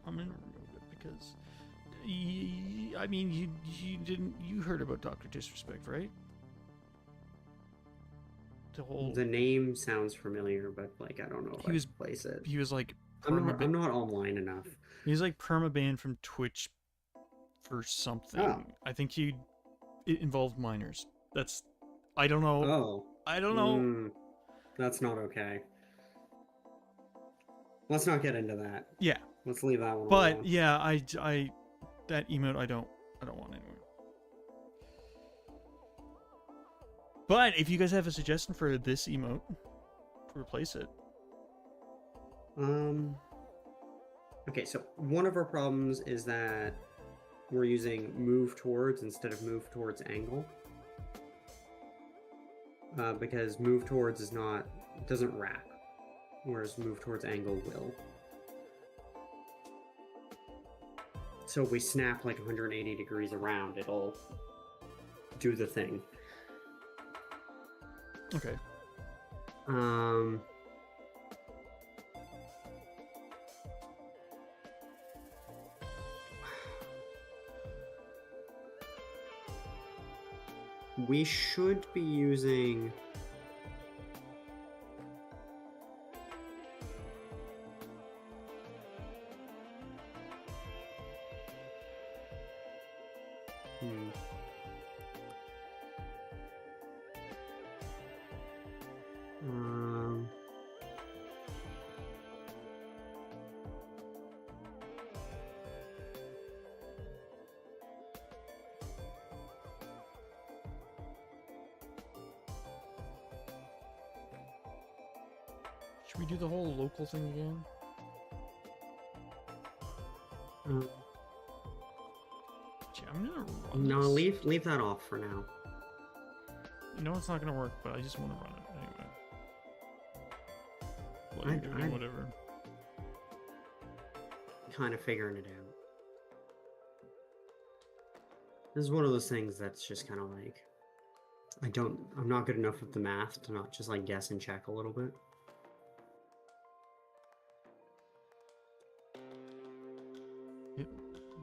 I'm gonna remove it because I mean you heard about Dr. Disrespect, right? The whole The name sounds familiar, but like I don't know if He I was- can place it. he was like I'm perma not online enough. he was like permabanned from Twitch for something. Oh. I think it involved minors. That's I don't know. Oh. I don't know. That's not okay. Let's not get into that. Yeah. Let's leave that one But alone. yeah, I that emote I don't want anyway. But if you guys have a suggestion for this emote, to replace it. Okay, so one of our problems is that we're using move towards instead of move towards angle. Because move towards doesn't wrap, whereas move towards angle will. So if we snap like 180 degrees around, it'll do the thing. Okay. We should be using... Should we do the whole local thing again? Gee, I'm gonna run No, this. leave that off for now. You know it's not gonna work, but I just want to run it anyway. While you're doing whatever. Kind of figuring it out. This is one of those things that's just kind of like, I'm not good enough at the math to not just like guess and check a little bit.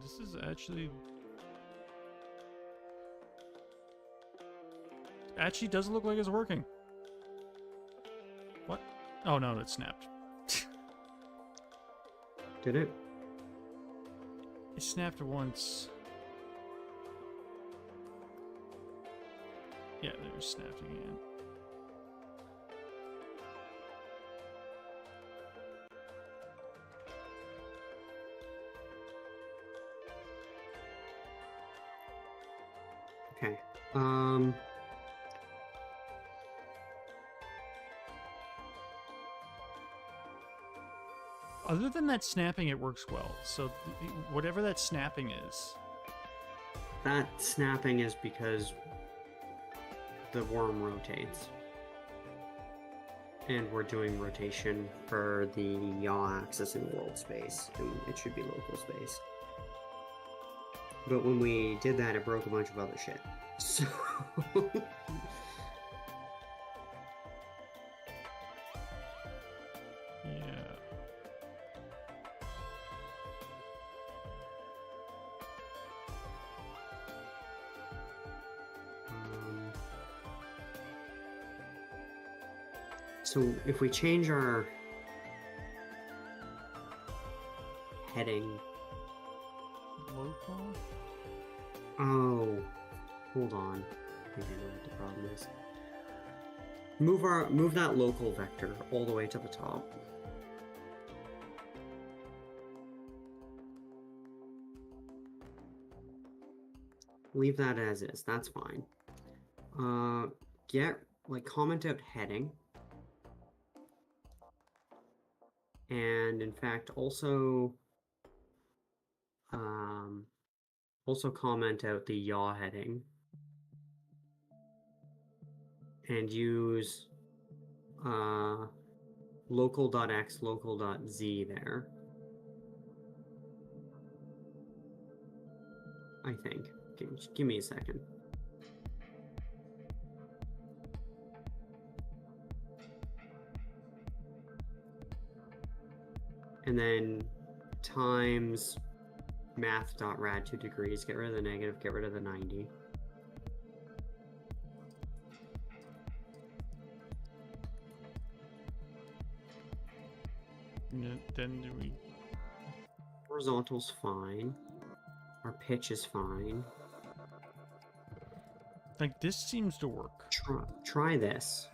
This is actually does look like it's working. What? Oh no, it snapped. Did it? It snapped once. Yeah, there it snapped again. Um, Other than that snapping, it works well. So whatever that snapping is. that snapping is because the worm rotates. And we're doing rotation for the yaw axis in world space, and it should be local space. But when we did that, it broke a bunch of other shit. So... Yeah. So if we change our heading... Local? Oh, hold on. I think I know what the problem is. Move that local vector all the way to the top. Leave that as is. That's fine. Comment out heading. And in fact, also comment out the yaw heading. And use local.x, local.z there. I think. Give me a second. And then times math.rad 2 degrees. Get rid of the negative, get rid of the 90. Then do we... Horizontal's fine. Our pitch is fine. Like, this seems to work. Try this.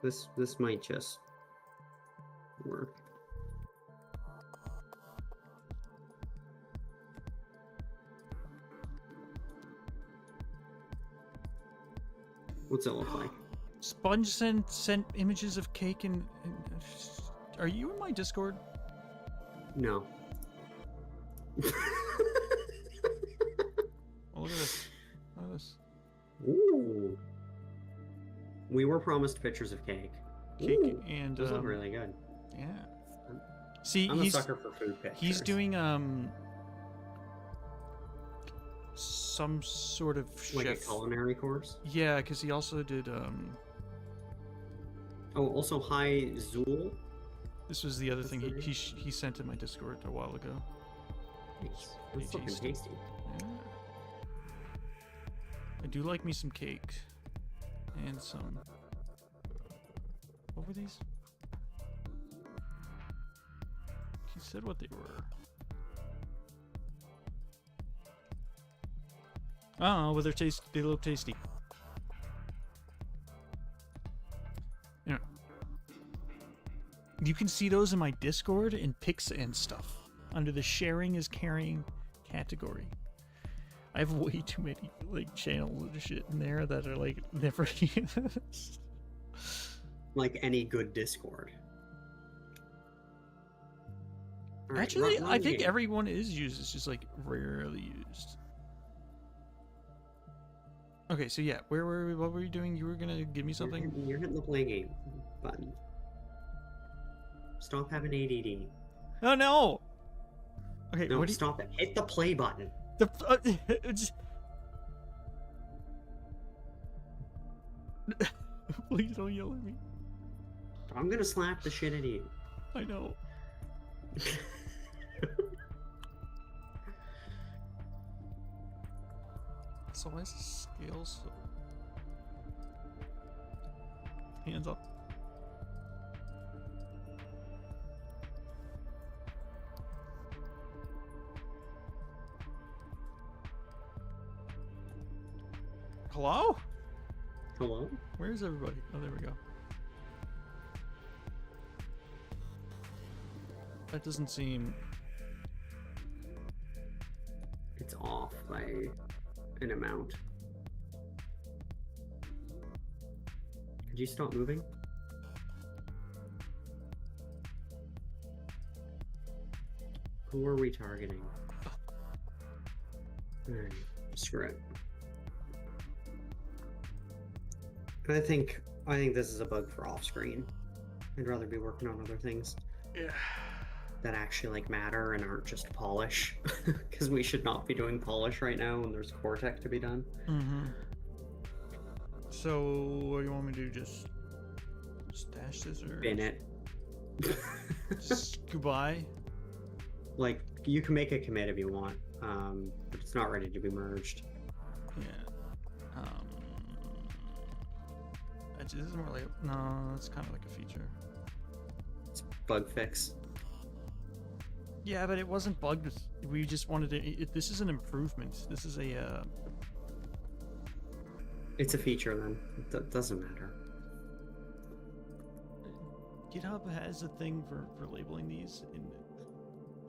This might just work. What's it look like? Sponge sent images of cake and are you in my Discord? No. Oh, look at this. Look at this. Ooh. We were promised pictures of cake. Cake Ooh, and those look really good. yeah. See, I'm a sucker for food pictures. he's doing some sort of like chef. a culinary course. Yeah, because he also did Oh, also hi Zool. this was the other That's thing the he sent in my Discord a while ago. Nice. Pretty That's looking tasty. tasty. Yeah. I do like me some cake and some. What were these? He said what they were. Oh, but they look tasty. Yeah. You can see those in my Discord in pics and stuff under the sharing is caring category. I have way too many like channels and shit in there that are like never used. Like any good Discord. All right, Actually, run I the think game. everyone is used. It's just like rarely used. Okay, so yeah, where were we? What were you doing? You were gonna give me something? You're hitting the play game button. Stop having ADD. Oh no! Okay, No, what do you, stop it. Hit the play button. the it's- Please don't yell at me. I'm gonna slap the shit out of you. I know. So why is the scale so... Hands up. Hello? Hello? Where's everybody? Oh, there we go. That doesn't seem... It's off by an amount. Could you stop moving? Who are we targeting? Alright, screw it. I think this is a bug for off screen. I'd rather be working on other things. Yeah. That actually like matter and aren't just polish. Because we should not be doing polish right now when there's core tech to be done. Mm-hmm. So what do you want me to do? Just stash this or Bin it. just goodbye? Like you can make a commit if you want, but it's not ready to be merged. Yeah. This is more like no, it's kind of like a feature. It's bug fix. Yeah, but it wasn't bugged. We just wanted to. This is an improvement. This is a. It's a feature then. It doesn't matter. GitHub has a thing for labeling these.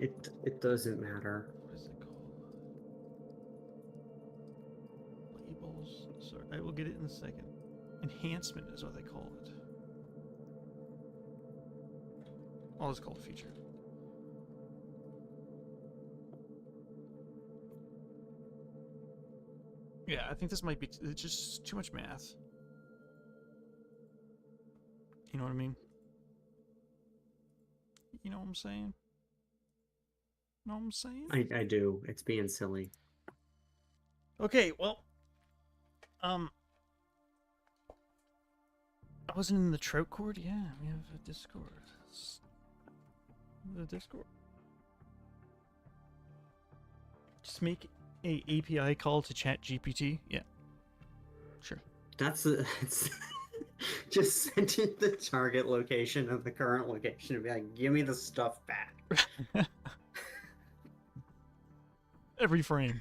It doesn't matter. What is it called? Labels. Sorry, I will get it in a second. Enhancement is what they call it. Oh, it's called a feature. Yeah, I think this might be it's just too much math. You know what I mean? You know what I'm saying? Know what I'm saying? I do. It's being silly. Okay, well, I wasn't in the Trout Cord. Yeah, we have a Discord. The Discord. Just make a API call to ChatGPT. Yeah, sure. That's just send it the target location and the current location and be like, give me the stuff back. Every frame.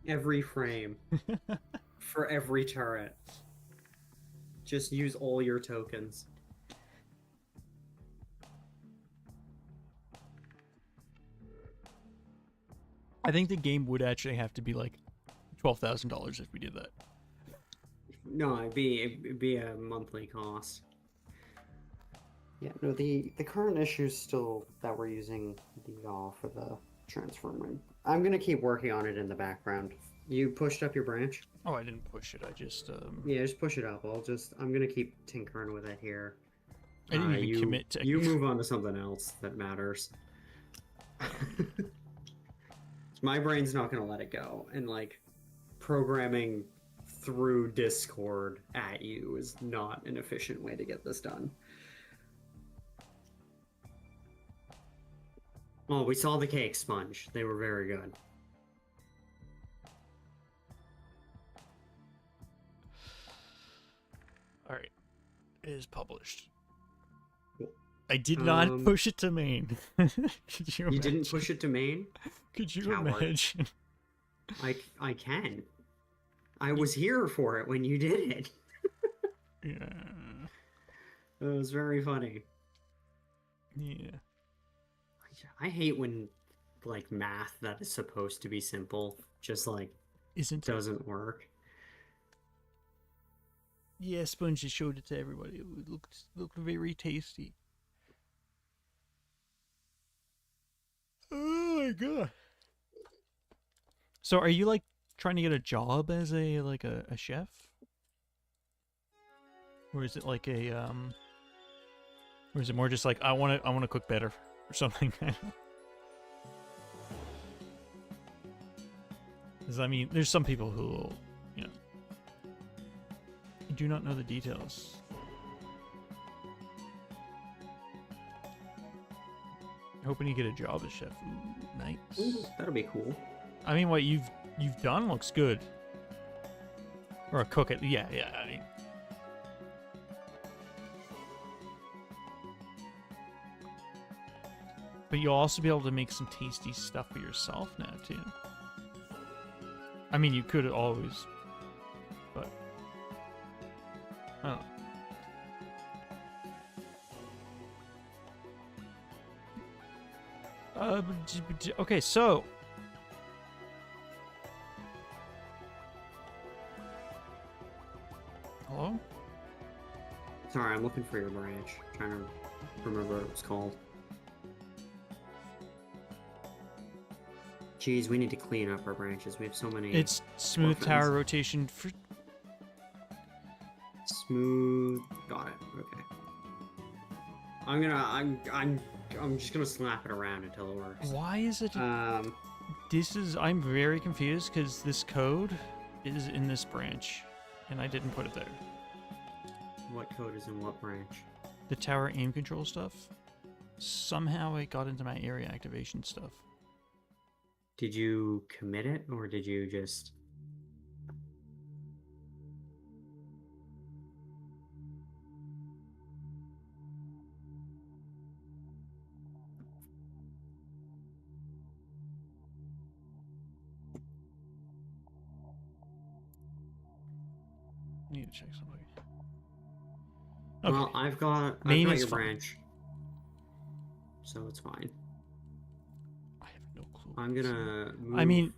Every frame. For every turret. Just use all your tokens. I think the game would actually have to be like $12,000 if we did that. No, it'd be a monthly cost. Yeah, no, the current issue is still that we're using the YAW for the transfer room. I'm gonna keep working on it in the background. You pushed up your branch? Oh, I didn't push it. I just Yeah, just push it up. I'm gonna keep tinkering with it here. I didn't even commit to. You move on to something else that matters. My brain's not gonna let it go, and like programming through Discord at you is not an efficient way to get this done. Oh, we saw the cake sponge. They were very good. All right, it is published. Cool. I did not push it to main. Could you didn't push it to main? Could you Coward. imagine? I can. I was here for it when you did it. Yeah. It was very funny. Yeah. I hate when like math that is supposed to be simple just like doesn't work. Yeah, Sponge just showed it to everybody. It looked very tasty. Oh my god. So are you like trying to get a job as a chef? Or is it like a or is it more just like I want to cook better or something? Because I mean, there's some people who, you know, do not know the details. Hoping you get a job as chef. Ooh, nice. Ooh, that'll be cool. I mean, what you've done looks good. Or a cook it. Yeah. I mean, but you'll also be able to make some tasty stuff for yourself now too. I mean, you could always, but I don't know. Okay, so Sorry, I'm looking for your branch. Trying to remember what it was called. Geez, we need to clean up our branches. We have so many. It's smooth orphans. tower rotation for. Smooth. Got it. Okay. I'm just gonna slap it around until it works. Why is it? Um. I'm very confused because this code is in this branch, and I didn't put it there. What code is in what branch? The tower aim control stuff. Somehow it got into my area activation stuff. Did you commit it or did you just? I need to check something. Okay. Well, I've got Main your is fine. branch, so it's fine. I have no clue. I'm gonna move I mean,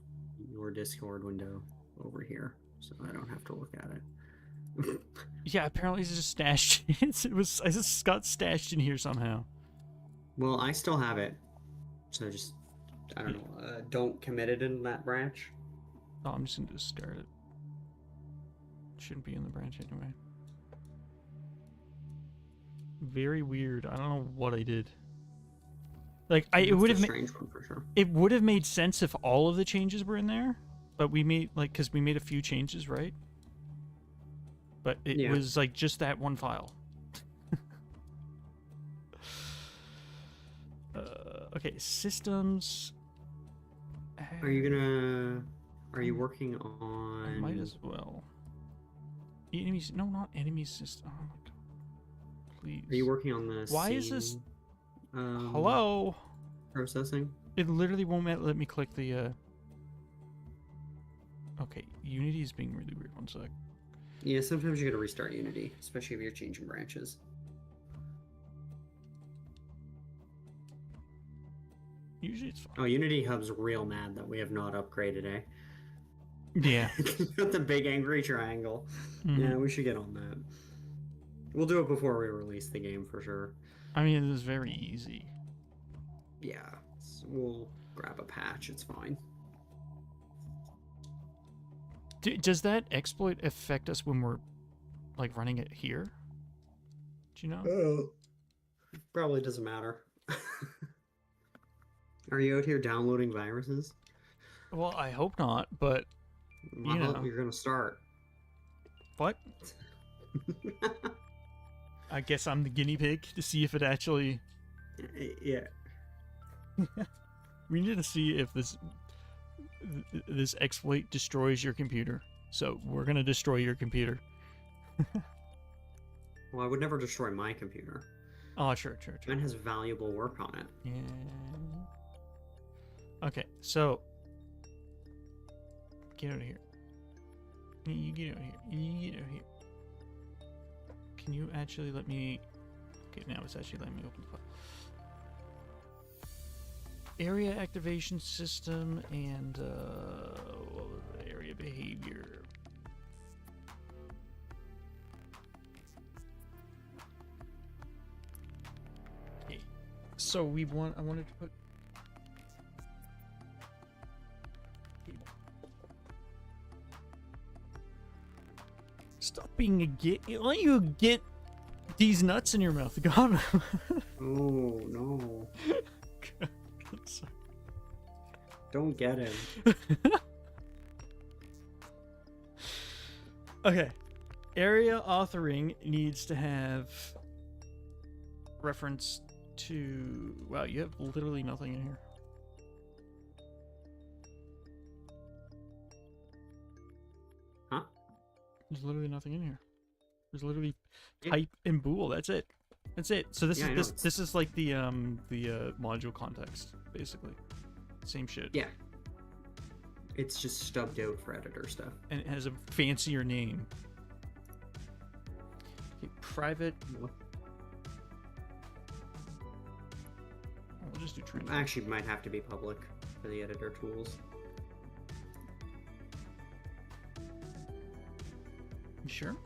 your Discord window over here, so I don't have to look at it. yeah. Apparently, it's just stashed. It was. I just got stashed in here somehow. Well, I still have it, so just I don't know. Don't commit it in that branch. Oh, I'm just gonna discard it. Shouldn't be in the branch anyway. Very weird. I don't know what I did. Like it would have made strange one for sure. it would have made sense if all of the changes were in there, but we made because we made a few changes, right? But it was like just that one file. Okay, systems. Are you working on? I might as well. Enemies? No, not enemies. System. Oh my god! Please. Are you working on the? Why is this? Scene, Hello. Processing. It literally won't let me click the. Okay, Unity is being really weird. One sec. Yeah, sometimes you gotta restart Unity, especially if you're changing branches. Usually it's fine. Oh, Unity Hub's real mad that we have not upgraded, eh? Yeah. Got the big angry triangle. Mhm. Yeah, we should get on that. We'll do it before we release the game for sure. I mean, it is very easy. Yeah, we'll grab a patch. It's fine. Does that exploit affect us when we're like running it here? Do you know? Oh, probably doesn't matter. Are you out here downloading viruses? Well, I hope not, but I hope know. you're gonna start. what? I guess I'm the guinea pig to see if it actually. Yeah. We need to see if this exploit destroys your computer. So we're gonna destroy your computer. Well, I would never destroy my computer. Oh, sure. Mine has valuable work on it. Yeah. Okay, so get out of here. You get out of here. You get out of here. Can you actually let me? Okay, now it's actually letting me open the file. Area activation system and what was the area behavior? Okay, so I wanted to put. Stop being a git. Why don't you get these nuts in your mouth? God. Oh no! Sorry. Don't get him. Okay. Area authoring needs to have reference to. Wow, you have literally nothing in here. Huh? There's literally nothing in here. There's literally type and bool. That's it. That's it. So this this is like the module context basically. Same shit. Yeah. It's just stubbed out for editor stuff. And it has a fancier name. Okay, private. We'll just do training. Actually, might have to be public for the editor tools. You sure?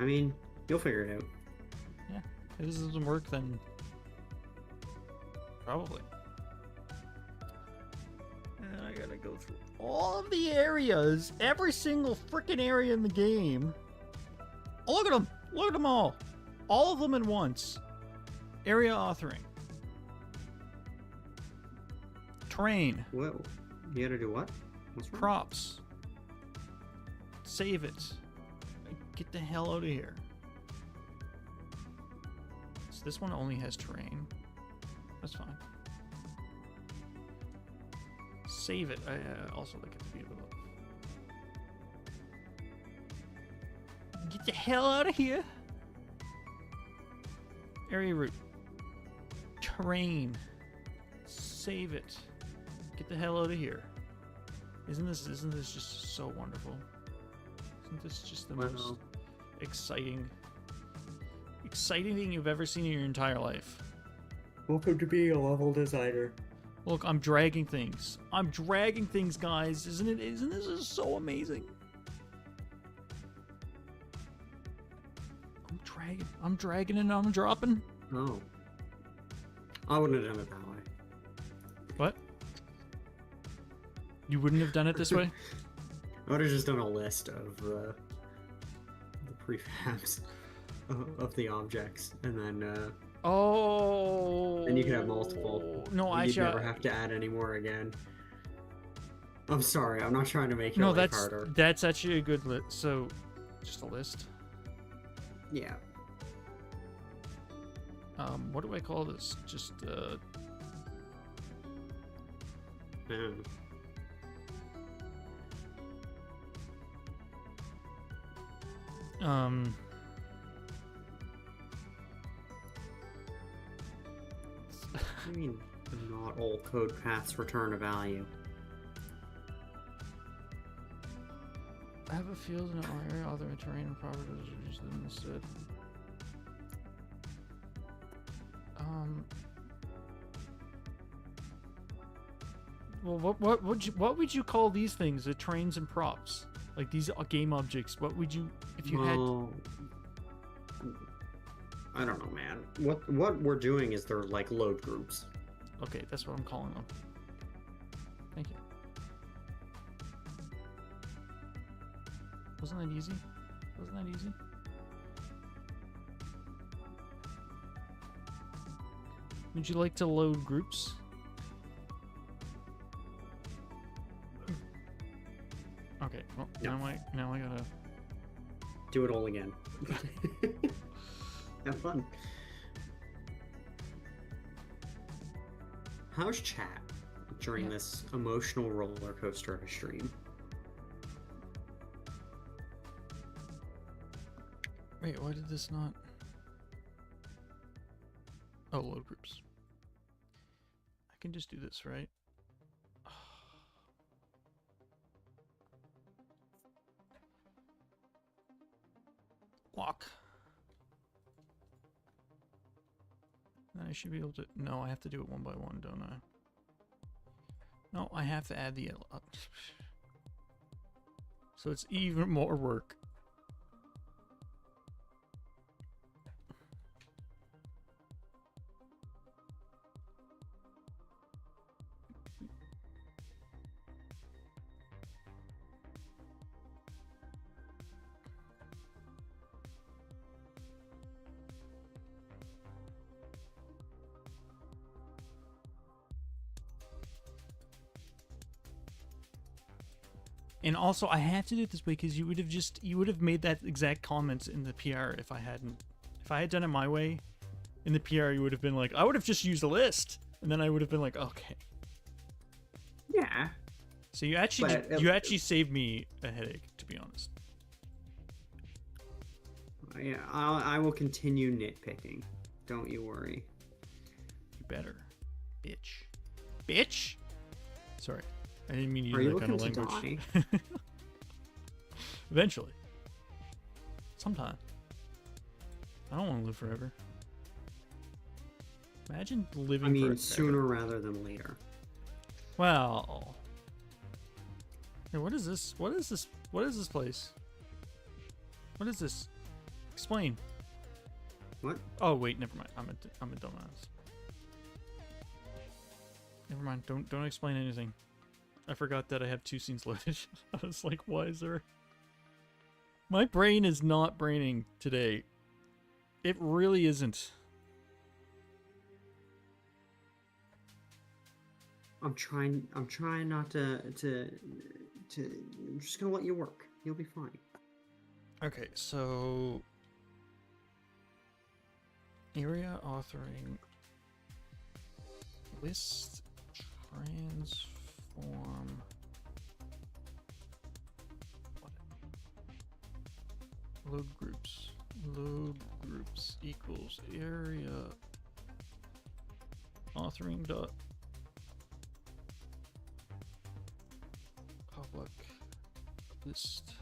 I mean, you'll figure it out. Yeah. If this doesn't work, then probably. And I gotta go through all of the areas, every single freaking area in the game. Oh, look at them! Look at them all! All of them at once. Area authoring. Terrain. Whoa. You gotta do what? What's wrong? Props. Save it. Get the hell out of here. So this one only has terrain. That's fine. Save it. I also like it to be able to... Get the hell out of here. Area root. Terrain. Save it. Get the hell out of here. Isn't this just so wonderful? Isn't this just the most exciting thing you've ever seen in your entire life? Welcome to being a level designer. Look, I'm dragging things. I'm dragging things, guys. Isn't it? Isn't this just so amazing? I'm dragging and I'm dropping. Oh. I wouldn't have done it that way. What? You wouldn't have done it this way? I would have just done a list of the prefabs of the objects, and then oh. and you could have multiple. No, you'd never have to add any more again. I'm sorry, I'm not trying to make your no, life harder. That's actually a good list. So, just a list. Yeah. What do I call this? Just I mean, not all code paths return a value. I have a field in an area, other terrain and properties are used instead. Well, what would you call these things? The terrains and props, like these game objects. What would you, if you had? I don't know, man. What we're doing is they're like load groups. Okay, that's what I'm calling them. Thank you. Wasn't that easy? Wasn't that easy? Would you like to load groups? Okay, well, No. now I gotta... Do it all again. Have fun. How's chat during this emotional roller coaster of a stream? Wait, why did this not... Oh, load groups. I can just do this, right? Walk. Then I should be able to... No, I have to do it one by one, don't I? No, I have to add the... So it's even more work. And also, I have to do it this way because you would have made that exact comment in the PR if I had done it my way. In the PR, you would have been like, I would have just used a list, and then I would have been like, okay. Yeah. So you actually saved me a headache, to be honest. Yeah, I will continue nitpicking. Don't you worry. You better, bitch. Bitch. Sorry. I didn't mean to Are use you that kind of looking language. to die? Eventually. Sometime. I don't want to live forever. Imagine living forever. Sooner rather than later. Well. Hey, what is this? What is this? What is this place? What is this? Explain. What? Oh wait, never mind. I'm a dumbass. Never mind. Don't explain anything. I forgot that I have 2 scenes loaded. I was like, why is there? My brain is not braining today. It really isn't. I'm trying not to. I'm just gonna let you work. You'll be fine. Okay, so area authoring list transform load groups equals area authoring dot public list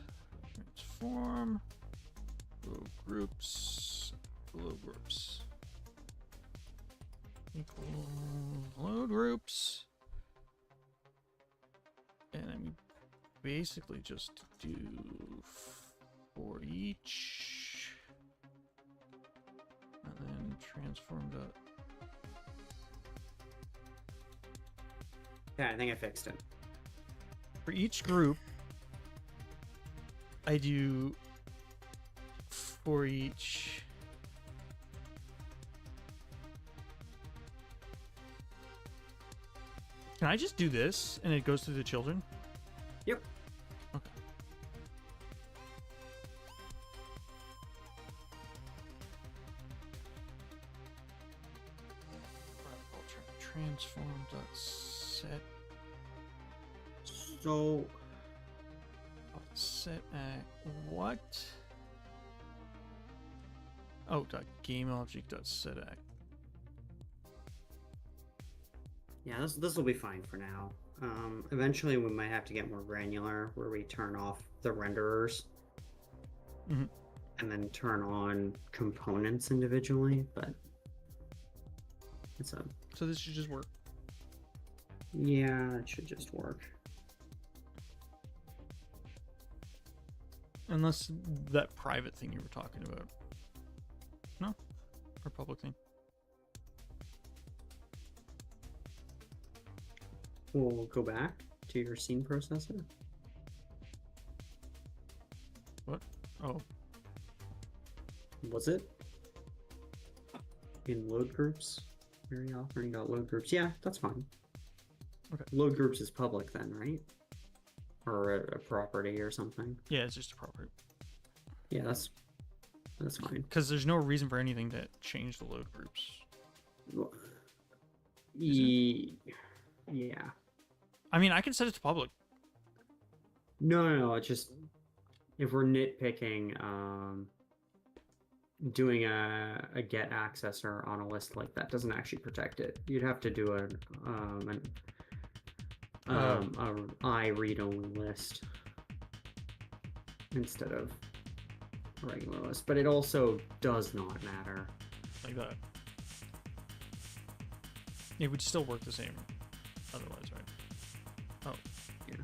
transform load groups equals load groups, and then we basically just do for each, and then transform dot. Yeah, I think I fixed it. For each group, I do for each. Can I just do this and it goes to the children? Yep. Okay. Transform dot set. So Set at what? Oh, dot game object dot set at. yeah, this will be fine for now. Eventually we might have to get more granular, where we turn off the renderers Mhm. and then turn on components individually. But it's a So this should just work. yeah, it should just work. Unless that private thing you were talking about. No? Or public thing. We'll go back to your scene processor. What? Oh. Was it in load groups? Area offering load groups. Yeah, that's fine. Okay. Load groups is public then, right? Or a property or something. Yeah, it's just a property. Yeah, that's fine. Because there's no reason for anything to change the load groups. Yeah. I mean, I can set it to public. No. It's just if we're nitpicking, doing a get accessor on a list like that doesn't actually protect it. You'd have to do an I read only list instead of a regular list, but it also does not matter. Like that. It would still work the same otherwise, right? Oh. Yeah.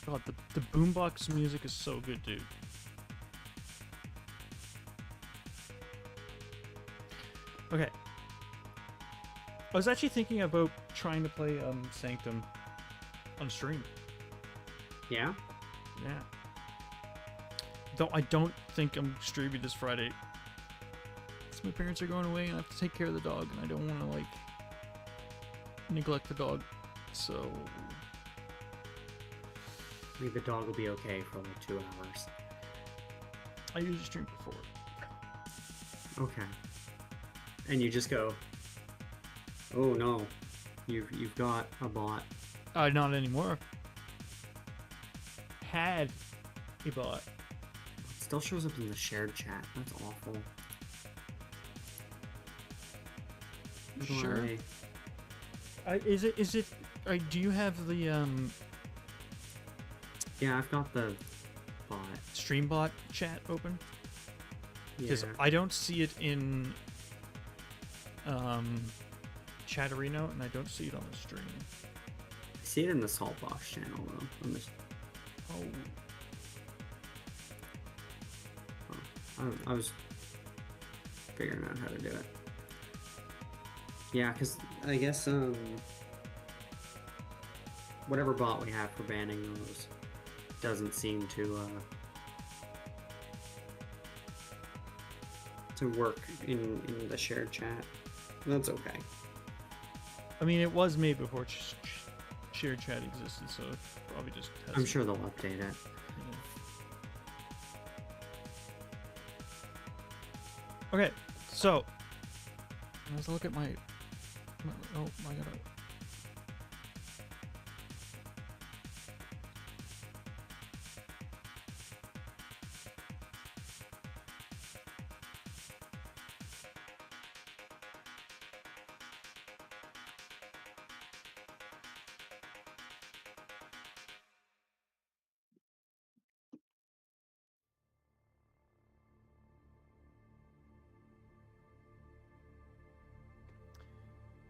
God, the boombox music is so good, dude. Okay. I was actually thinking about trying to play Sanctum on stream. Yeah? Yeah. Though I don't think I'm streaming this Friday. 'Cause my parents are going away and I have to take care of the dog, and I don't want to, like, neglect the dog. So... Maybe the dog will be okay for like 2 hours. I usually stream before. Okay. And you just go, oh no, you've got a bot. Not anymore. Had a bot. It still shows up in the shared chat. That's awful. How do Sure. I- Is it? Do you have the Yeah, I've got the bot? Streambot chat open? Because Yeah. I don't see it in Chatterino, and I don't see it on the stream. I see it in the Saltbox channel though. Oh, I was figuring out how to do it. Yeah, because I guess whatever bot we have for banning those doesn't seem to work in the shared chat. That's okay. I mean, it was made before shared chat existed, so it probably just has. I'm sure they'll update it. Okay, so let's look at my. Oh my god.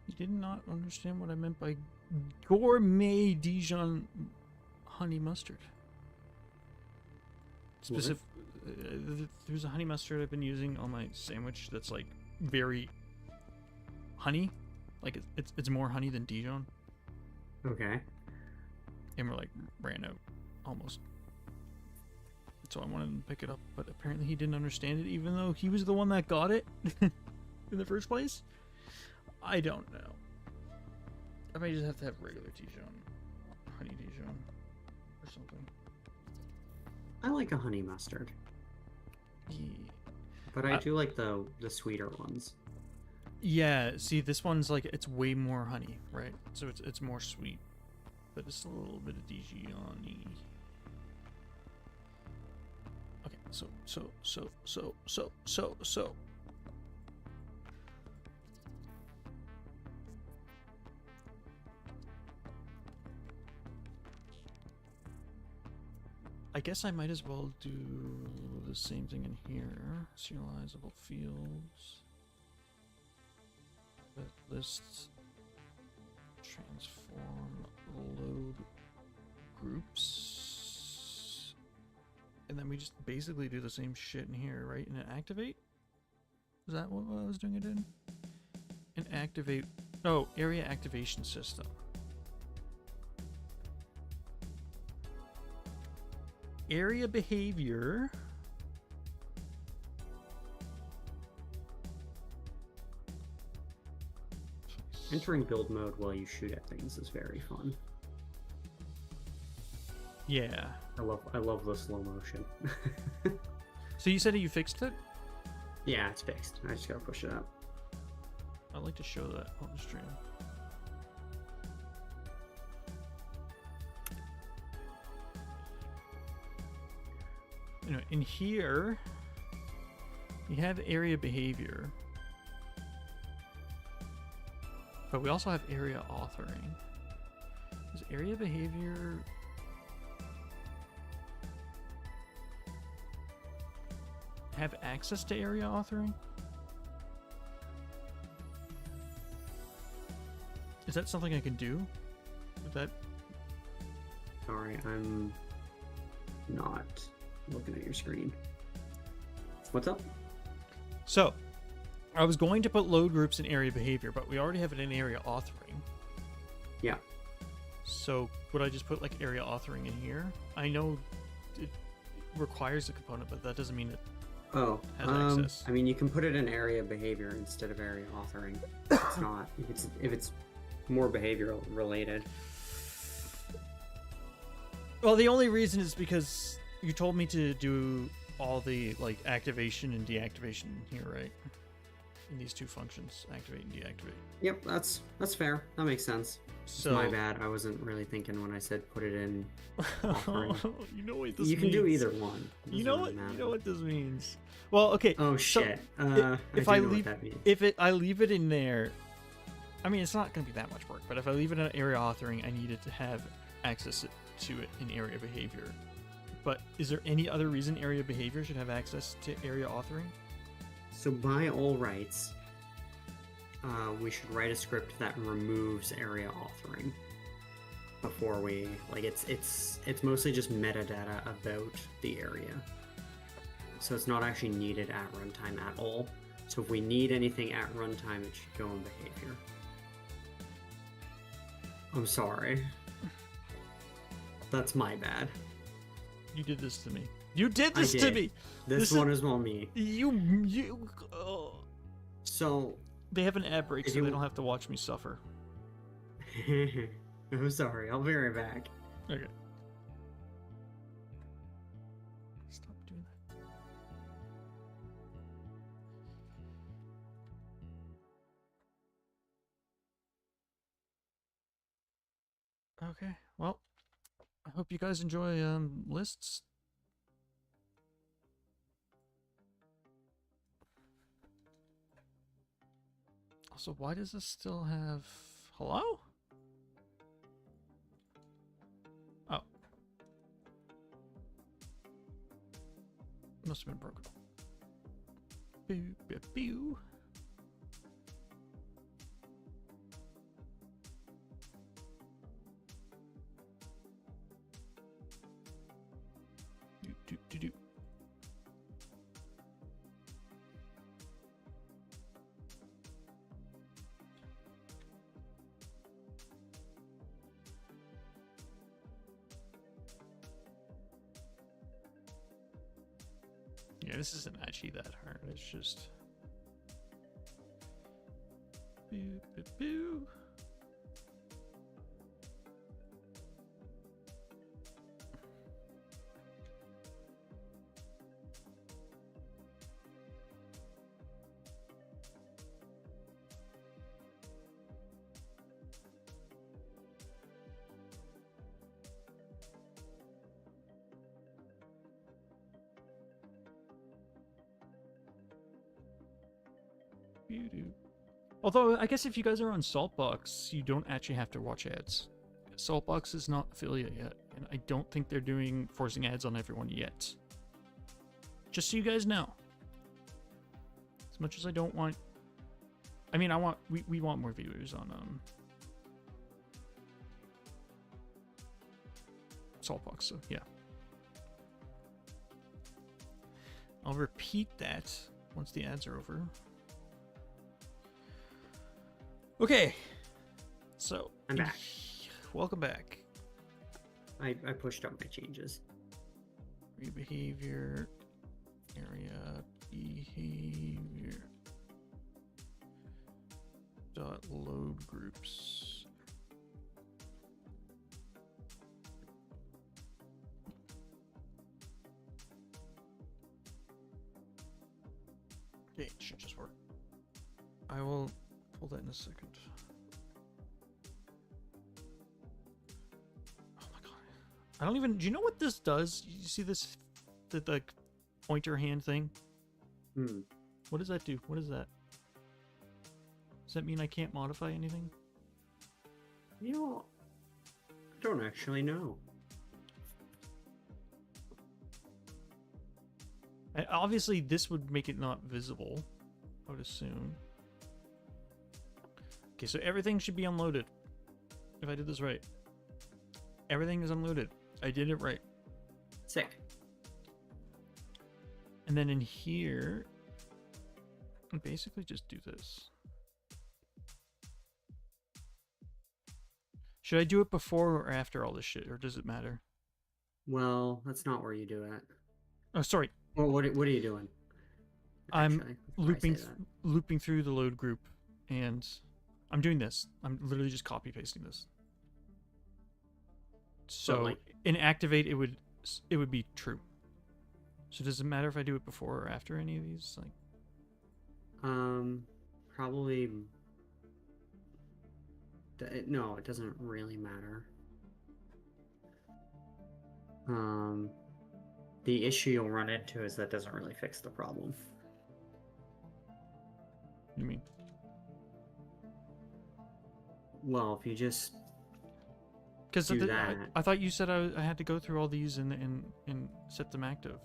You did not understand what I meant by gourmet Dijon honey mustard. Specific. There's a honey mustard I've been using on my sandwich that's like very honey, like it's more honey than Dijon. Okay. And we're like ran out almost. So I wanted to pick it up, but apparently he didn't understand it, even though he was the one that got it in the first place. I don't know. I might just have to have regular Dijon, honey Dijon, or something. I like a honey mustard, Yeah. but I do like the sweeter ones. Yeah. See, this one's like it's way more honey, right? So it's more sweet, but it's a little bit of Dijon-y. Okay. So. I guess I might as well do the same thing in here. Serializable fields. Lists. Transform load groups. And then we just basically do the same shit in here, right? And activate? Is that what I was doing it in? And activate. Oh, area activation system. Area behavior. Entering build mode while you shoot at things is very fun. Yeah. I love the slow motion. So you said you fixed it? Yeah, it's fixed. I just gotta push it up. I'd like to show that on the stream. You know, in here, you have area behavior, but we also have area authoring. Does area behavior have access to area authoring? Is that something I can do? With that? Sorry, I'm not looking at your screen. What's up? So, I was going to put load groups in area behavior, but we already have it in area authoring. Yeah. So, would I just put like area authoring in here? I know it requires a component, but that doesn't mean it Oh, has access. I mean, you can put it in area behavior instead of area authoring. It's not. If it's more behavioral related. Well, the only reason is because you told me to do all the like activation and deactivation here, right? In these two functions, activate and deactivate. Yep, that's fair. That makes sense. So My bad. I wasn't really thinking when I said put it in. you know what this You means. can do either one. You Doesn't know really what? You matter. know what this means. Well, okay. Oh so shit! if I I do know leave, what that means. if I leave it in there, I mean, it's not going to be that much work. But if I leave it in area authoring, I need it to have access to it in area behavior. but is there any other reason area behavior should have access to area authoring? So by all rights, we should write a script that removes area authoring before we like it's mostly just metadata about the area. So it's not actually needed at runtime at all. So if we need anything at runtime, it should go in behavior. I'm sorry. That's my bad. You did this to me. You did this to me. This one is all me. You. So they have an ad break, so they don't have to watch me suffer. I'm sorry. I'll be right back. Okay. Stop doing that. Okay. Well, I hope you guys enjoy lists. Also, why does this still have hello? Oh. Must have been broken. Boo, boo, boo. Do, do, do. Yeah, this isn't actually that hard. It's just boo, boo, boo. Although, I guess if you guys are on Saltbox, you don't actually have to watch ads. Saltbox is not affiliate yet, and I don't think they're doing forcing ads on everyone yet. Just so you guys know. As much as I don't want... I mean, we want more viewers on Saltbox, so yeah. I'll repeat that once the ads are over. Okay, so I'm back. Welcome back. I pushed up my changes. Behavior, area behavior dot load groups. Okay, it should just work. I will pull that in a second. Oh my god. I don't even... Do you know what this does? You see this... The pointer hand thing? Hmm. What does that do? What is that? Does that mean I can't modify anything? You know, I don't actually know. Obviously, this would make it not visible, I would assume. Okay, so everything should be unloaded. If I did this right. Everything is unloaded. I did it right. Sick. And then in here, I basically just do this. Should I do it before or after all this shit, or does it matter? Well, that's not where you do it. Oh, sorry. Well, what are you doing? I'm looping through the load group, and I'm doing this. I'm literally just copy pasting this. So like, in activate, it would be true. So does it matter if I do it before or after any of these? Like, probably. No, it doesn't really matter. The issue you'll run into is that doesn't really fix the problem. You mean? Well, if you just... Because do that. I thought you said I had to go through all these and set them active.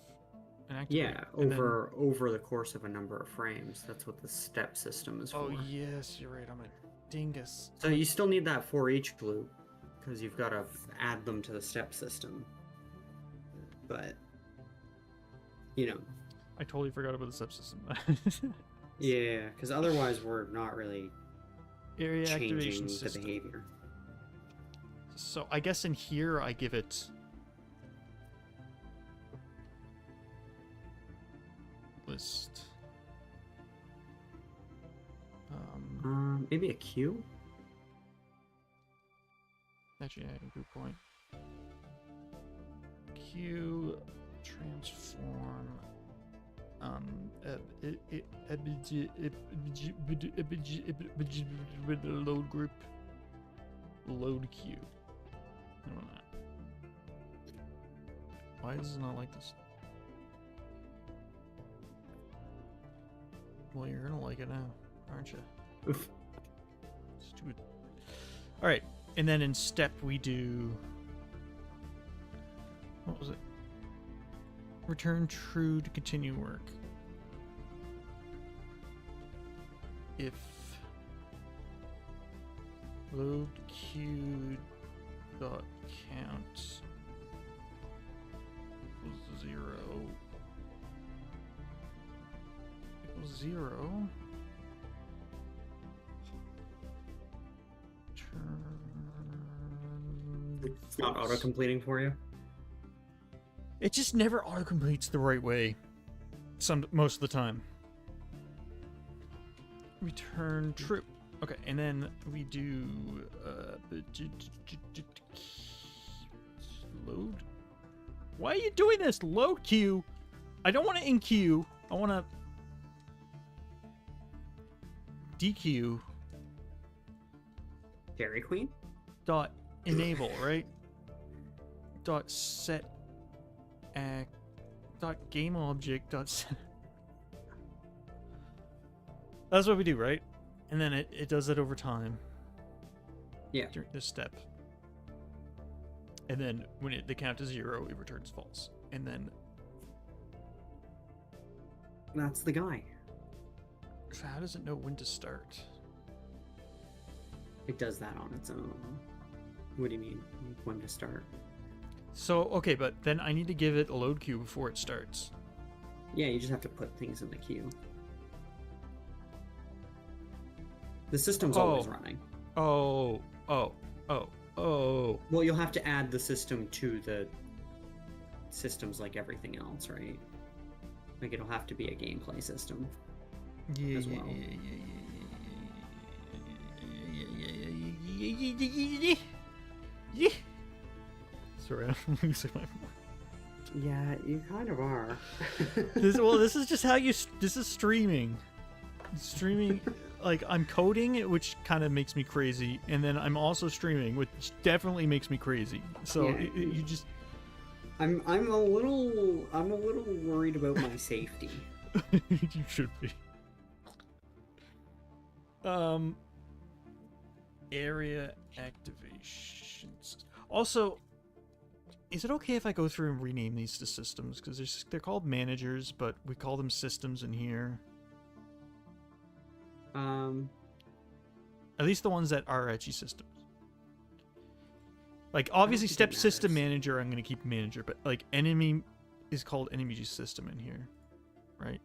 And activate. Yeah, And then- over the course of a number of frames. That's what the step system is for. Oh yes, you're right. I'm a dingus. So you still need that for each loop, because you've got to add them to the step system. But, you know, I totally forgot about the subsystem. yeah, because otherwise we're not really Area changing activation the system. behavior. So I guess in here I give it list. Maybe a queue? Actually, yeah, good point. Q transform. Load group. Load queue. I want that. Why is it not like this? Well, you're gonna like it now, aren't you? Oof. Stupid. All right, and then in step we do. What was it? Return true to continue work. If load queue dot count equals 0 equals 0. It's not auto-completing for you? It just never auto-completes the right way. Most of the time. Return true. Okay, and then we do load. Why are you doing this? Load queue. I don't want to in queue. I want to DQ Dairy Queen? dot enable, right? Dot set act dot game object dot set. That's what we do, right? And then it does it over time. Yeah. During this step. And then when the count is 0, it returns false. And then That's the guy. so how does it know when to start? It does that on its own. What do you mean? When to start? So okay, but then I need to give it a load queue before it starts. Yeah, you just have to put things in the queue. The system's always running. Oh. Well, you'll have to add the system to the systems like everything else, right? Like it'll have to be a gameplay system. Yeah, as yeah, well. yeah. Sorry, I'm losing my. Yeah, you kind of are. This is just how you. This is streaming. Streaming, like I'm coding, which kind of makes me crazy, and then I'm also streaming, which definitely makes me crazy. So Yeah. you just. I'm a little worried about my safety. You should be. Area activations. Also, is it okay if I go through and rename these to systems? Because they're called managers, but we call them systems in here. At least the ones that are actually systems. Like, obviously, think step it system matters. manager, I'm going to keep manager, but, like, enemy is called enemy system in here, right?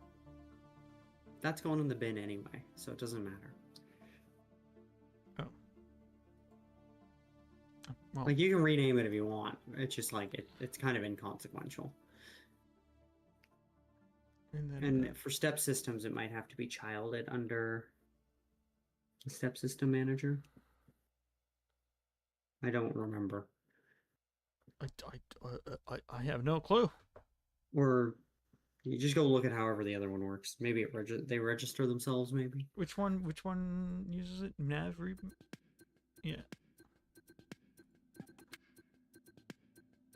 That's going in the bin anyway, so it doesn't matter. Well, Like you can rename it if you want. It's just like it's kind of inconsequential. and then, And for step systems, it might have to be childed under the step system manager. I don't remember. I have no clue. Or you just go look at however the other one works. Maybe they register themselves. Maybe. Which one uses it? Nav re. Yeah.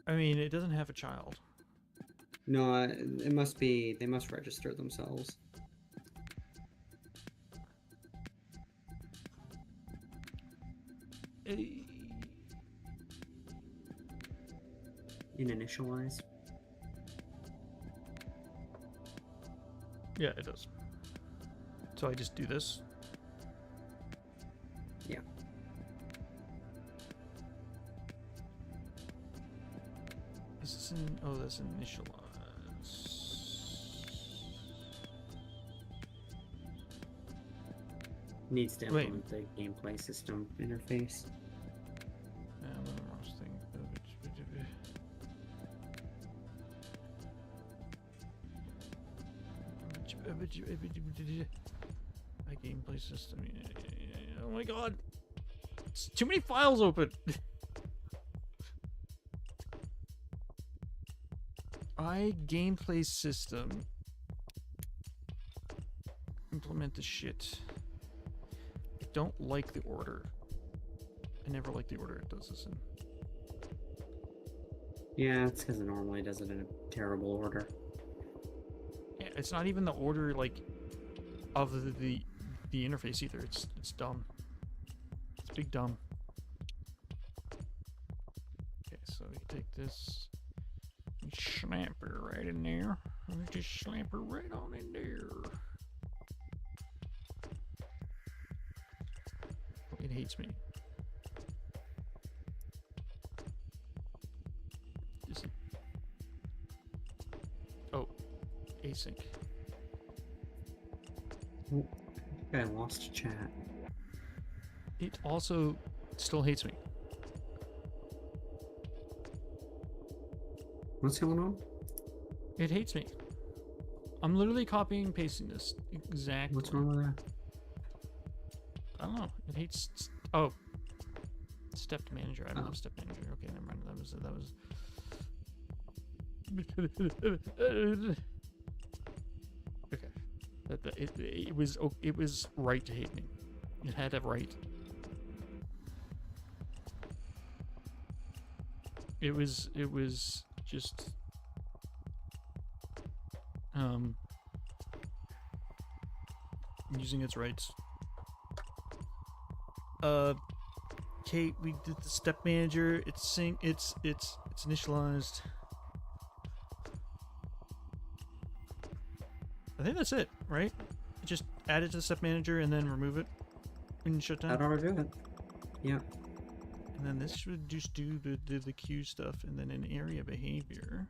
I mean, it doesn't have a child. No, it must be. They must register themselves. in initialize? Yeah, it does. So I just do this. Yeah. Is this in? Oh, that's initialize. Needs to Wait. implement the gameplay system interface. I'm on the wrong thing. My gameplay system. Oh my god. It's too many files open. I gameplay system. Implement the shit. I don't like the order. I never like the order it does this in. Yeah, it's because it normally does it in a terrible order. Yeah, it's not even the order like of the interface either. It's dumb. It's big dumb. Okay, so you take this, you slap it right in there. And just slap it right on in there. Oh, it hates me. Just... Oh, async. Oh, I think I lost chat. It also still hates me. What's going on? It hates me. I'm literally copying and pasting this exactly. What's wrong with that? I don't know. It hates. Oh, stepped manager. I don't have step manager. Okay, never mind. That was. Okay. It was right to hate me. It had a right. It was just using its rights. Kate, we did the step manager. It's initialized. I think that's it, right? Just add it to the step manager and then remove it and shut down. That ought to do it. Yeah. And then this should just do the queue stuff, and then in area behavior.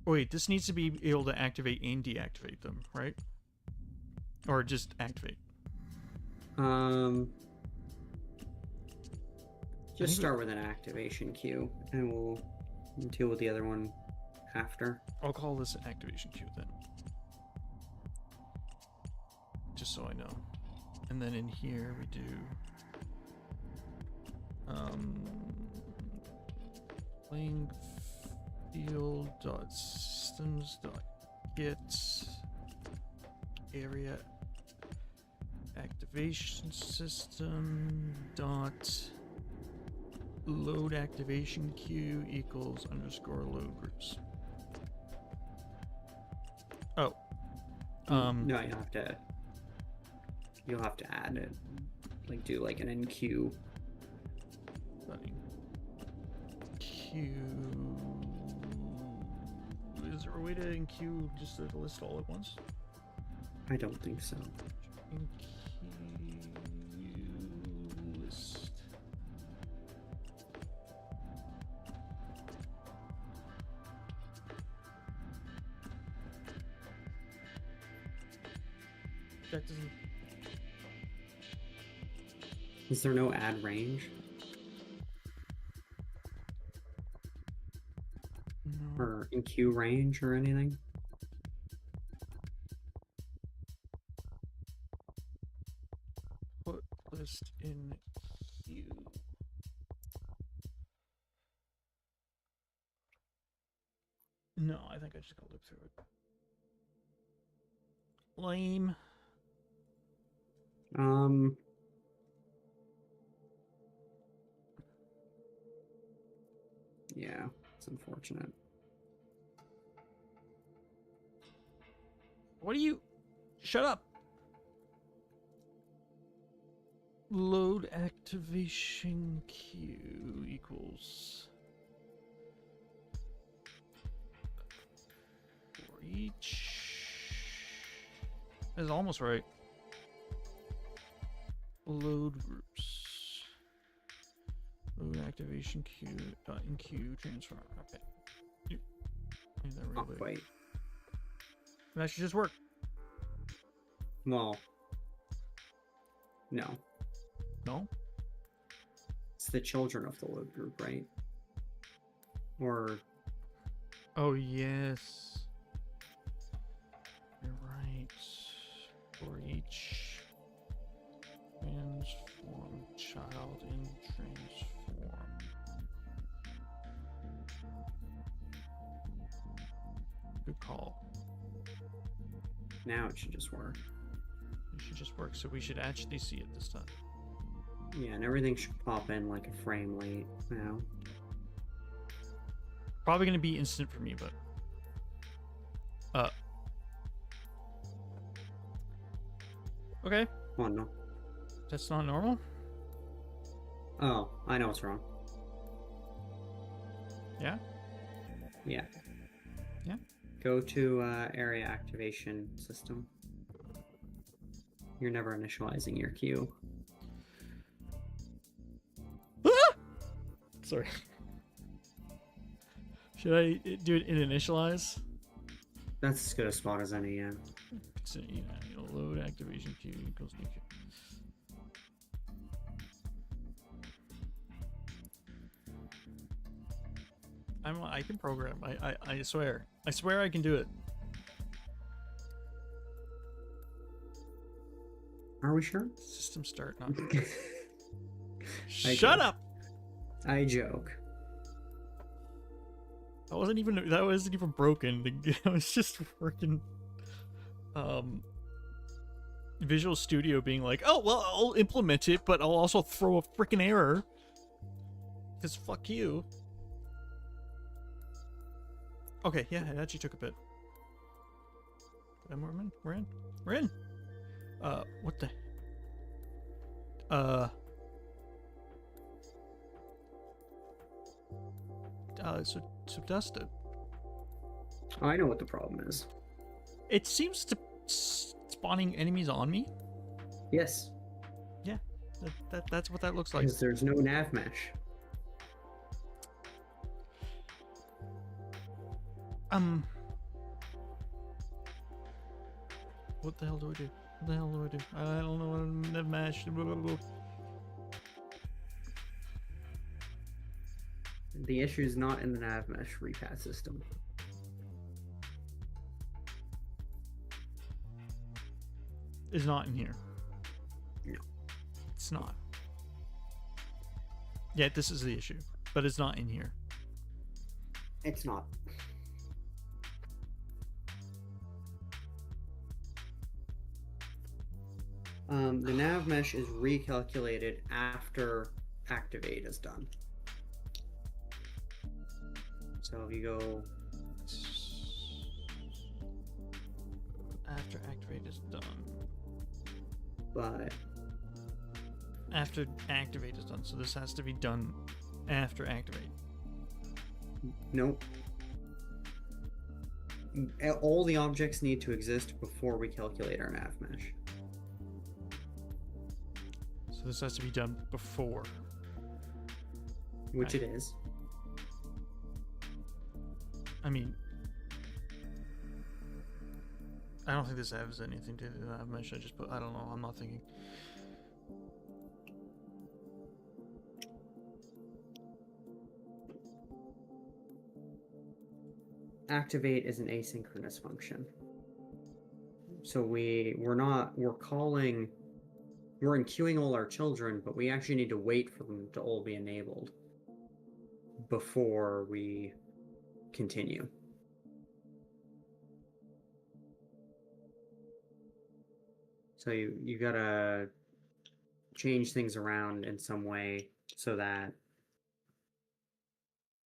Wait, this needs to be able to activate and deactivate them, right? Or just activate. Just start with an activation queue, and we'll deal with the other one after. I'll call this an activation queue then. Just so I know. And then in here we do playing field dot systems dot get area activation system dot load activation queue equals underscore load groups. Oh. No, you'll have to add it. Like do like an enqueue. Queue. Is there a way to enqueue just to list all at once? I don't think so. Enqueue list. That doesn't. Is there no add range? No. Or enqueue range or anything? Put list in queue. No, I think I just gotta look through it. Lame. Yeah, it's unfortunate. What are you? Shut up. load activation queue equals for each. That's almost right. Load groups. Load activation queue in queue transfer. Okay. Is that Not really? quite. That should just work. Well, no. No? It's the children of the load group, right? Or Oh, yes. You're right. For each transform child in transform. Good call. now it should just work. It should just work, so we should actually see it this time. Yeah, and everything should pop in like a frame late now. Probably gonna be instant for me, but okay. Oh no. That's not normal. Oh, I know what's wrong. Yeah. Yeah. Yeah. Go to area activation system. You're never initializing your queue. Sorry. Should I do it in initialize? That's as good a spot as any, yeah. So, load activation queue equals new queue. I can program. I swear. I swear I can do it. Are we sure? System start. Not... I Shut joke. up. I joke. That wasn't even broken. I was just working. Visual Studio being like, oh well, I'll implement it, but I'll also throw a freaking error. Cause fuck you. Okay, yeah, it actually took a bit. And we're in. We're in. What the? So Dustin. I know what the problem is. It seems to spawning enemies on me. Yes. Yeah, that's what that looks like. Because there's no nav mesh. What the hell do I do? What the hell do I do? I don't know what a nav mesh. Blah, blah, blah. The issue is not in the nav mesh repath system. It's not in here. No. It's not. Yeah, this is the issue, but it's not in here. It's not. The nav mesh is recalculated after activate is done. So if you go After activate is done. but After activate is done, so this has to be done after activate. nope. All the objects need to exist before we calculate our nav mesh. So this has to be done before. Which Right. it is. I mean, I don't think this has anything to do with that mesh. I just put, I don't know. I'm not thinking. Activate is an asynchronous function. So we're enqueuing all our children, but we actually need to wait for them to all be enabled before we continue. So you gotta change things around in some way so that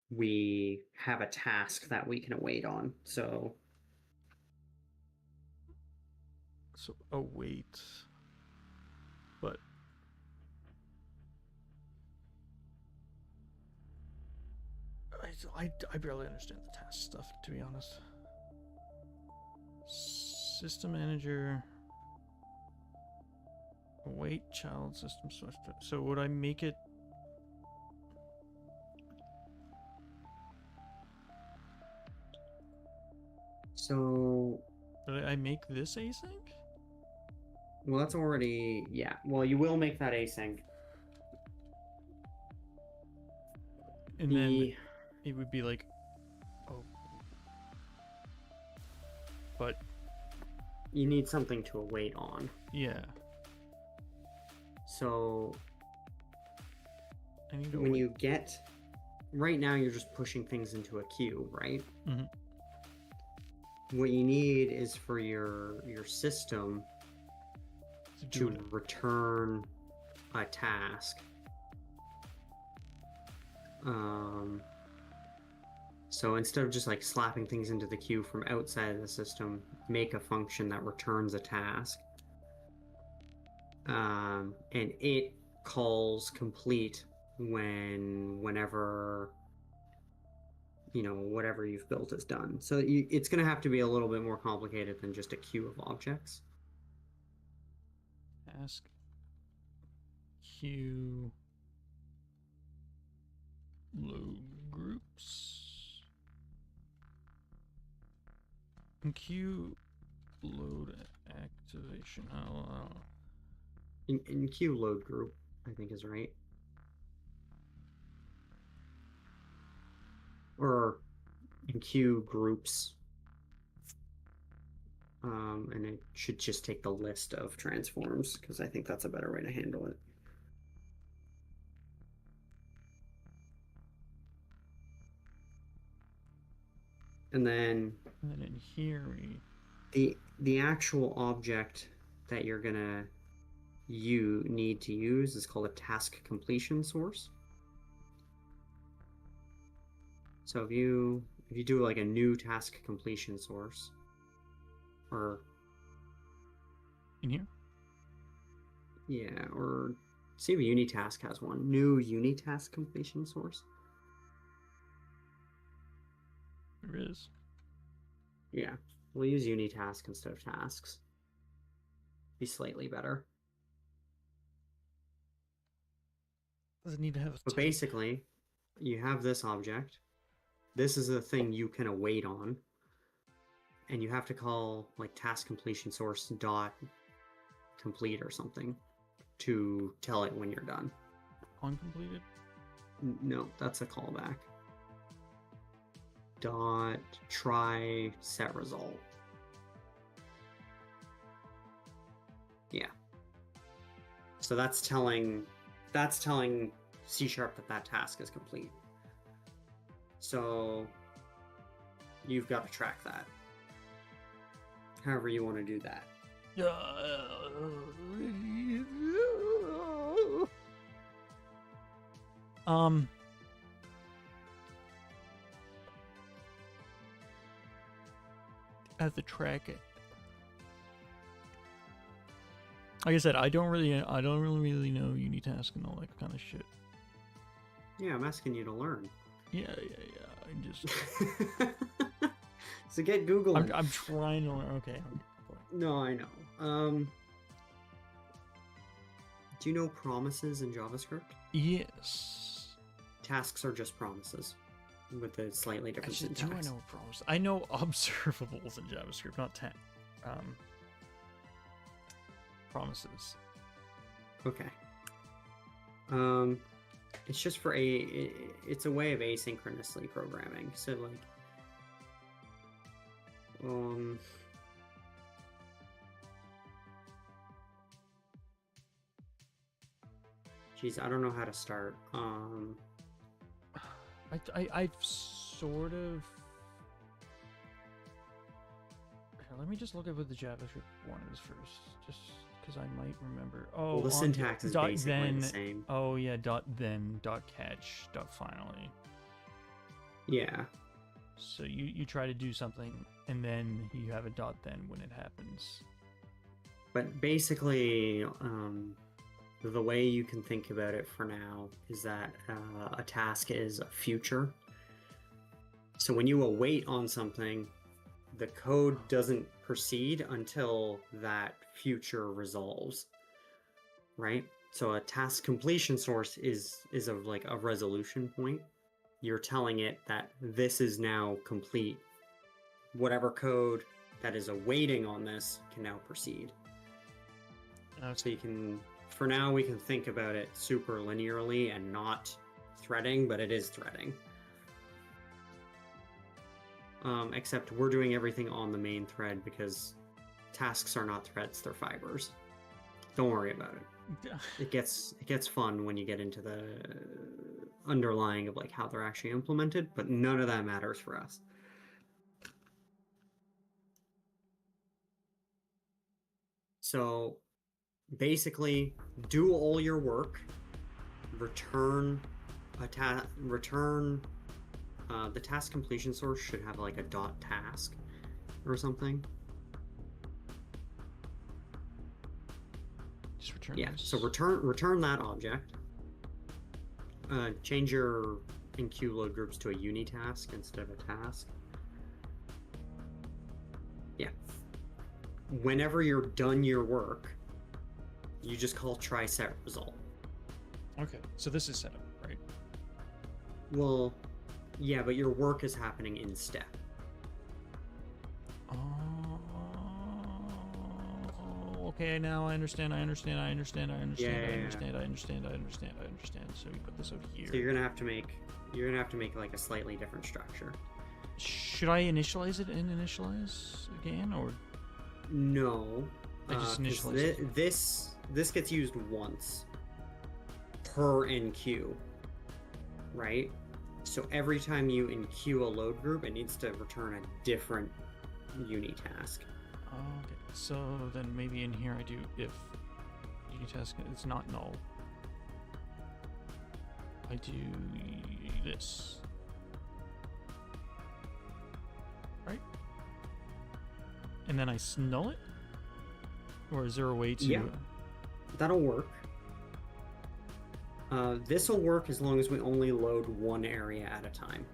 we have a task that we can await on. So So, oh, wait. But I barely understand the task stuff, to be honest. System manager. Await child system source. So would I make it? So, Would I make this async? well, that's already, yeah. Well, you will make that async. And then it would be like, oh, but you need something to await on. yeah, So I need to when wait. you get, right now you're just pushing things into a queue, right? Mhm. What you need is for your system do to it. return a task. So instead of just like slapping things into the queue from outside of the system, make a function that returns a task. And it calls complete whenever whatever you've built is done. So it's going to have to be a little bit more complicated than just a queue of objects. Task queue load groups. And queue load activation. I don't know. In queue load group, I think is right. Or in queue groups. And it should just take the list of transforms, because I think that's a better way to handle it. And then in here the actual object that you're gonna need to use is called a task completion source. So if you do like a new task completion source, or in here. Yeah, or see if Unitask has one. New Unitask completion source. There is. Yeah, we'll use Unitask instead of tasks. Be slightly better. Does it need to have a But basically, you have this object. This is the thing you can await on. And you have to call like task completion source dot complete or something to tell it when you're done. uncompleted? No, that's a callback. Dot try set result. Yeah. So that's telling C# that task is complete. So you've got to track that. However you want to do that. I have to track it. Like I said, I don't really know Unitask and all that kind of shit. Yeah, I'm asking you to learn. Yeah. I just. So get Google. I'm trying to learn. Okay. No, I know. Do you know promises in JavaScript? Yes. Tasks are just promises with a slightly different Actually, syntax. do I know promises? I know observables in JavaScript, not promises. Okay. It's just for it's a way of asynchronously programming. So like, geez, I don't know how to start. I've sort of. Here, let me just look at what the JavaScript one is first, just because I might remember. Oh, well, the syntax is dot basically then, the same. Oh yeah, dot then, dot catch, dot finally. Yeah. So you try to do something, and then you have a dot then when it happens. But basically, the way you can think about it for now is that a task is a future. So when you await on something, the code doesn't proceed until that future resolves, right? So a task completion source is like a resolution point. You're telling it that this is now complete. Whatever code that is awaiting on this can now proceed. So you can, for now, we can think about it super linearly and not threading, but it is threading. Except we're doing everything on the main thread because tasks are not threads, they're fibers. Don't worry about it. It gets fun when you get into the underlying of like how they're actually implemented, but none of that matters for us. So basically, do all your work, return a the task completion source should have like a dot task or something. Just return. Yeah. This. So return that object. Change your enqueue load groups to a unitask instead of a task. Yeah. Whenever you're done your work, you just call try set result. Okay, so this is setup, right? Well, yeah, but your work is happening in step. Oh, okay. Now I understand. Yeah. I understand. So we put this over here. So you're gonna have to make like a slightly different structure. Should I initialize it and initialize again, or no? I just 'cause initialize it. This gets used once per enqueue, right? So every time you enqueue a load group, it needs to return a different unitask. Okay, so then maybe in here I do if unitask is not null. I do this. Right? And then I null it? Or is there a way to... Yeah. That'll work. This will work as long as we only load one area at a time.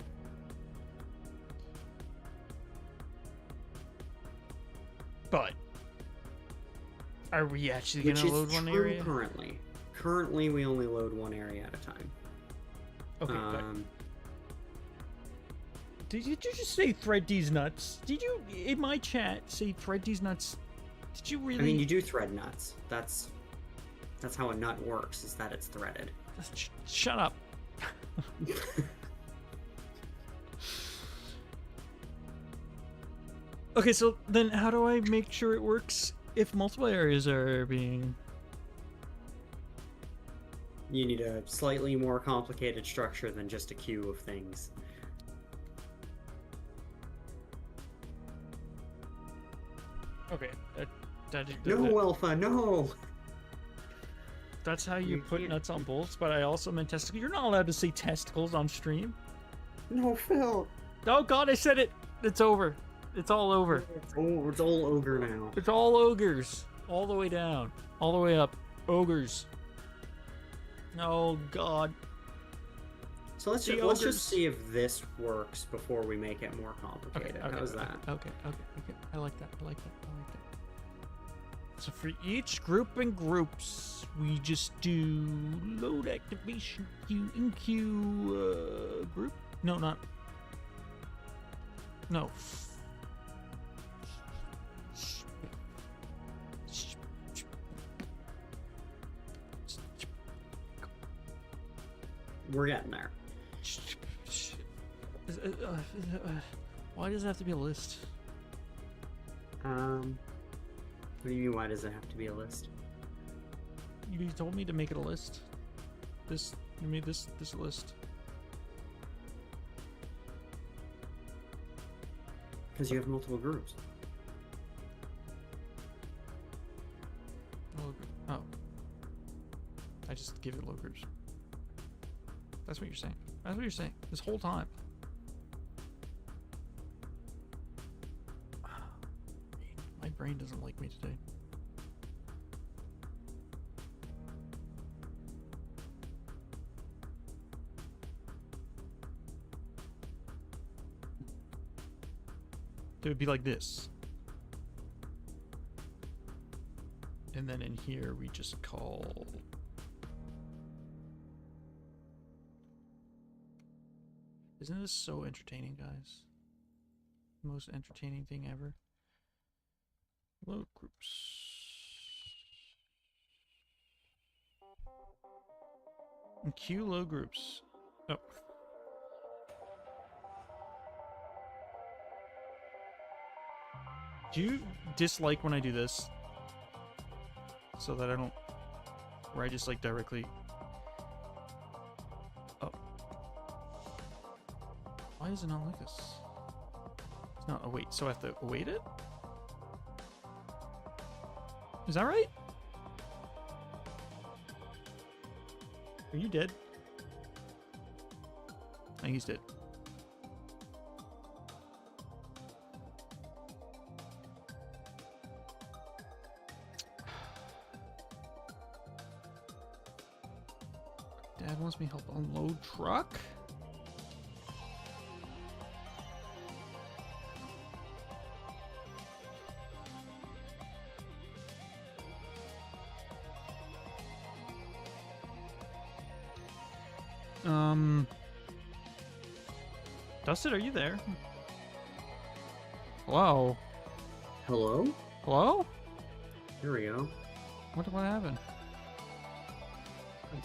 But are we actually Which gonna is load one true area? currently. Currently, we only load one area at a time. Okay, but did you just say thread these nuts? Did you in my chat say thread these nuts? Did you really? I mean, you do thread nuts. That's how a nut works, is that it's threaded. Shut up. Okay, so then how do I make sure it works if multiple areas are being... You need a slightly more complicated structure than just a queue of things. Okay, No, Alpha, no! That's how you You put can't- nuts on bolts, but I also meant testicles. You're not allowed to say testicles on stream. No, Phil! Oh god, I said it! It's over. It's all over. It's all ogre now. It's all ogres. All the way down. All the way up. Ogres. Oh god. So let's The just ogres. see if this works before we make it more complicated. How's that? Okay. I like that. So for each group and groups, we just do load activation queue in queue group. No, not. No. We're getting there. Why does it have to be a list? What do you mean, why does it have to be a list? You told me to make it a list. You made this a list. Because you have multiple groups. Oh. I just give it low groups. That's what you're saying. That's what you're saying. This whole time. My brain doesn't like me today. It would be like this. And then in here, we just call... Isn't this so entertaining, guys? Most entertaining thing ever. Load groups. And queue load groups. Oh. Do you dislike when I do this? So that I don't... Where I just like directly... Oh. Why is it not like this? It's not... Oh wait, so I have to await it? Is that right? Are you dead? I think he's dead. Dad wants me to help unload truck? Dustin, are you there? Hello? Hello? Hello? Here we go. What happened?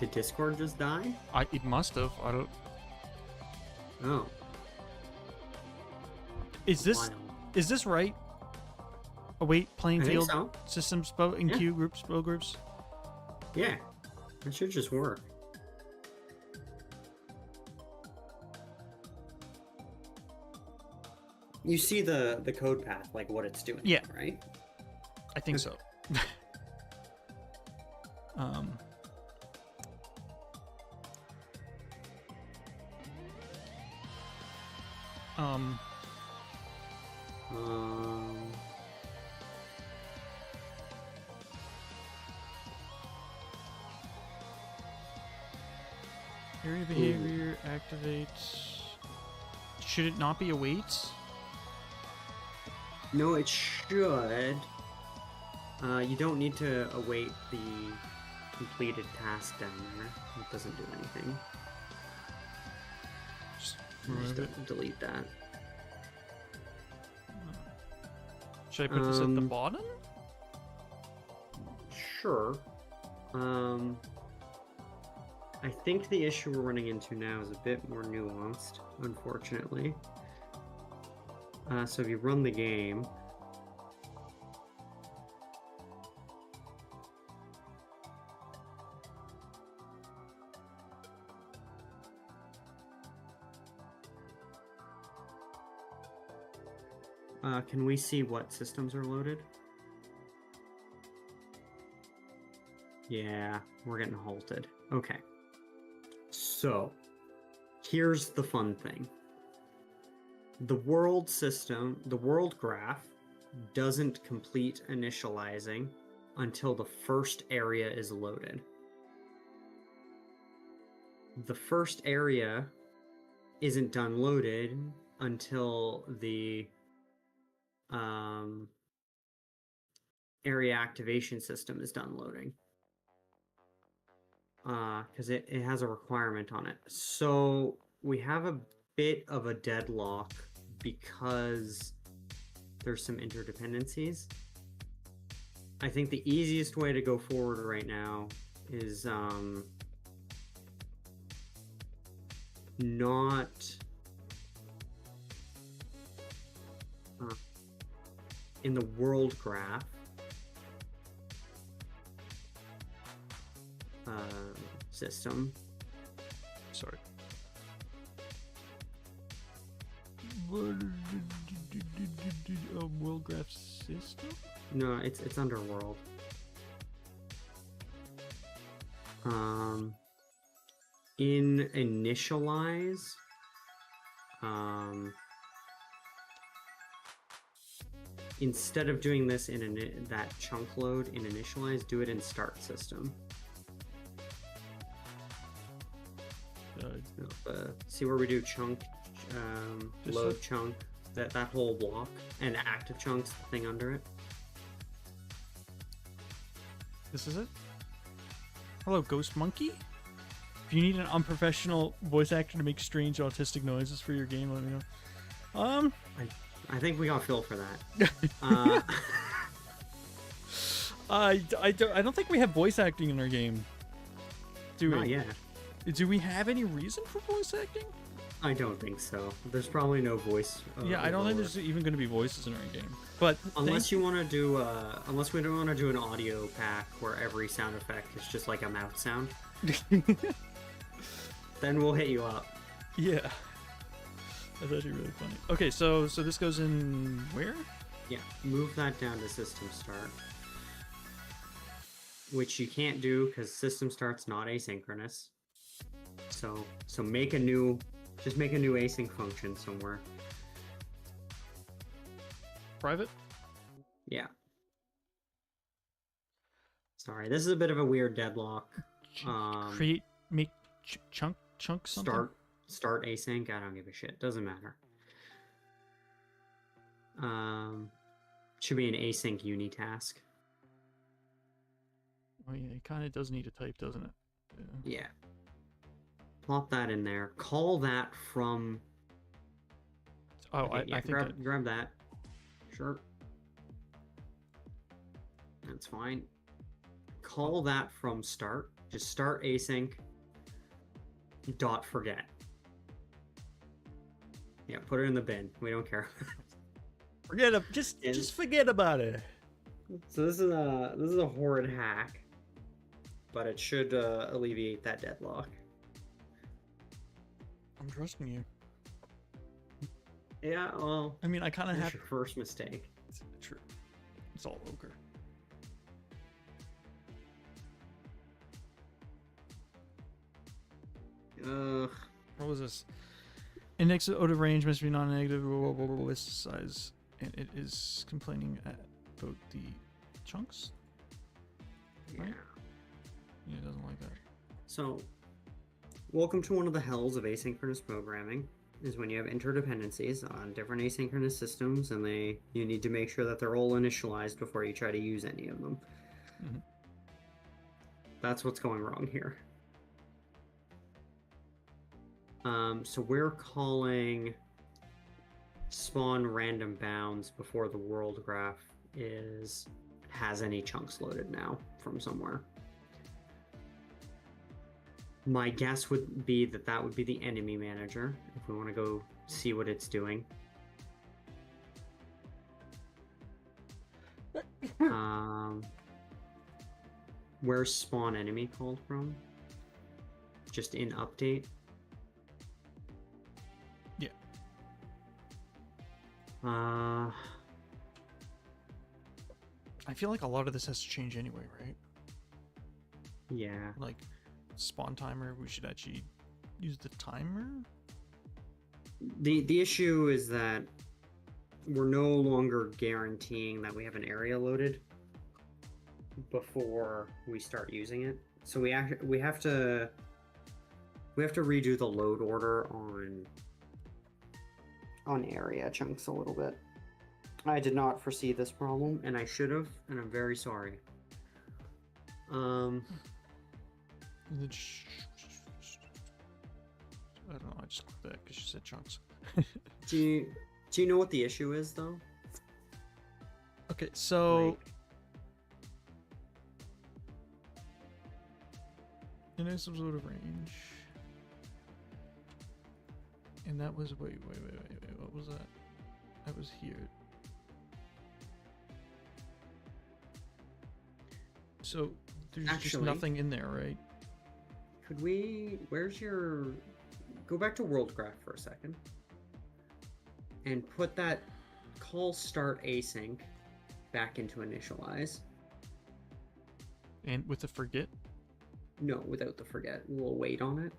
Did Discord just die? It must have. I don't... Oh. Is this... Wild. Is this right? Await playing I think field so. systems in Yeah. queue groups, spell groups? Yeah. It should just work. You see the code path, like what it's doing, Yeah. right? I think so. um... Um... Um, Area behavior activates. Should it not be awaits? no, it should. You don't need to await the completed task down there. It doesn't do anything. Just Just remove it. delete that. Should I put this at the bottom? Sure. I think the issue we're running into now is a bit more nuanced, unfortunately. So if you run the game, can we see what systems are loaded? Yeah, we're getting halted. Okay. So, here's the fun thing. The world system, the world graph, doesn't complete initializing until the first area is loaded. The first area isn't done loaded until the area activation system is done loading. Because it has a requirement on it. So we have a bit of a deadlock because there's some interdependencies. I think the easiest way to go forward right now is not in the world graph system. Sorry. World graph system? No, it's underworld. In initialize, instead of doing this in that chunk load in initialize, do it in start system. See where we do chunk, load chunk, that whole block, and active chunks, the thing under it. This is it? Hello, Ghost Monkey? If you need an unprofessional voice actor to make strange autistic noises for your game, let me know. I think we got Phil for that. I don't think we have voice acting in our game. Do we? Not yet. Do we have any reason for voice acting? I don't think so. There's probably no voice. Yeah, I don't think there's even going to be voices in our game. But unless you want to do, unless we don't want to do an audio pack where every sound effect is just like a mouth sound, then we'll hit you up. Yeah, that's actually really funny. Okay, so this goes in where? Yeah, move that down to system start, which you can't do because system start's not asynchronous. So make a new. Just make a new async function somewhere. Private? Yeah. Sorry, this is a bit of a weird deadlock. Make chunk something? Start async. I don't give a shit. Doesn't matter. Should be an async unitask. Oh yeah, it kind of does need a type, doesn't it? Yeah. Plop that in there. Call that from. Oh, okay, I think grab that. Sure. That's fine. Call that from start. Just start async. Dot forget. Yeah, put it in the bin. We don't care. Forget it. Just forget about it. So this is a horrid hack, but it should alleviate that deadlock. I'm trusting you. Yeah, well, I mean, I kind of have your first mistake. It's true. It's all ogre. What was this? Index of odor range must be non-negative. List size, and it is complaining about the chunks. Right? Yeah, it doesn't like that. So, welcome to one of the hells of asynchronous programming. Is when you have interdependencies on different asynchronous systems, and you need to make sure that they're all initialized before you try to use any of them. Mm-hmm. That's what's going wrong here. So we're calling spawn random bounds before the world graph has any chunks loaded now from somewhere. My guess would be that would be the enemy manager if we want to go see what it's doing. Where's spawn enemy called from? Just in update? Yeah. I feel like a lot of this has to change anyway, right? Yeah. Like spawn timer, we should actually use the timer. The issue is that we're no longer guaranteeing that we have an area loaded before we start using it. So we have to redo the load order on area chunks a little bit. I did not foresee this problem, and I should have, and I'm very sorry. I don't know. I just clicked that because you said chunks. Do you know what the issue is, though? Okay, so Like, in some sort of range, and that was wait. What was that? That was here. So there's just Actually- nothing in there, right? could we? Where's your? Go back to world graph for a second, and put that call start async back into initialize. And with the forget. No, without the forget. We'll wait on it.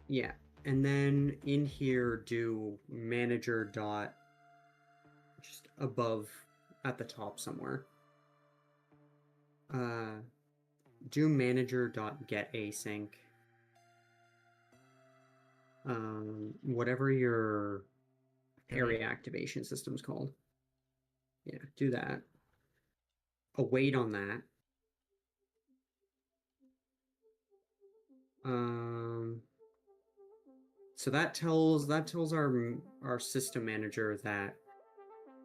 Yeah, and then in here do manager dot just above at the top somewhere. Do manager.getAsync. Whatever your area activation system's called. Yeah, do that. Await on that. So that tells our system manager that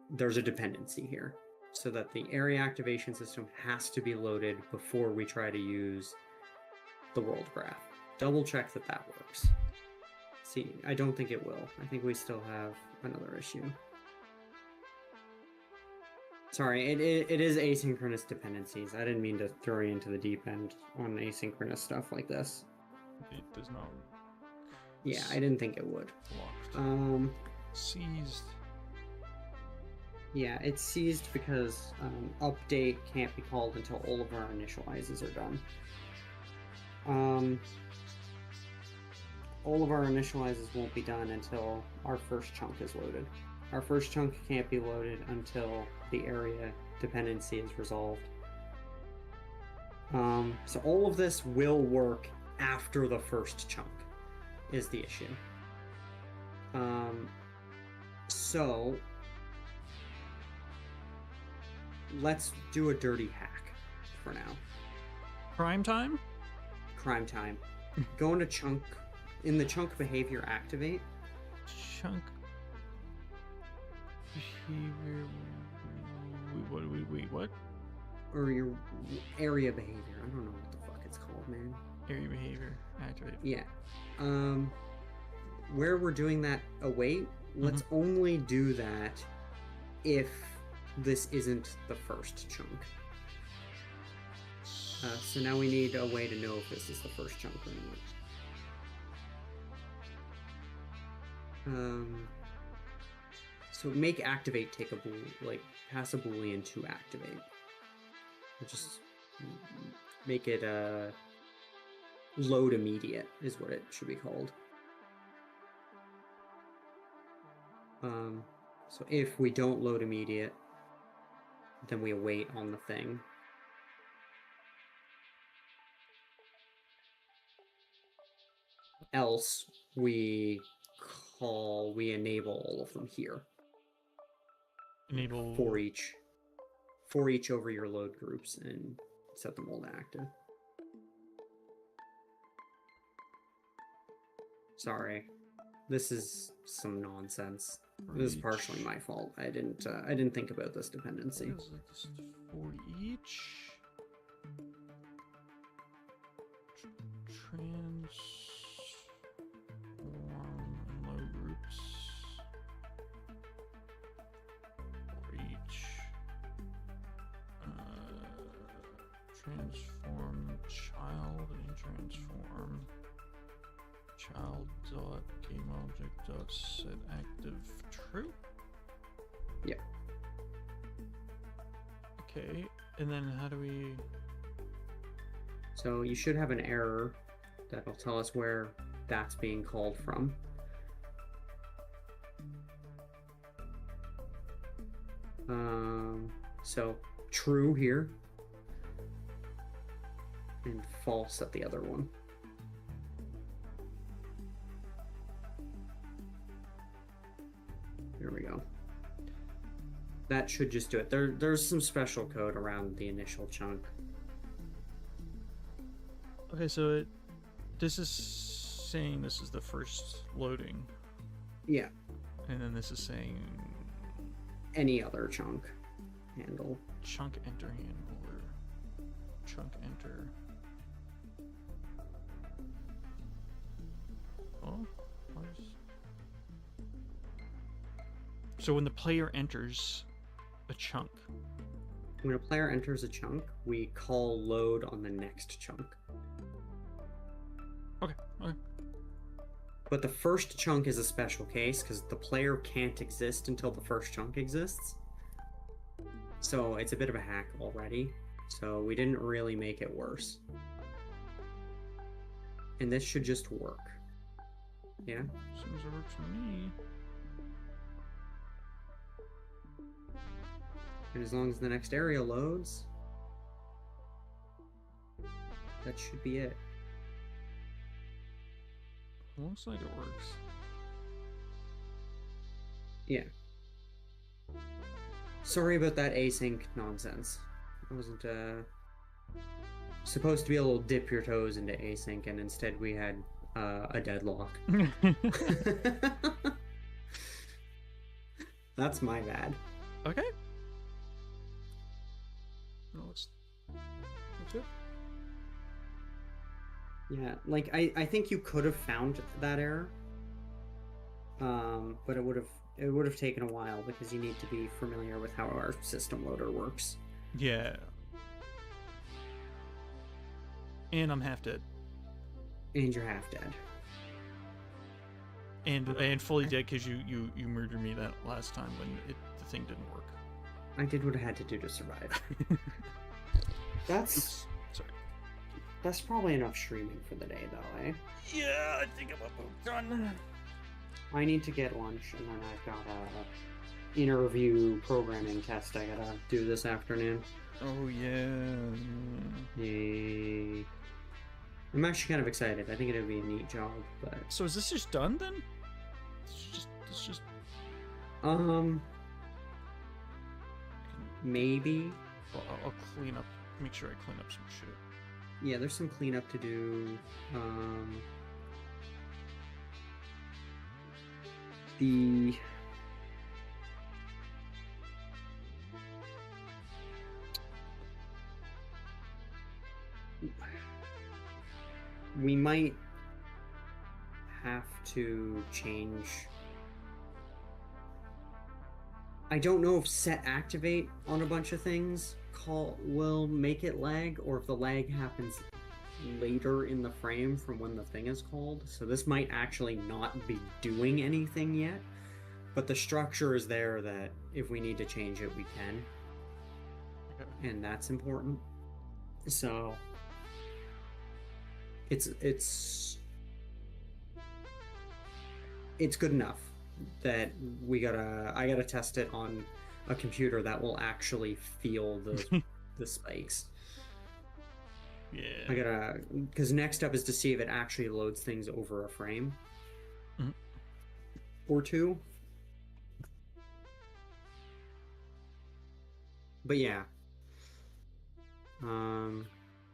there's a dependency here, so that the area activation system has to be loaded before we try to use the world graph. Double check that that works. See, I don't think it will. I think we still have another issue. Sorry, it is asynchronous dependencies. I didn't mean to throw you into the deep end on asynchronous stuff like this. It does not. Yeah, I didn't think it would. Locked. Seized. Yeah, it's seized because update can't be called until all of our initializes are done. All of our initializes won't be done until our first chunk is loaded. Our first chunk can't be loaded until the area dependency is resolved. So all of this will work after the first chunk is the issue. So let's do a dirty hack for now. Crime time? Crime time. Go into chunk. In the chunk behavior, activate. Chunk behavior. Wait, what? Or your area behavior. I don't know what the fuck it's called, man. Area behavior, activate. Yeah. Where we're doing that await, let's only do that if this isn't the first chunk. So now we need a way to know if this is the first chunk or not. So make activate take a pass a boolean to activate. We'll just make it load immediate is what it should be called. So if we don't load immediate, then we await on the thing. Else we enable all of them here. Enable for each over your load groups and set them all to active. This is some nonsense. This is partially my fault. I didn't think about this dependency. For each transform load groups. For each transform child and transform child dot game object dot set active true. Yeah. Okay, and then how do we? So you should have an error that'll tell us where that's being called from. So true here and false at the other one. There we go. That should just do it. There's some special code around the initial chunk. Okay, so this is saying this is the first loading. Yeah. And then this is saying any other chunk handle. Chunk enter handler. Chunk enter. Oh, so when the player enters a chunk. When a player enters a chunk, we call load on the next chunk. Okay. But the first chunk is a special case because the player can't exist until the first chunk exists. So it's a bit of a hack already. So we didn't really make it worse. And this should just work. Yeah? Seems it works for me. And as long as the next area loads, that should be it. Looks like it works. Yeah. Sorry about that async nonsense. I wasn't supposed to be able to dip your toes into async, and instead we had a deadlock. That's my bad. Okay. No, that's it. Yeah, like I think you could have found that error. But it would have taken a while because you need to be familiar with how our system loader works. Yeah. And I'm half dead. And you're half dead. And fully dead because you murdered me that last time when the thing didn't work. I did what I had to do to survive. Oops. Sorry. That's probably enough streaming for the day, though, eh? Yeah, I think I'm about done. I need to get lunch, and then I've got a interview programming test I gotta do this afternoon. Oh yeah. Yay. I'm actually kind of excited. I think it'll be a neat job, but So is this just done then? It's just maybe. I'll clean up. Make sure I clean up some shit. Yeah, there's some cleanup to do. We might have to change. I don't know if set activate on a bunch of things will make it lag, or if the lag happens later in the frame from when the thing is called. So this might actually not be doing anything yet, but the structure is there that if we need to change it, we can. Okay. And that's important. So it's good enough that I gotta test it on a computer that will actually feel the spikes. Yeah. Because next up is to see if it actually loads things over a frame. Mm-hmm. Or two. But yeah.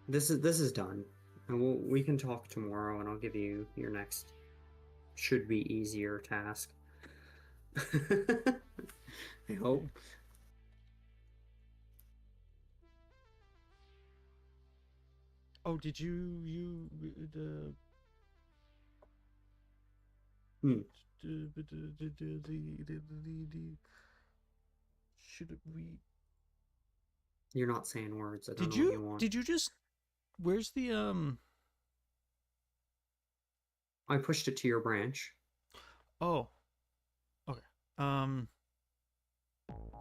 This is done. And we can talk tomorrow, and I'll give you your next should be easier task. I hope. Oh, did you the should we? You're not saying words. I don't know what you want. Did you just? Where's the I pushed it to your branch. Oh. Okay.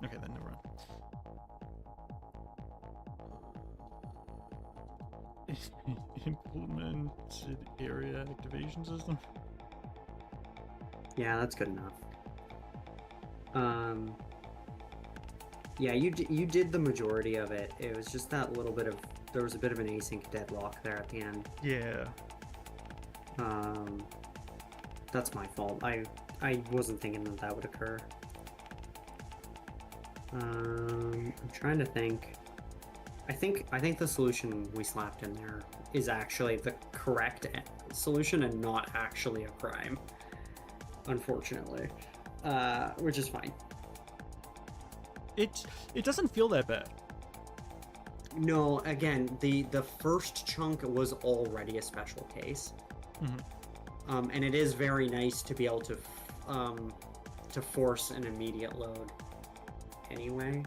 Okay, then never mind. Implemented area activation system. Yeah, that's good enough. Yeah, you did the majority of it. It was just that little bit of there was a bit of an async deadlock there at the end. Yeah. That's my fault. I wasn't thinking that would occur. I'm trying to think. I think the solution we slapped in there is actually the correct solution and not actually a crime, unfortunately, which is fine. It doesn't feel that bad. No, again, the first chunk was already a special case, and it is very nice to be able to force an immediate load anyway.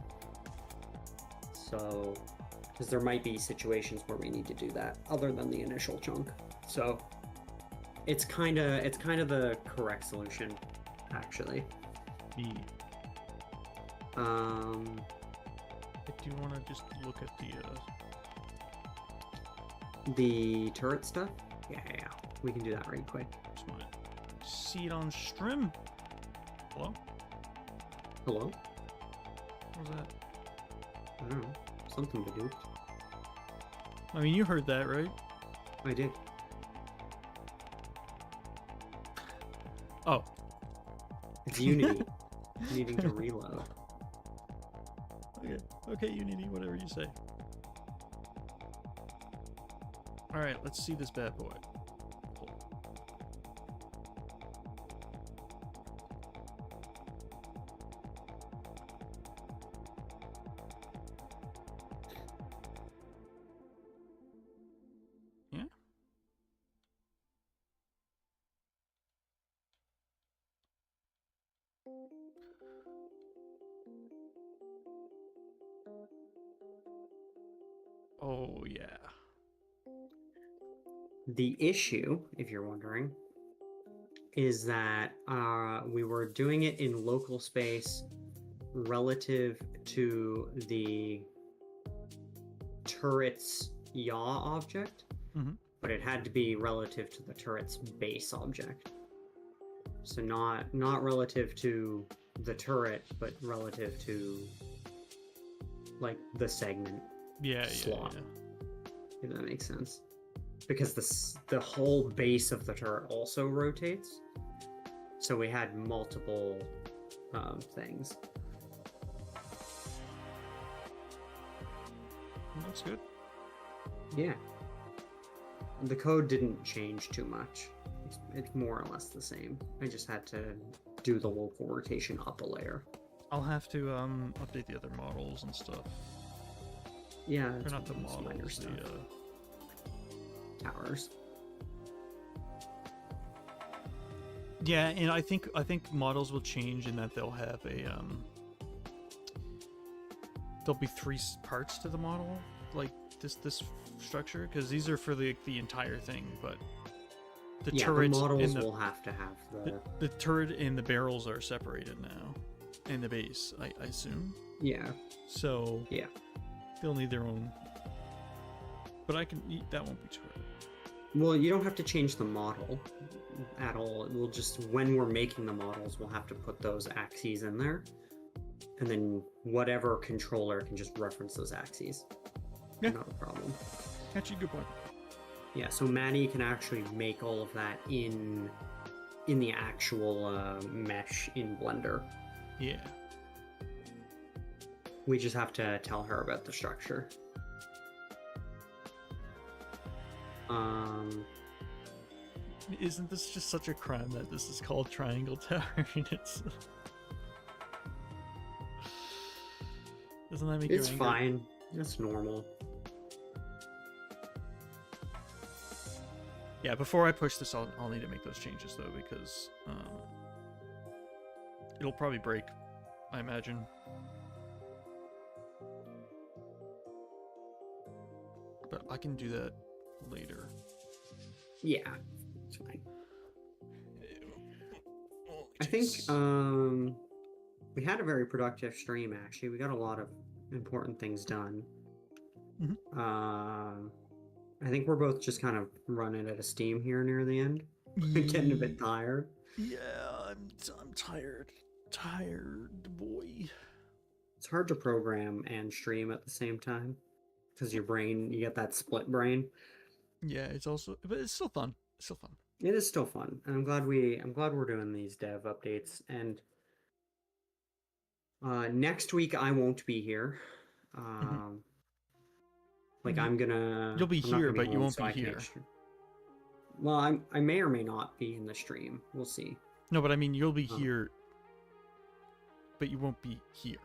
So, because there might be situations where we need to do that other than the initial chunk. So, it's kind of the correct solution, actually. Yeah. Do you want to just look at the turret stuff? Yeah, we can do that right quick. Just want to see it on stream. Hello? Hello? What was that? I don't know. Something to do. I mean, you heard that, right? I did. Oh. It's Unity needing to reload. Okay. Okay, Unity, whatever you say. Alright, let's see this bad boy. Yeah? Oh, yeah. The issue, if you're wondering, is that we were doing it in local space relative to the turret's yaw object, Mhm. but it had to be relative to the turret's base object. So not relative to the turret, but relative to like the segment Yeah, slot, yeah. if that makes sense. Because the whole base of the turret also rotates, so we had multiple things. Looks good. Yeah. The code didn't change too much. It's more or less the same. I just had to do the local rotation up a layer. I'll have to update the other models and stuff. Yeah, Or it's not the just minor models, stuff. Towers. Yeah, and I think models will change in that they'll have a there'll be three parts to the model, like this structure, because these are for the entire thing, but the turrets the models and will have to have the turret and the barrels are separated now, and the base, I assume. Yeah. So Yeah. they'll need their own. But that won't be too hard. Well, you don't have to change the model at all. We'll just, when we're making the models, we'll have to put those axes in there. And then whatever controller can just reference those axes. Yeah. Not a problem. Actually, good point. Yeah, so Maddie can actually make all of that in the actual mesh in Blender. Yeah. We just have to tell her about the structure. Isn't this just such a crime that this is called Triangle Tower? It's doesn't that make you It's angry? fine. It's normal. Yeah, before I push this, I'll need to make those changes though, because it'll probably break, I imagine. But I can do that later. Yeah, it's fine. Oh, I think jeez. we had a very productive stream actually. We got a lot of important things done. Mhm. I think we're both just kind of running out of steam here near the end. Getting a bit tired. Yeah, I'm tired. Tired, boy. It's hard to program and stream at the same time because your brain, you get that split brain. Yeah, it's also, but it's still fun. It's still fun. It is still fun, and I'm glad we're doing these dev updates. And next week I won't be here. Like You- I'm gonna. You'll be I'm not here, gonna but you home, won't so be I can't here. stream. Well, I may or may not be in the stream. We'll see. No, but I mean, you'll be Oh. here, but you won't be here.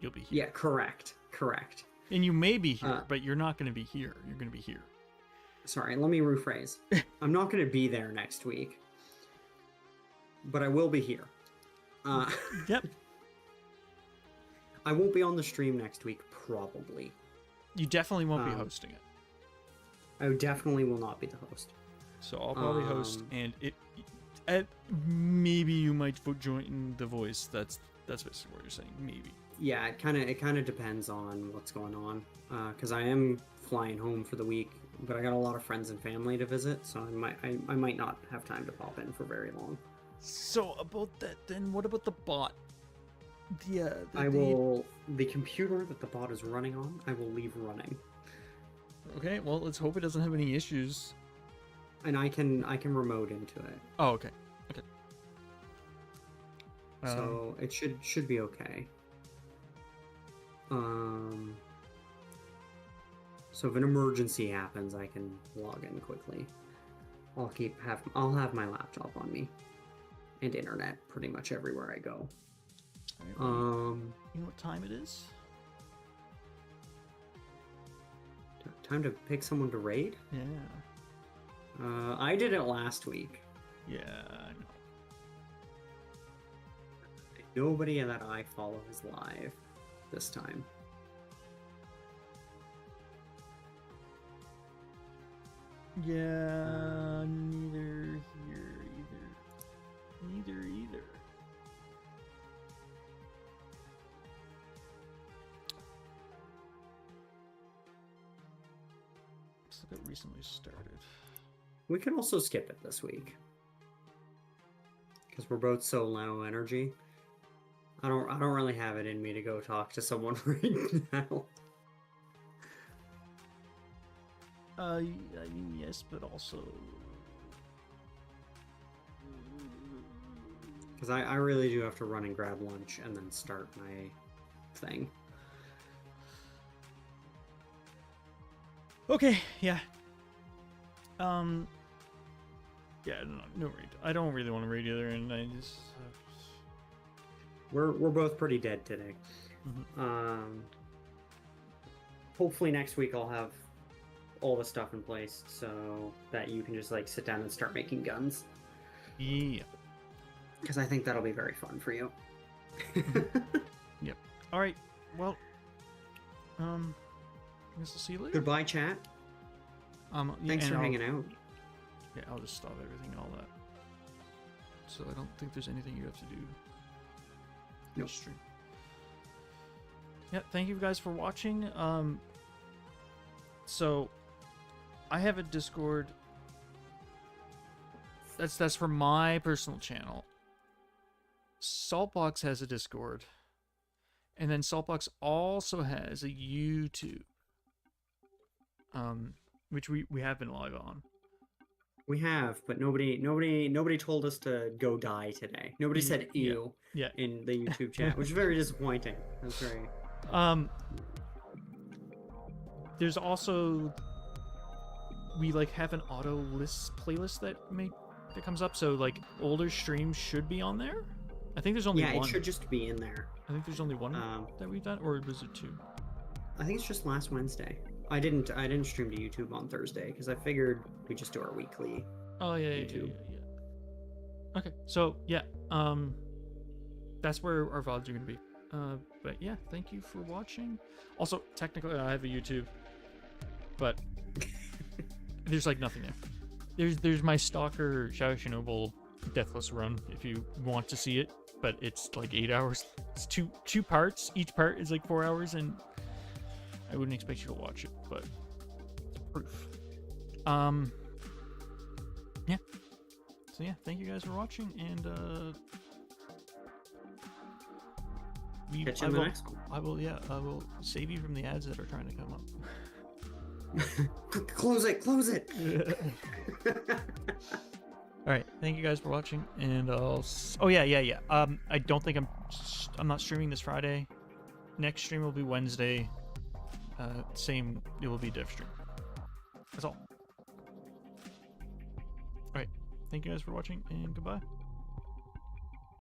You'll be here. Yeah, correct. And you may be here, Uh, but you're not going to be here. You're going to be here. Sorry, let me rephrase. I'm not going to be there next week, but I will be here. Yep. I won't be on the stream next week, probably. You definitely won't be Um, hosting it. I definitely will not be the host. So I'll probably host, um, and maybe you might join the voice. That's basically what you're saying. Maybe. Yeah, it kind of depends on what's going on. Because I am flying home for the week, but I got a lot of friends and family to visit, so I might not have time to pop in for very long. So about that, then what about the bot? The computer that the bot is running on, I will leave running. Okay, well, let's hope it doesn't have any issues. And I can remote into it. Oh, okay. Okay. So it should be okay. So if an emergency happens, I can log in quickly. I'll have my laptop on me and internet pretty much everywhere I go. Alright, well, you know what time it is? Time to pick someone to raid? Yeah. I did it last week. Yeah, I know. Nobody that I follow is live this time. Yeah, neither here either. Neither either. Looks like it recently started. We can also skip it this week. Because we're both so low energy. I don't really have it in me to go talk to someone right now. I mean, yes, but also... Because I really do have to run and grab lunch and then start my thing. Okay, yeah. Yeah, no raid. I don't really want to raid either, and I just... We're both pretty dead today. Mhm. Hopefully next week I'll have all the stuff in place so that you can just like sit down and start making guns. Yeah. Because I think that'll be very fun for you. Yep. All right. Well, I guess I'll see you later. Goodbye, chat. Yeah, Thanks and for I'll- hanging out. Yeah, I'll just stop everything and all that. So I don't think there's anything you have to do. Nope. Stream. Yeah, thank you guys for watching. So I have a Discord. That's for my personal channel. Saltbox has a Discord. And then Saltbox also has a YouTube. Which we have been live on. We have, but nobody told us to go die today. Nobody said ew Yeah. in the YouTube chat, which is very disappointing. That's very... There's also, we like have an auto list playlist that comes up, so like older streams should be on there. I think there's only one. it should just be in there. I think there's only one that we've done, or was it two? I think it's just last Wednesday. I didn't stream to YouTube on Thursday because I figured we just do our weekly. Oh yeah, YouTube. Yeah. Okay, so yeah, that's where our VODs are gonna be. But yeah, thank you for watching. Also, technically, I have a YouTube, but there's like nothing there. There's my Stalker Shadow Chernobyl Deathless run if you want to see it, but it's like 8 hours. It's two parts. Each part is like 4 hours, and I wouldn't expect you to watch it, but it's proof. Yeah. So yeah, thank you guys for watching, and Catch you in the next one. I will save you from the ads that are trying to come up. Close it. All right, thank you guys for watching, and I'll. Oh yeah. I don't think I'm not streaming this Friday. Next stream will be Wednesday. Same. It will be Dev stream. That's all. All right. Thank you guys for watching, and goodbye.